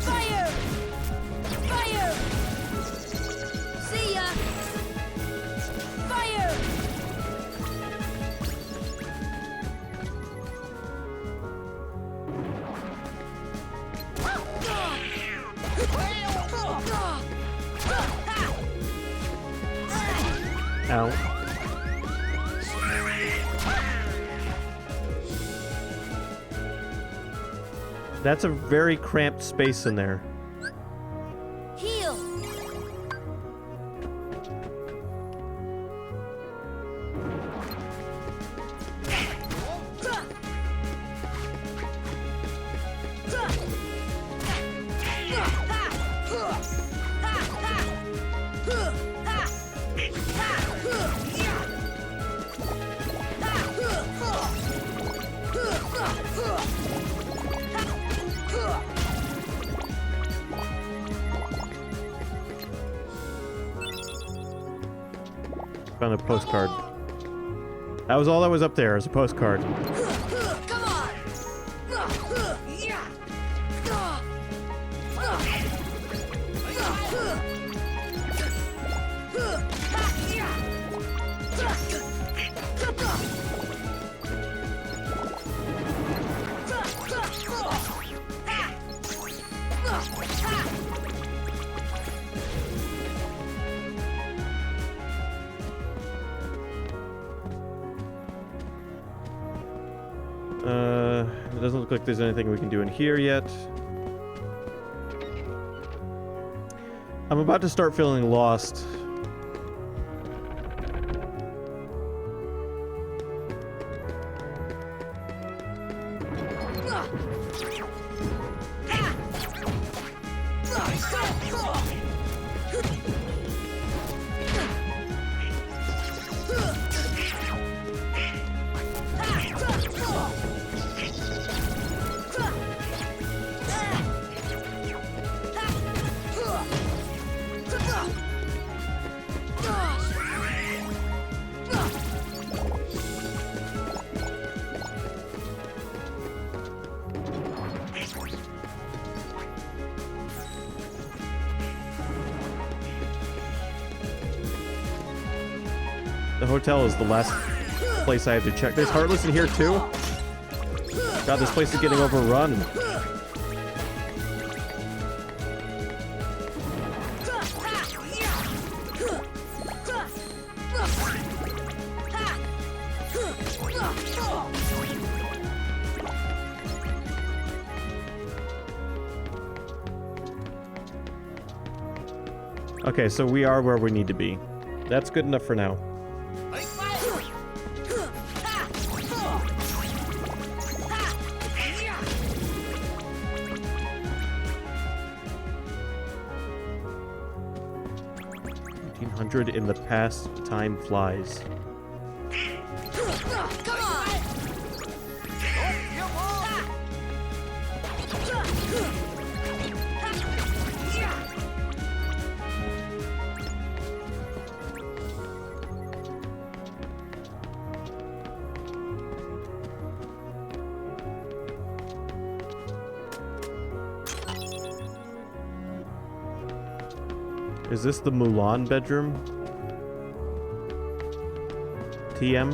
Fire! Fire! See ya! Fire! Ow. That's a very cramped space in there. Heal! Found a postcard. That was all that was up there, is a postcard. Come on! It doesn't look like there's anything we can do in here yet. I'm about to start feeling lost. The hotel is the last place I have to check. There's Heartless in here too? God, this place is getting overrun. Okay, so we are where we need to be. That's good enough for now. In the past, time flies. Is this the Mulan bedroom? TM?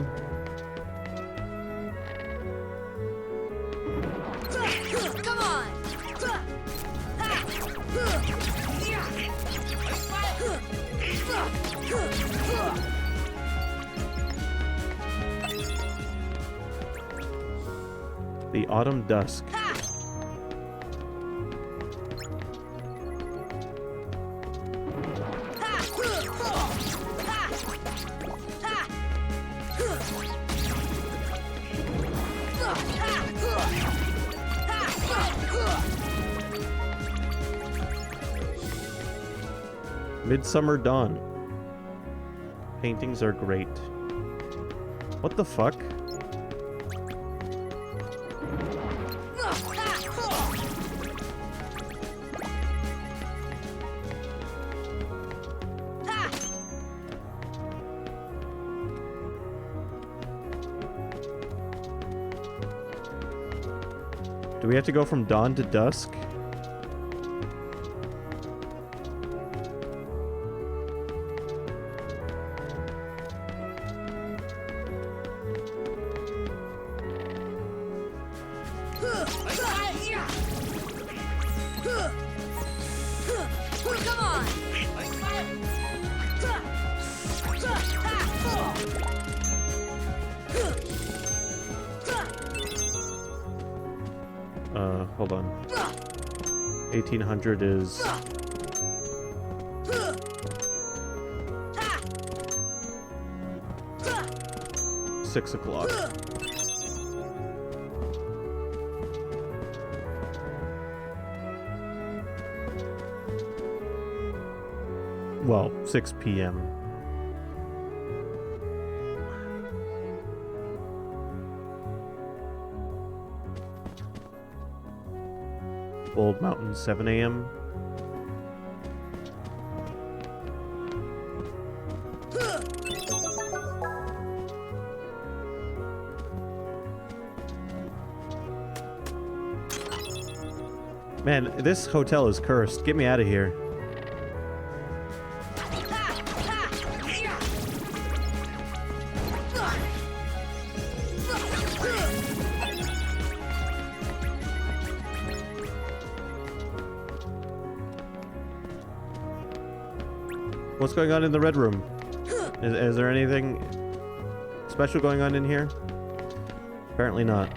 Come on! The Autumn Dusk. Midsummer Dawn. Paintings are great. What the fuck? Do we have to go from dawn to dusk? Hold on. 1800 is... Six o'clock. Well, 6 p.m. Old Mountain, 7 a.m. Man, this hotel is cursed. Get me out of here. What's going on in the red room? Is there anything special going on in here? Apparently not.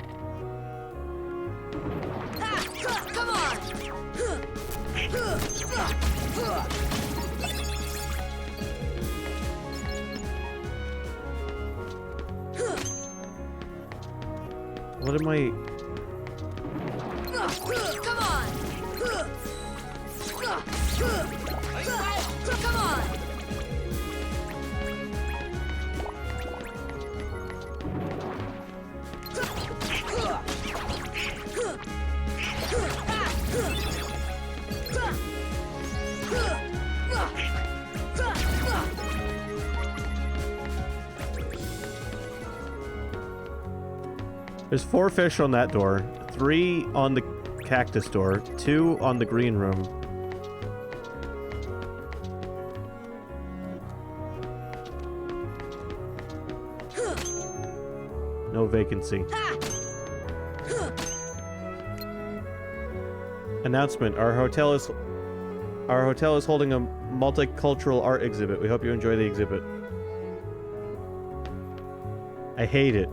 What am I... Come on! Come on! There's 4 fish on that door, 3 on the cactus door, 2 on the green room. vacancy. Announcement: Our hotel is holding a multicultural art exhibit. We hope you enjoy the exhibit. I hate it.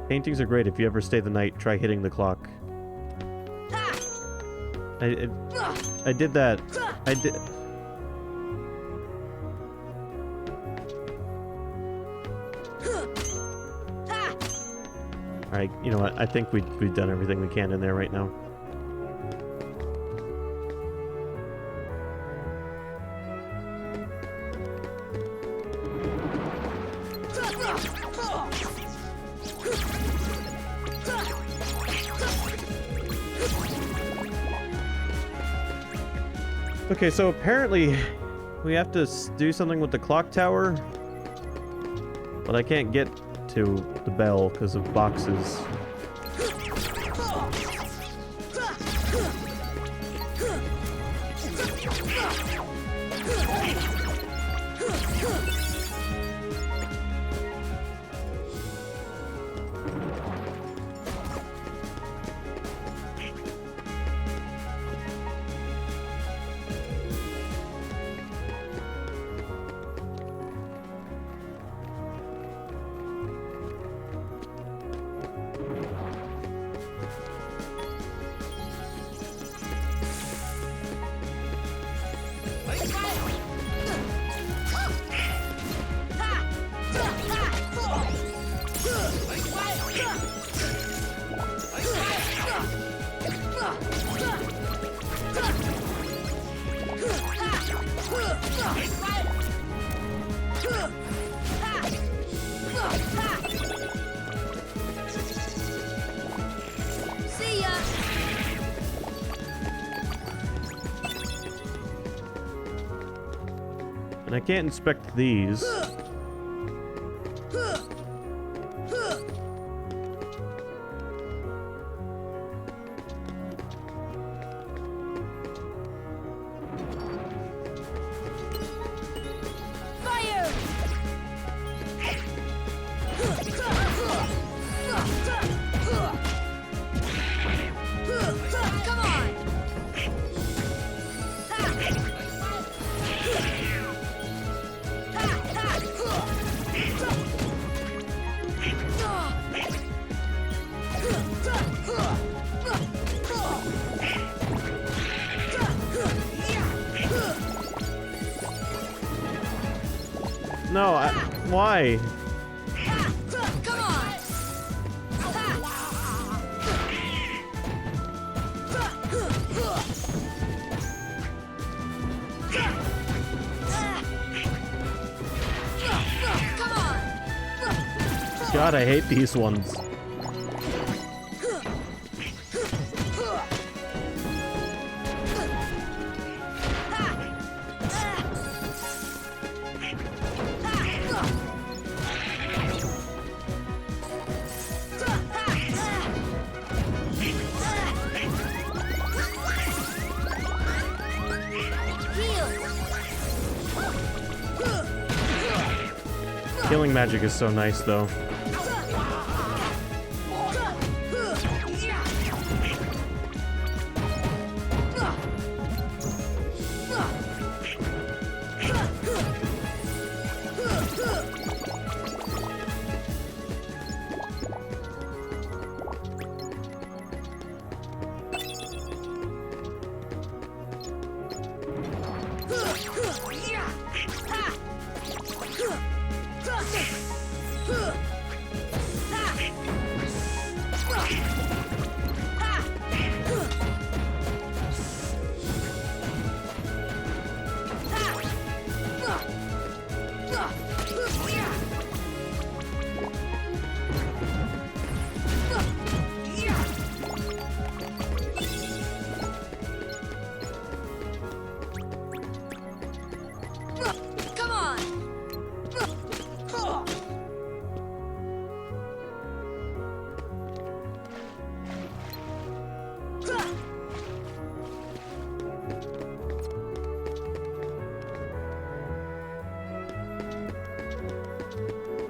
Paintings are great. If you ever stay the night, try hitting the clock. I did that. I did. Alright, you know what? I think we've done everything we can in there right now. Okay, so apparently we have to do something with the clock tower, but I can't get to the bell because of boxes. See ya. And I can't inspect these. No, why? Come on. God, I hate these ones. Healing magic is so nice, though.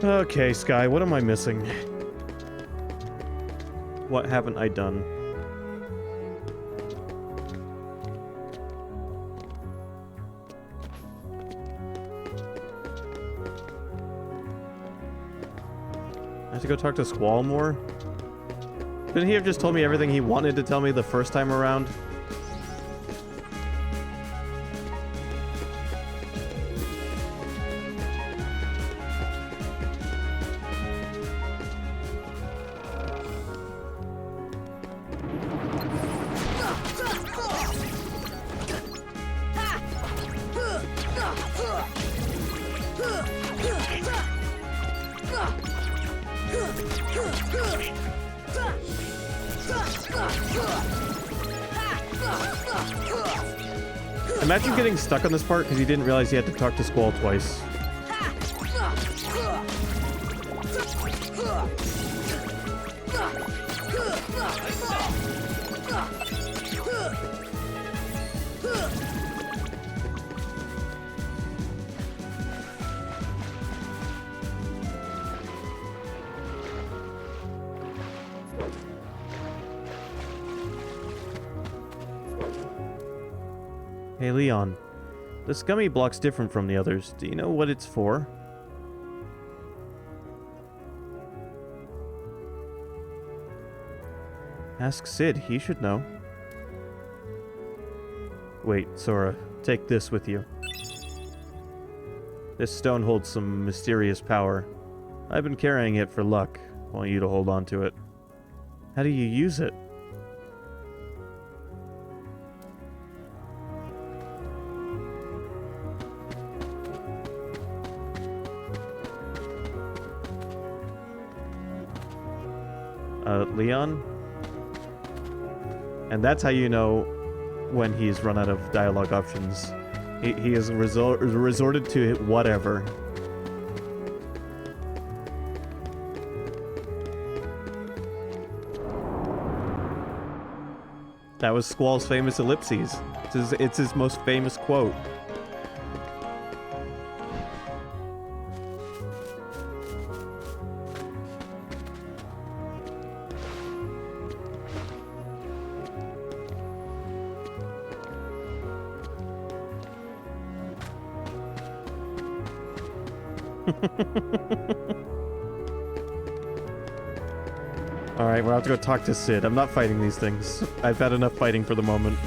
Okay, Sky, what am I missing? What haven't I done? I have to go talk to Squall more? Couldn't he have just told me everything he wanted to tell me the first time around? Imagine getting stuck on this part because you didn't realize you had to talk to Squall twice. Hey, Leon. This gummy block's different from the others. Do you know what it's for? Ask Sid. He should know. Wait, Sora. Take this with you. This stone holds some mysterious power. I've been carrying it for luck. I want you to hold on to it. How do you use it? Leon? And that's how you know when he's run out of dialogue options. He has resorted to whatever. That was Squall's famous ellipses. It's his most famous quote. Alright, we'll have to go talk to Sid. I'm not fighting these things. I've had enough fighting for the moment.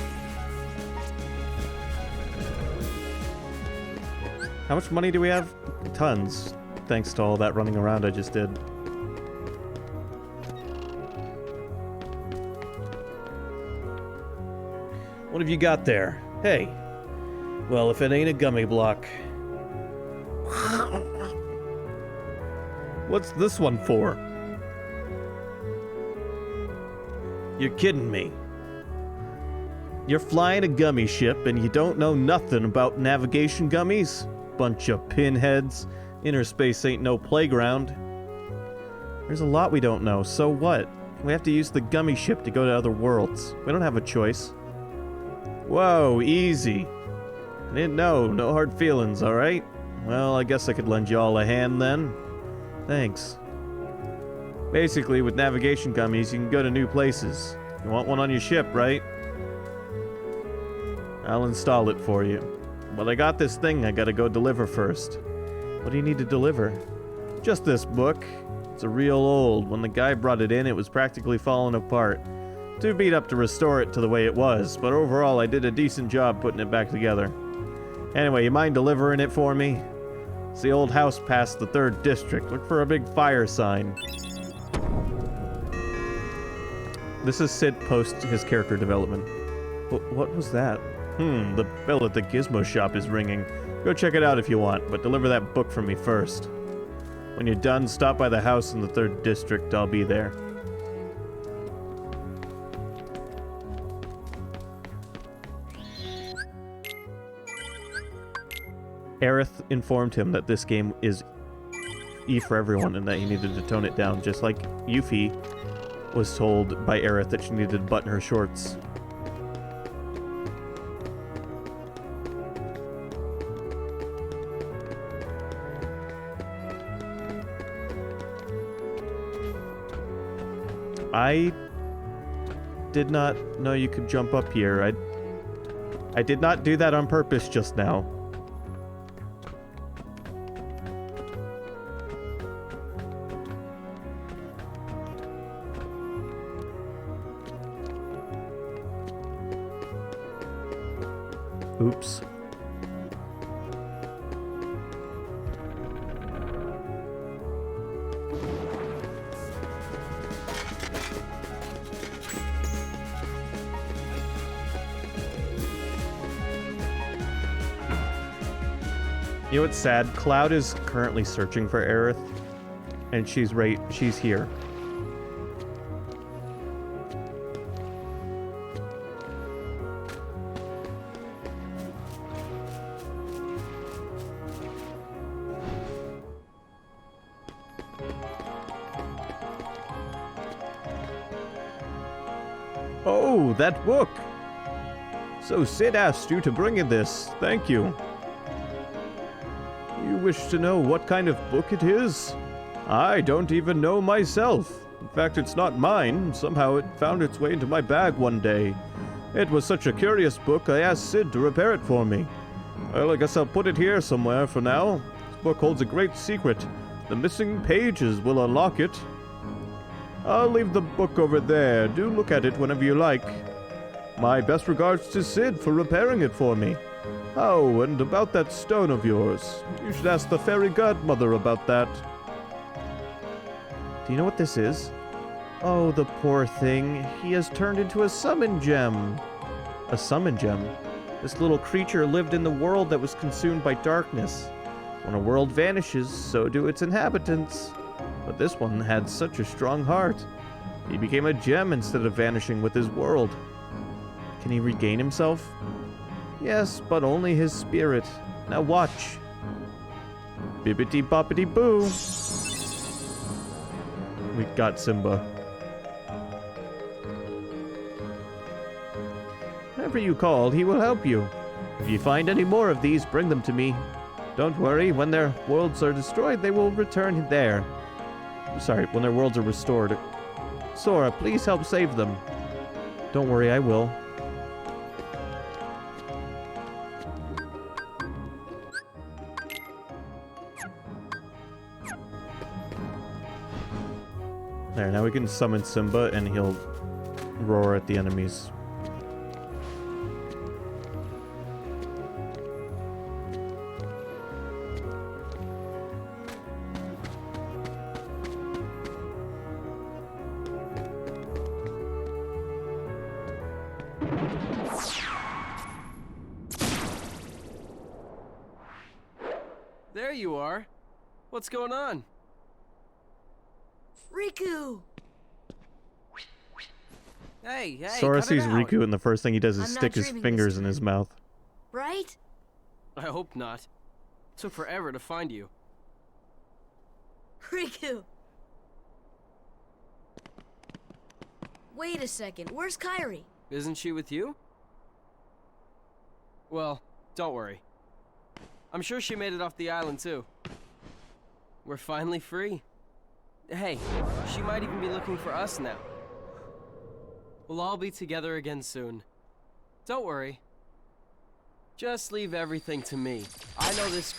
How much money do we have? Tons. Thanks to all that running around I just did. What have you got there? Hey. Well, if it ain't a gummy block. What's this one for? You're kidding me. You're flying a gummy ship and you don't know nothing about navigation gummies? Bunch of pinheads. Inner space ain't no playground. There's a lot we don't know, so what? We have to use the gummy ship to go to other worlds. We don't have a choice. Whoa, easy. I didn't know. No hard feelings, alright? Well, I guess I could lend you all a hand then. Thanks. Basically, with navigation gummies, you can go to new places. You want one on your ship, right? I'll install it for you. But I got this thing I gotta go deliver first. What do you need to deliver? Just this book. It's a real old. When the guy brought it in, it was practically falling apart. Too beat up to restore it to the way it was, but overall I did a decent job putting it back together. Anyway, you mind delivering it for me? It's the old house past the 3rd district. Look for a big fire sign. This is Sid post his character development. What was that? The bell at the Gizmo shop is ringing. Go check it out if you want, but deliver that book for me first. When you're done, stop by the house in the 3rd district. I'll be there. Aerith informed him that this game is E for everyone and that he needed to tone it down, just like Yuffie was told by Aerith that she needed to button her shorts. I did not know you could jump up here. I did not do that on purpose just now. Oops. You know what's sad? Cloud is currently searching for Aerith, and she's here. Oh, that book! So Sid asked you to bring in this. Thank you. You wish to know what kind of book it is? I don't even know myself. In fact, it's not mine. Somehow it found its way into my bag one day. It was such a curious book, I asked Sid to repair it for me. Well, I guess I'll put it here somewhere for now. This book holds a great secret. The missing pages will unlock it. I'll leave the book over there. Do look at it whenever you like. My best regards to Sid for repairing it for me. Oh, and about that stone of yours. You should ask the fairy godmother about that. Do you know what this is? Oh, the poor thing. He has turned into a summon gem. A summon gem? This little creature lived in the world that was consumed by darkness. When a world vanishes, so do its inhabitants. But this one had such a strong heart. He became a gem instead of vanishing with his world. Can he regain himself? Yes, but only his spirit. Now watch. Bibbidi boppity boo. We got Simba. Whenever you call, he will help you. If you find any more of these, bring them to me. Don't worry, when their worlds are destroyed, they will return there. Sorry, when their worlds are restored. Sora, please help save them. Don't worry, I will. There, now we can summon Simba and he'll roar at the enemies. There you are. What's going on? Riku! Hey, Sora cut it sees out. Riku and the first thing he does is I'm not stick his dreaming fingers this in his mouth. Right? I hope not. Took forever to find you. Riku! Wait a second, where's Kairi? Isn't she with you? Well, don't worry. I'm sure she made it off the island too. We're finally free. Hey, she might even be looking for us now. We'll all be together again soon. Don't worry. Just leave everything to me. I know this...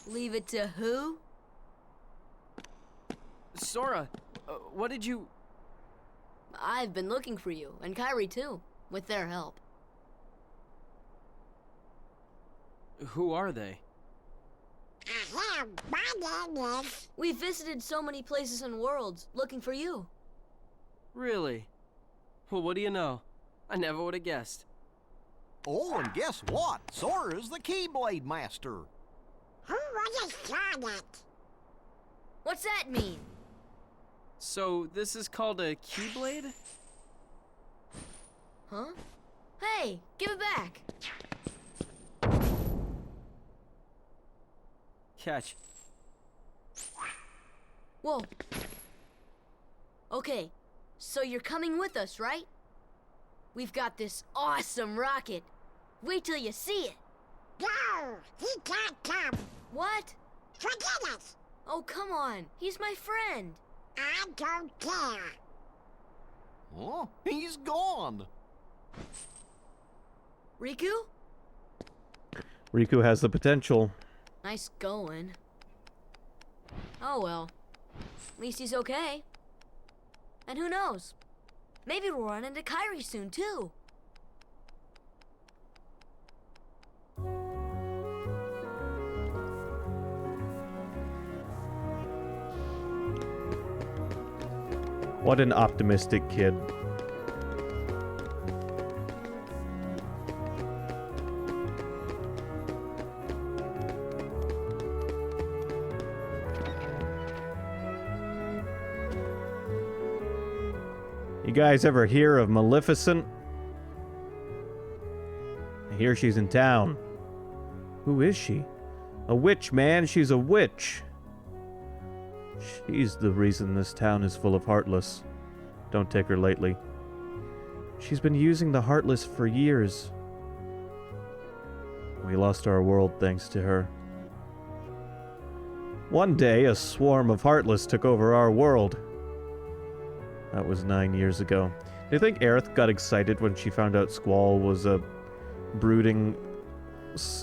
Leave it to who? Sora, what did you... I've been looking for you, and Kairi too, with their help. Who are they? We visited so many places and worlds, looking for you. Really? Well, what do you know? I never would have guessed. Oh, and guess what? Sora's the Keyblade Master. Who was it? What's that mean? So, this is called a Keyblade? Huh? Hey, give it back! Catch. Whoa. Okay, so you're coming with us, right? We've got this awesome rocket. Wait till you see it. No, he can't come. What? forget it. Oh, come on. He's my friend. I don't care. Oh, he's gone. Riku? Riku has the potential. Nice going. Oh well. At least he's okay. And who knows? Maybe we'll run into Kairi soon, too. What an optimistic kid. You guys ever hear of Maleficent? I hear she's in town. Who is she? A witch, man. She's a witch. She's the reason this town is full of Heartless. Don't take her lightly. She's been using the Heartless for years. We lost our world thanks to her. One day, a swarm of Heartless took over our world. That was 9 years ago. Do you think Aerith got excited when she found out Squall was a brooding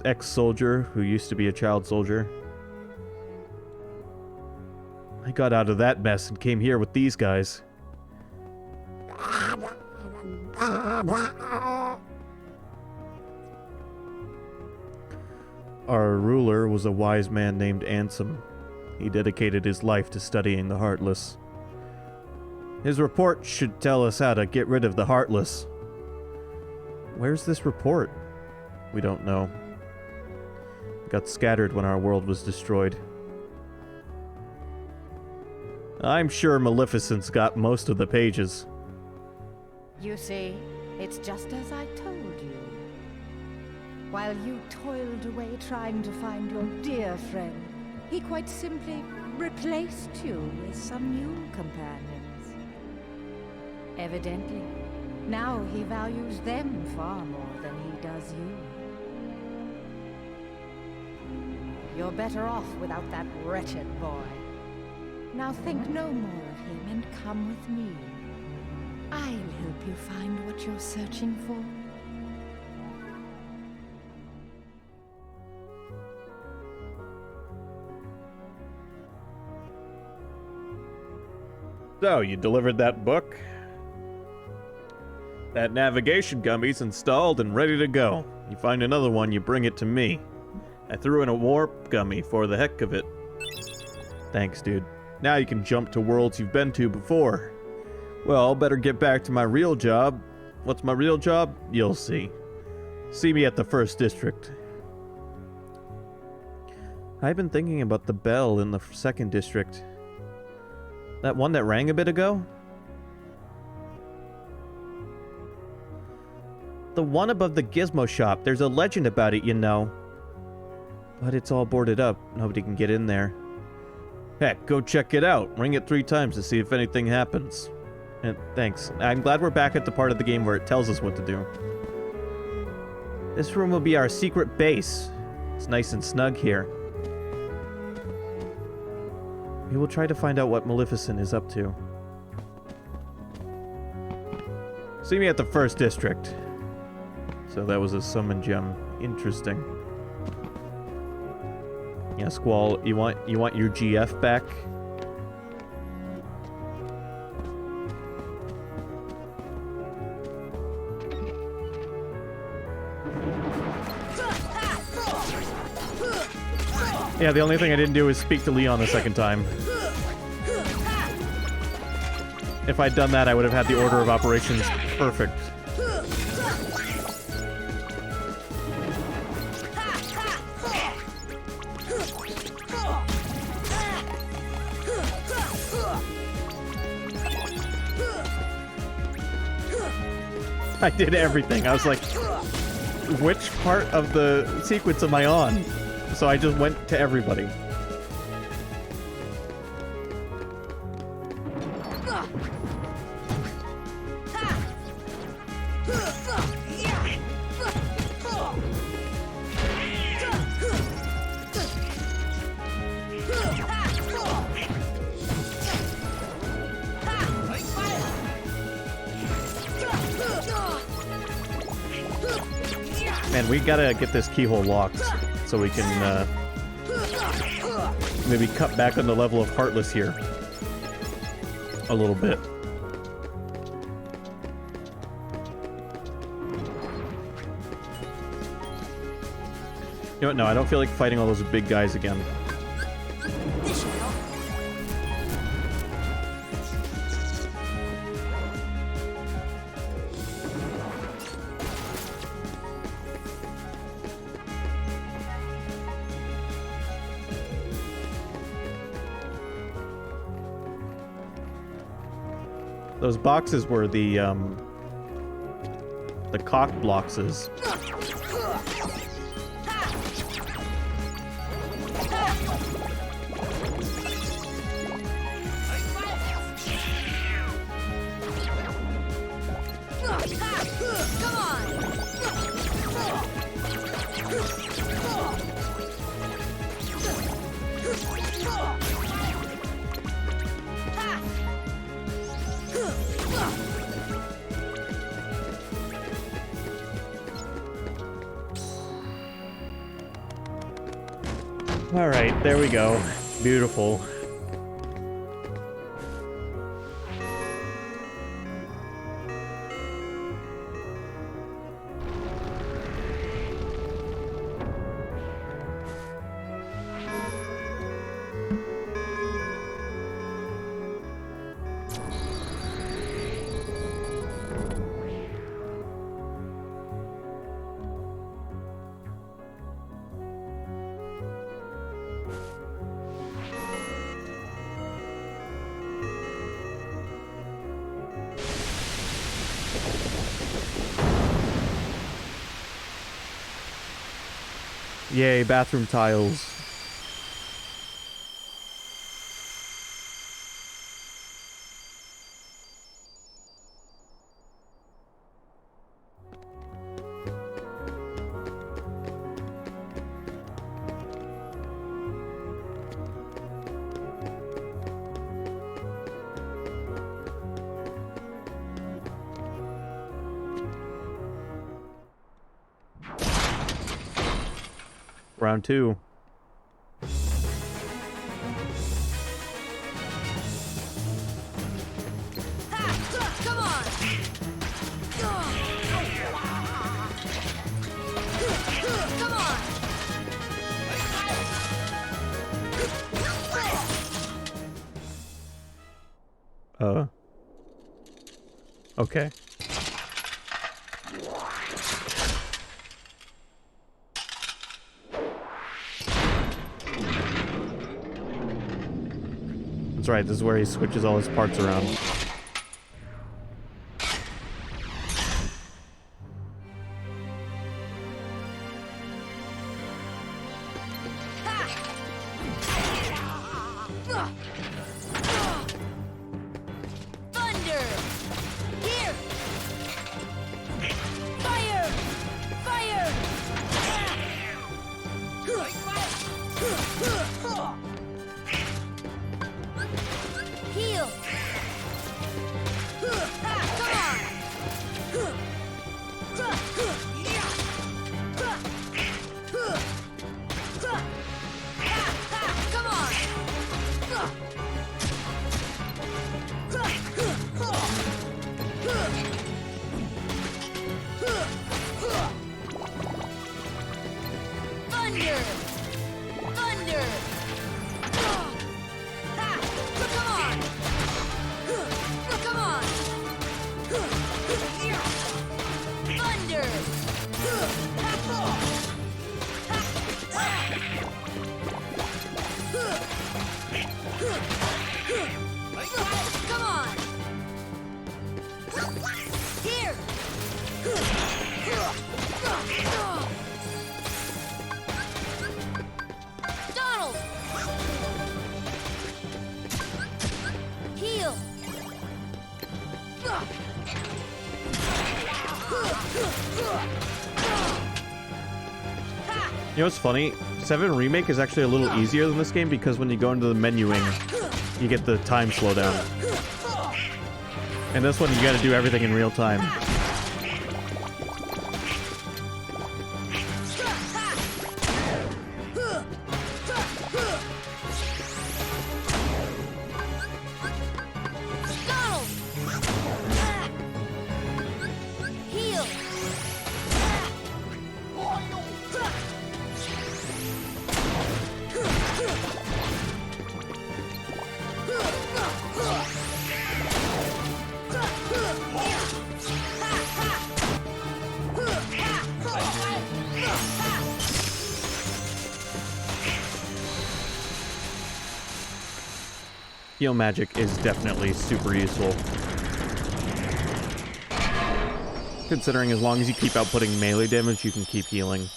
ex-soldier who used to be a child soldier? I got out of that mess and came here with these guys. Our ruler was a wise man named Ansem. He dedicated his life to studying the Heartless. His report should tell us how to get rid of the Heartless. Where's this report? We don't know. It got scattered when our world was destroyed. I'm sure Maleficent's got most of the pages. You see, it's just as I told you. While you toiled away trying to find your dear friend, he quite simply replaced you with some new companions. Evidently, now he values them far more than he does you. You're better off without that wretched boy. Now think no more of him and come with me. I'll help you find what you're searching for. So, you delivered that book? That navigation gummy's installed and ready to go. You find another one, you bring it to me. I threw in a warp gummy for the heck of it. Thanks, dude. Now you can jump to worlds you've been to before. Well, better get back to my real job. What's my real job? You'll see. See me at the 1st District. I've been thinking about the bell in the 2nd District. That one that rang a bit ago? The one above the Gizmo shop. There's a legend about it, you know. But it's all boarded up. Nobody can get in there. Heck, go check it out. Ring it 3 times to see if anything happens. And thanks. I'm glad we're back at the part of the game where it tells us what to do. This room will be our secret base. It's nice and snug here. We will try to find out what Maleficent is up to. See me at the 1st District. So that was a summon gem. Interesting. Yeah, Squall, you want your GF back? Yeah, the only thing I didn't do is speak to Leon the 2nd time. If I'd done that, I would have had the order of operations perfect. I did everything. I was like, which part of the sequence am I on? So I just went to everybody. Man, we gotta get this keyhole locked so we can maybe cut back on the level of Heartless here a little bit. You know what? No, I don't feel like fighting all those big guys again. Those boxes were the cock boxes. All right, there we go. Beautiful. Yay, bathroom tiles. Round 2. Come on! Come on! Okay. That's right, this is where he switches all his parts around. Thunder! Here! Fire! Fire! Heal! Come on! Thunder! Thunder! Come on! Come on! Thunder! Come on! Here! Donald! Heal! You know what's funny? 7 Remake is actually a little easier than this game because when you go into the menuing, you get the time slowdown. And this one, you gotta do everything in real time. Heal magic is definitely super useful. Considering as long as you keep outputting melee damage, you can keep healing.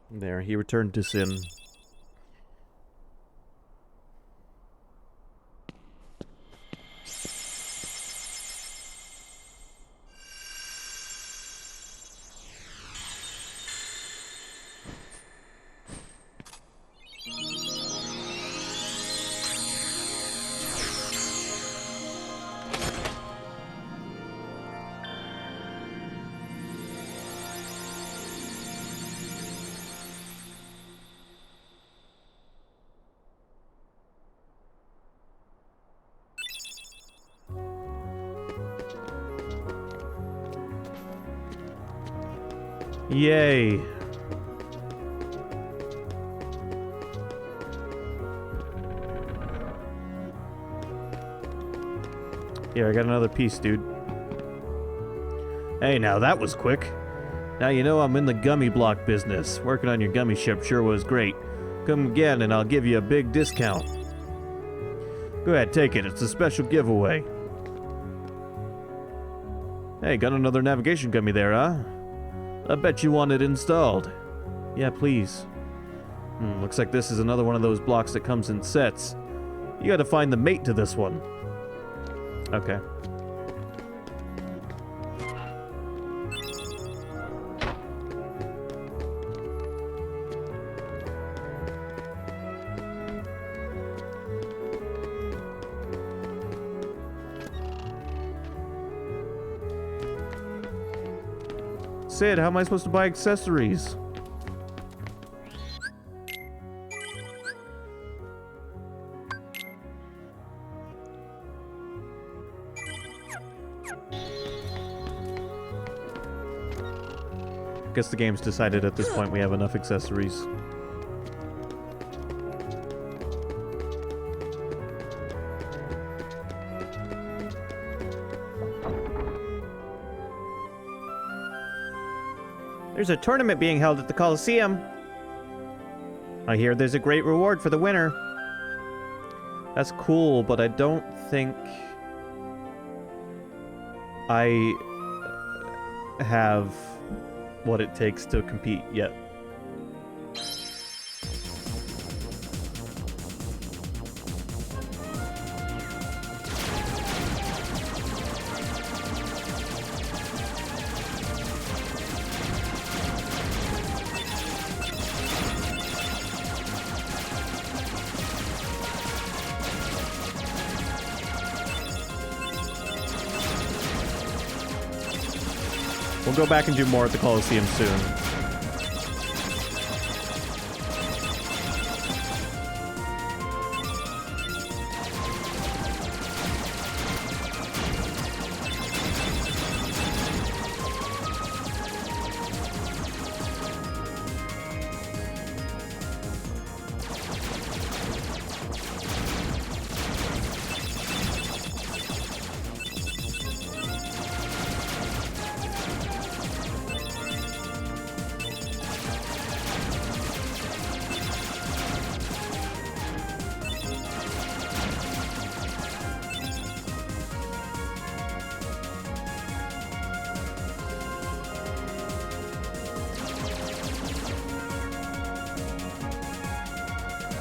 There, he returned to Sin. Yay. Here, I got another piece, dude. Hey, now that was quick. Now you know I'm in the gummy block business. Working on your gummy ship sure was great. Come again and I'll give you a big discount. Go ahead, take it. It's a special giveaway. Hey, got another navigation gummy there, huh? I bet you want it installed. Yeah, please. Looks like this is another one of those blocks that comes in sets. You gotta find the mate to this one. Okay. Sid, how am I supposed to buy accessories? Guess the game's decided at this point we have enough accessories. There's a tournament being held at the Coliseum. I hear there's a great reward for the winner. That's cool, but I don't think I have what it takes to compete yet. We'll go back and do more at the Coliseum soon.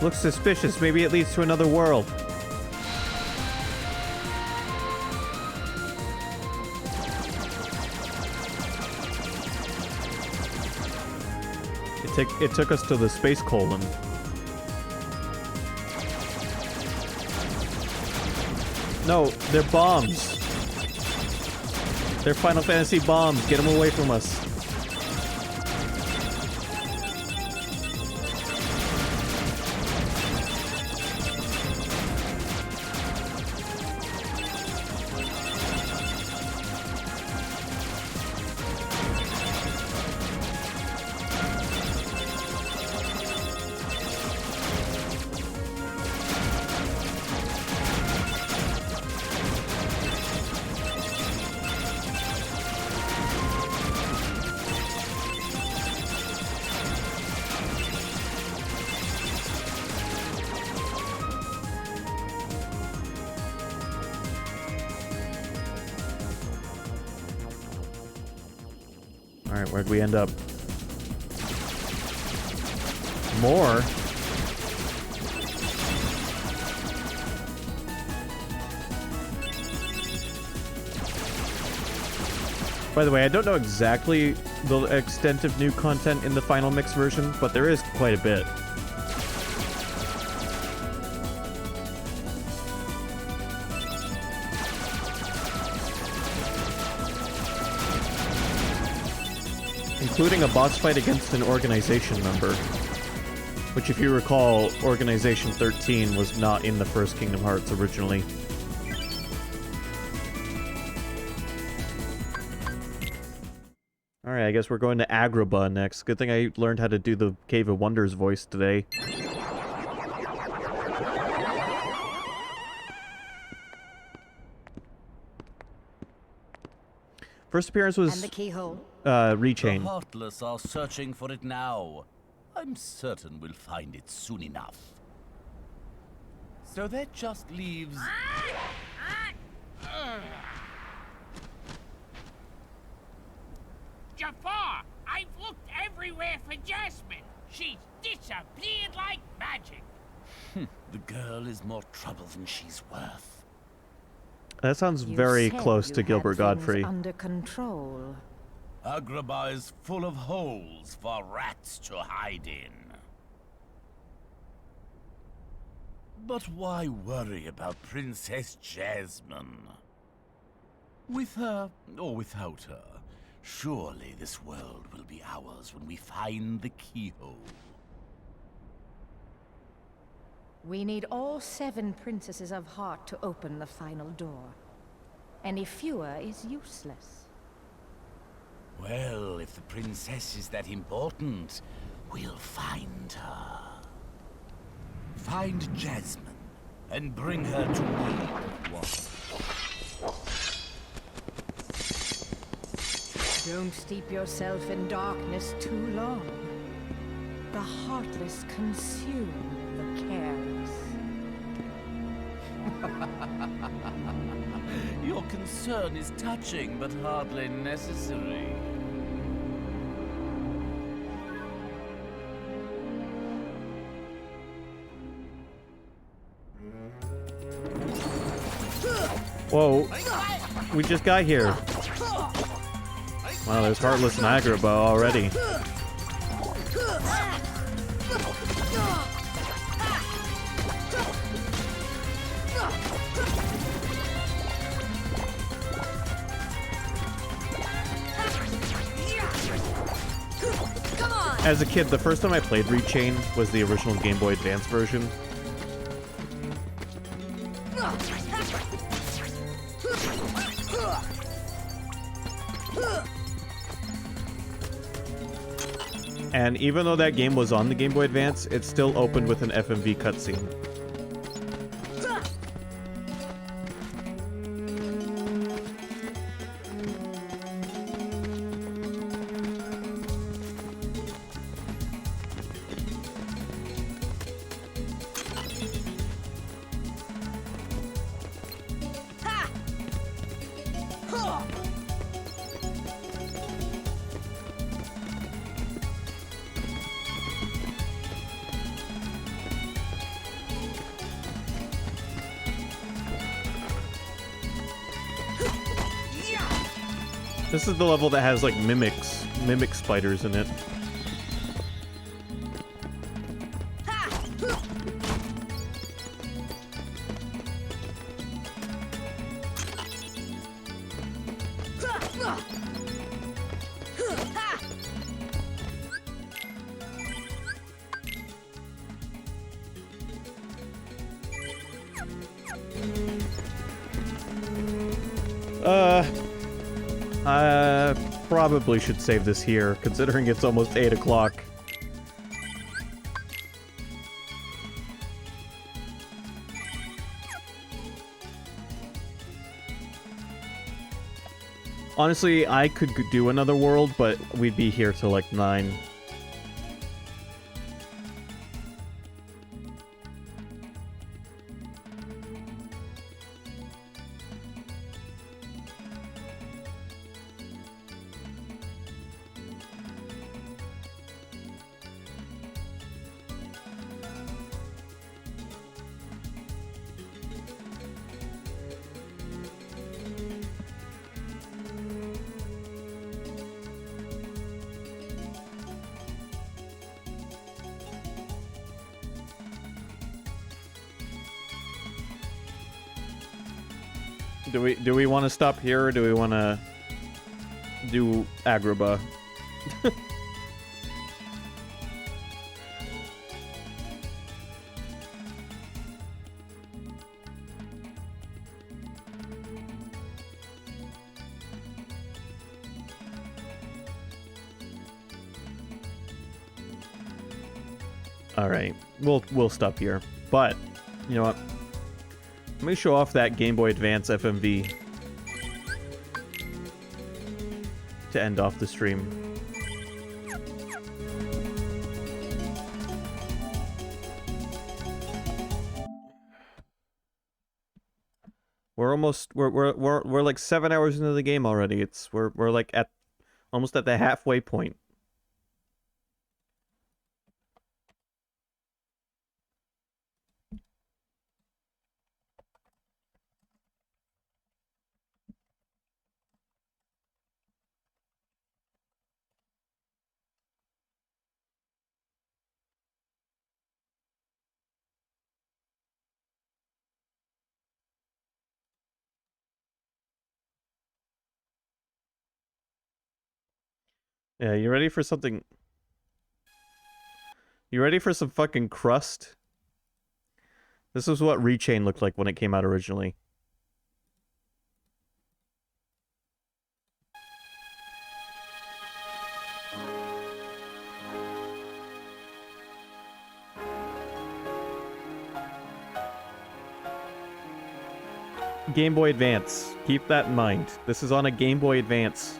Looks suspicious. Maybe it leads to another world. It took us to the space colon. No, they're bombs. They're Final Fantasy bombs. Get them away from us. Alright, where'd we end up? More? By the way, I don't know exactly the extent of new content in the final mix version, but there is quite a bit. Including a boss fight against an organization member. Which, if you recall, Organization 13 was not in the first Kingdom Hearts originally. Alright, I guess we're going to Agrabah next. Good thing I learned how to do the Cave of Wonders voice today. First appearance was And the keyhole. Rechain. The Heartless are searching for it now. I'm certain we'll find it soon enough. So that just leaves... Jafar! I've looked everywhere for Jasmine. She's disappeared like magic. The girl is more trouble than she's worth. That sounds You very said close you to had Gilbert things Godfrey. Under control. Agrabah is full of holes for rats to hide in. But why worry about Princess Jasmine? With her or without her, surely this world will be ours when we find the keyhole. We need all 7 princesses of heart to open the final door. Any fewer is useless. Well, if the princess is that important, we'll find her. Find Jasmine and bring her to me at once. Don't steep yourself in darkness too long. The heartless consume the careless. Your concern is touching, but hardly necessary. Whoa. We just got here. Wow, there's Heartless and Agrabah already. Come on! As a kid, the first time I played Rechain was the original Game Boy Advance version. And even though that game was on the Game Boy Advance, it still opened with an FMV cutscene. This is the level that has like mimic spiders in it. I probably should save this here, considering it's almost 8 o'clock. Honestly, I could do another world, but we'd be here till like 9. Do we want to stop here, or do we want to do Agrabah? All right, we'll stop here. But you know what? Let me show off that Game Boy Advance FMV to end off the stream. We're like 7 hours into the game already. We're like almost at the halfway point. Yeah, you ready for something? You ready for some fucking crust? This is what Rechain looked like when it came out originally. Game Boy Advance. Keep that in mind. This is on a Game Boy Advance.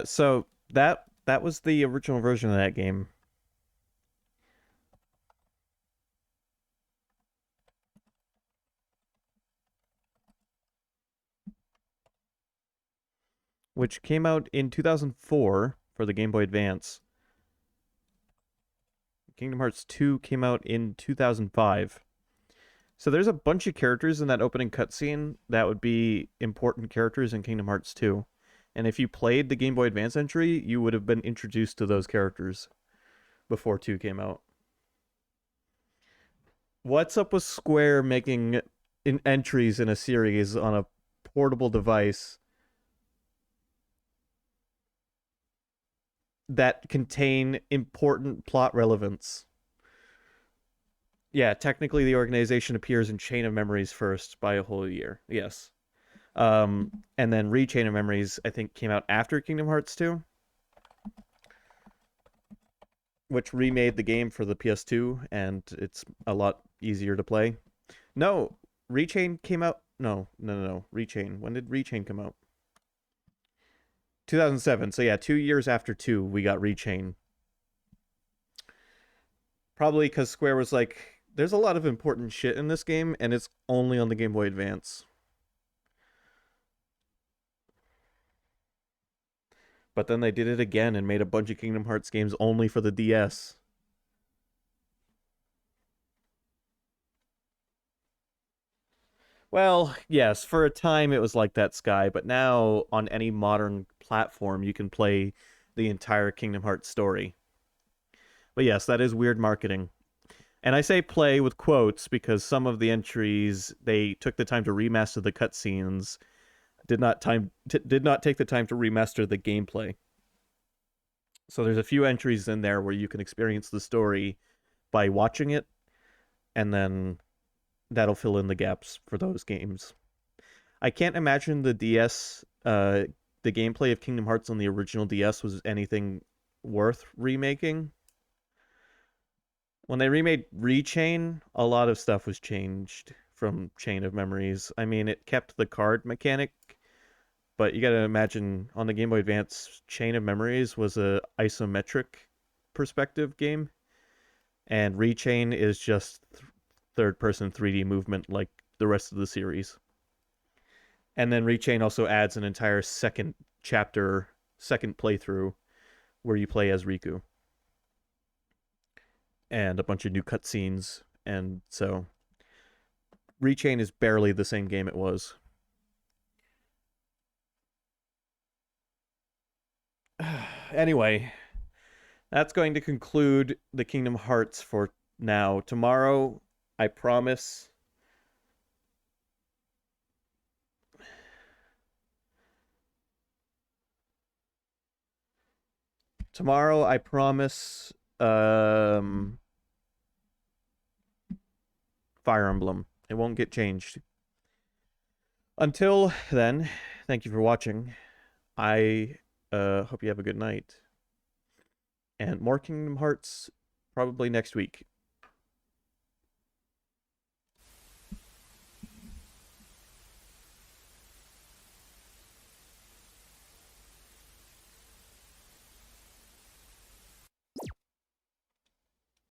So that was the original version of that game. Which came out in 2004 for the Game Boy Advance. Kingdom Hearts 2 came out in 2005. So there's a bunch of characters in that opening cutscene that would be important characters in Kingdom Hearts 2. And if you played the Game Boy Advance entry, you would have been introduced to those characters before 2 came out. What's up with Square making entries in a series on a portable device that contain important plot relevance? Yeah, technically the organization appears in Chain of Memories first by a whole year. Yes. And then Rechain of Memories, I think, came out after Kingdom Hearts 2, which remade the game for the PS2, and it's a lot easier to play. No, Rechain came out... No. Rechain. When did Rechain come out? 2007. So yeah, 2 years after 2, we got Rechain. Probably because Square was like, there's a lot of important shit in this game, and it's only on the Game Boy Advance. But then they did it again and made a bunch of Kingdom Hearts games only for the DS. Well, yes, for a time it was like that, Sky, but now on any modern platform you can play the entire Kingdom Hearts story. But yes, that is weird marketing. And I say play with quotes because some of the entries, they took the time to remaster the cutscenes, did not take the time to remaster the gameplay. So there's a few entries in there where you can experience the story by watching it, and then that'll fill in the gaps for those games. I can't imagine the DS, the gameplay of Kingdom Hearts on the original DS was anything worth remaking. When they remade ReChain, a lot of stuff was changed from Chain of Memories. I mean, it kept the card mechanic, but you gotta imagine on the Game Boy Advance, Chain of Memories was a isometric perspective game, and ReChain is just third-person 3D movement like the rest of the series. And then ReChain also adds an entire second chapter, second playthrough, where you play as Riku. And a bunch of new cutscenes, and so ReChain is barely the same game it was. Anyway, that's going to conclude the Kingdom Hearts for now. Tomorrow, I promise, Fire Emblem. It won't get changed. Until then, thank you for watching. I hope you have a good night. And more Kingdom Hearts probably next week.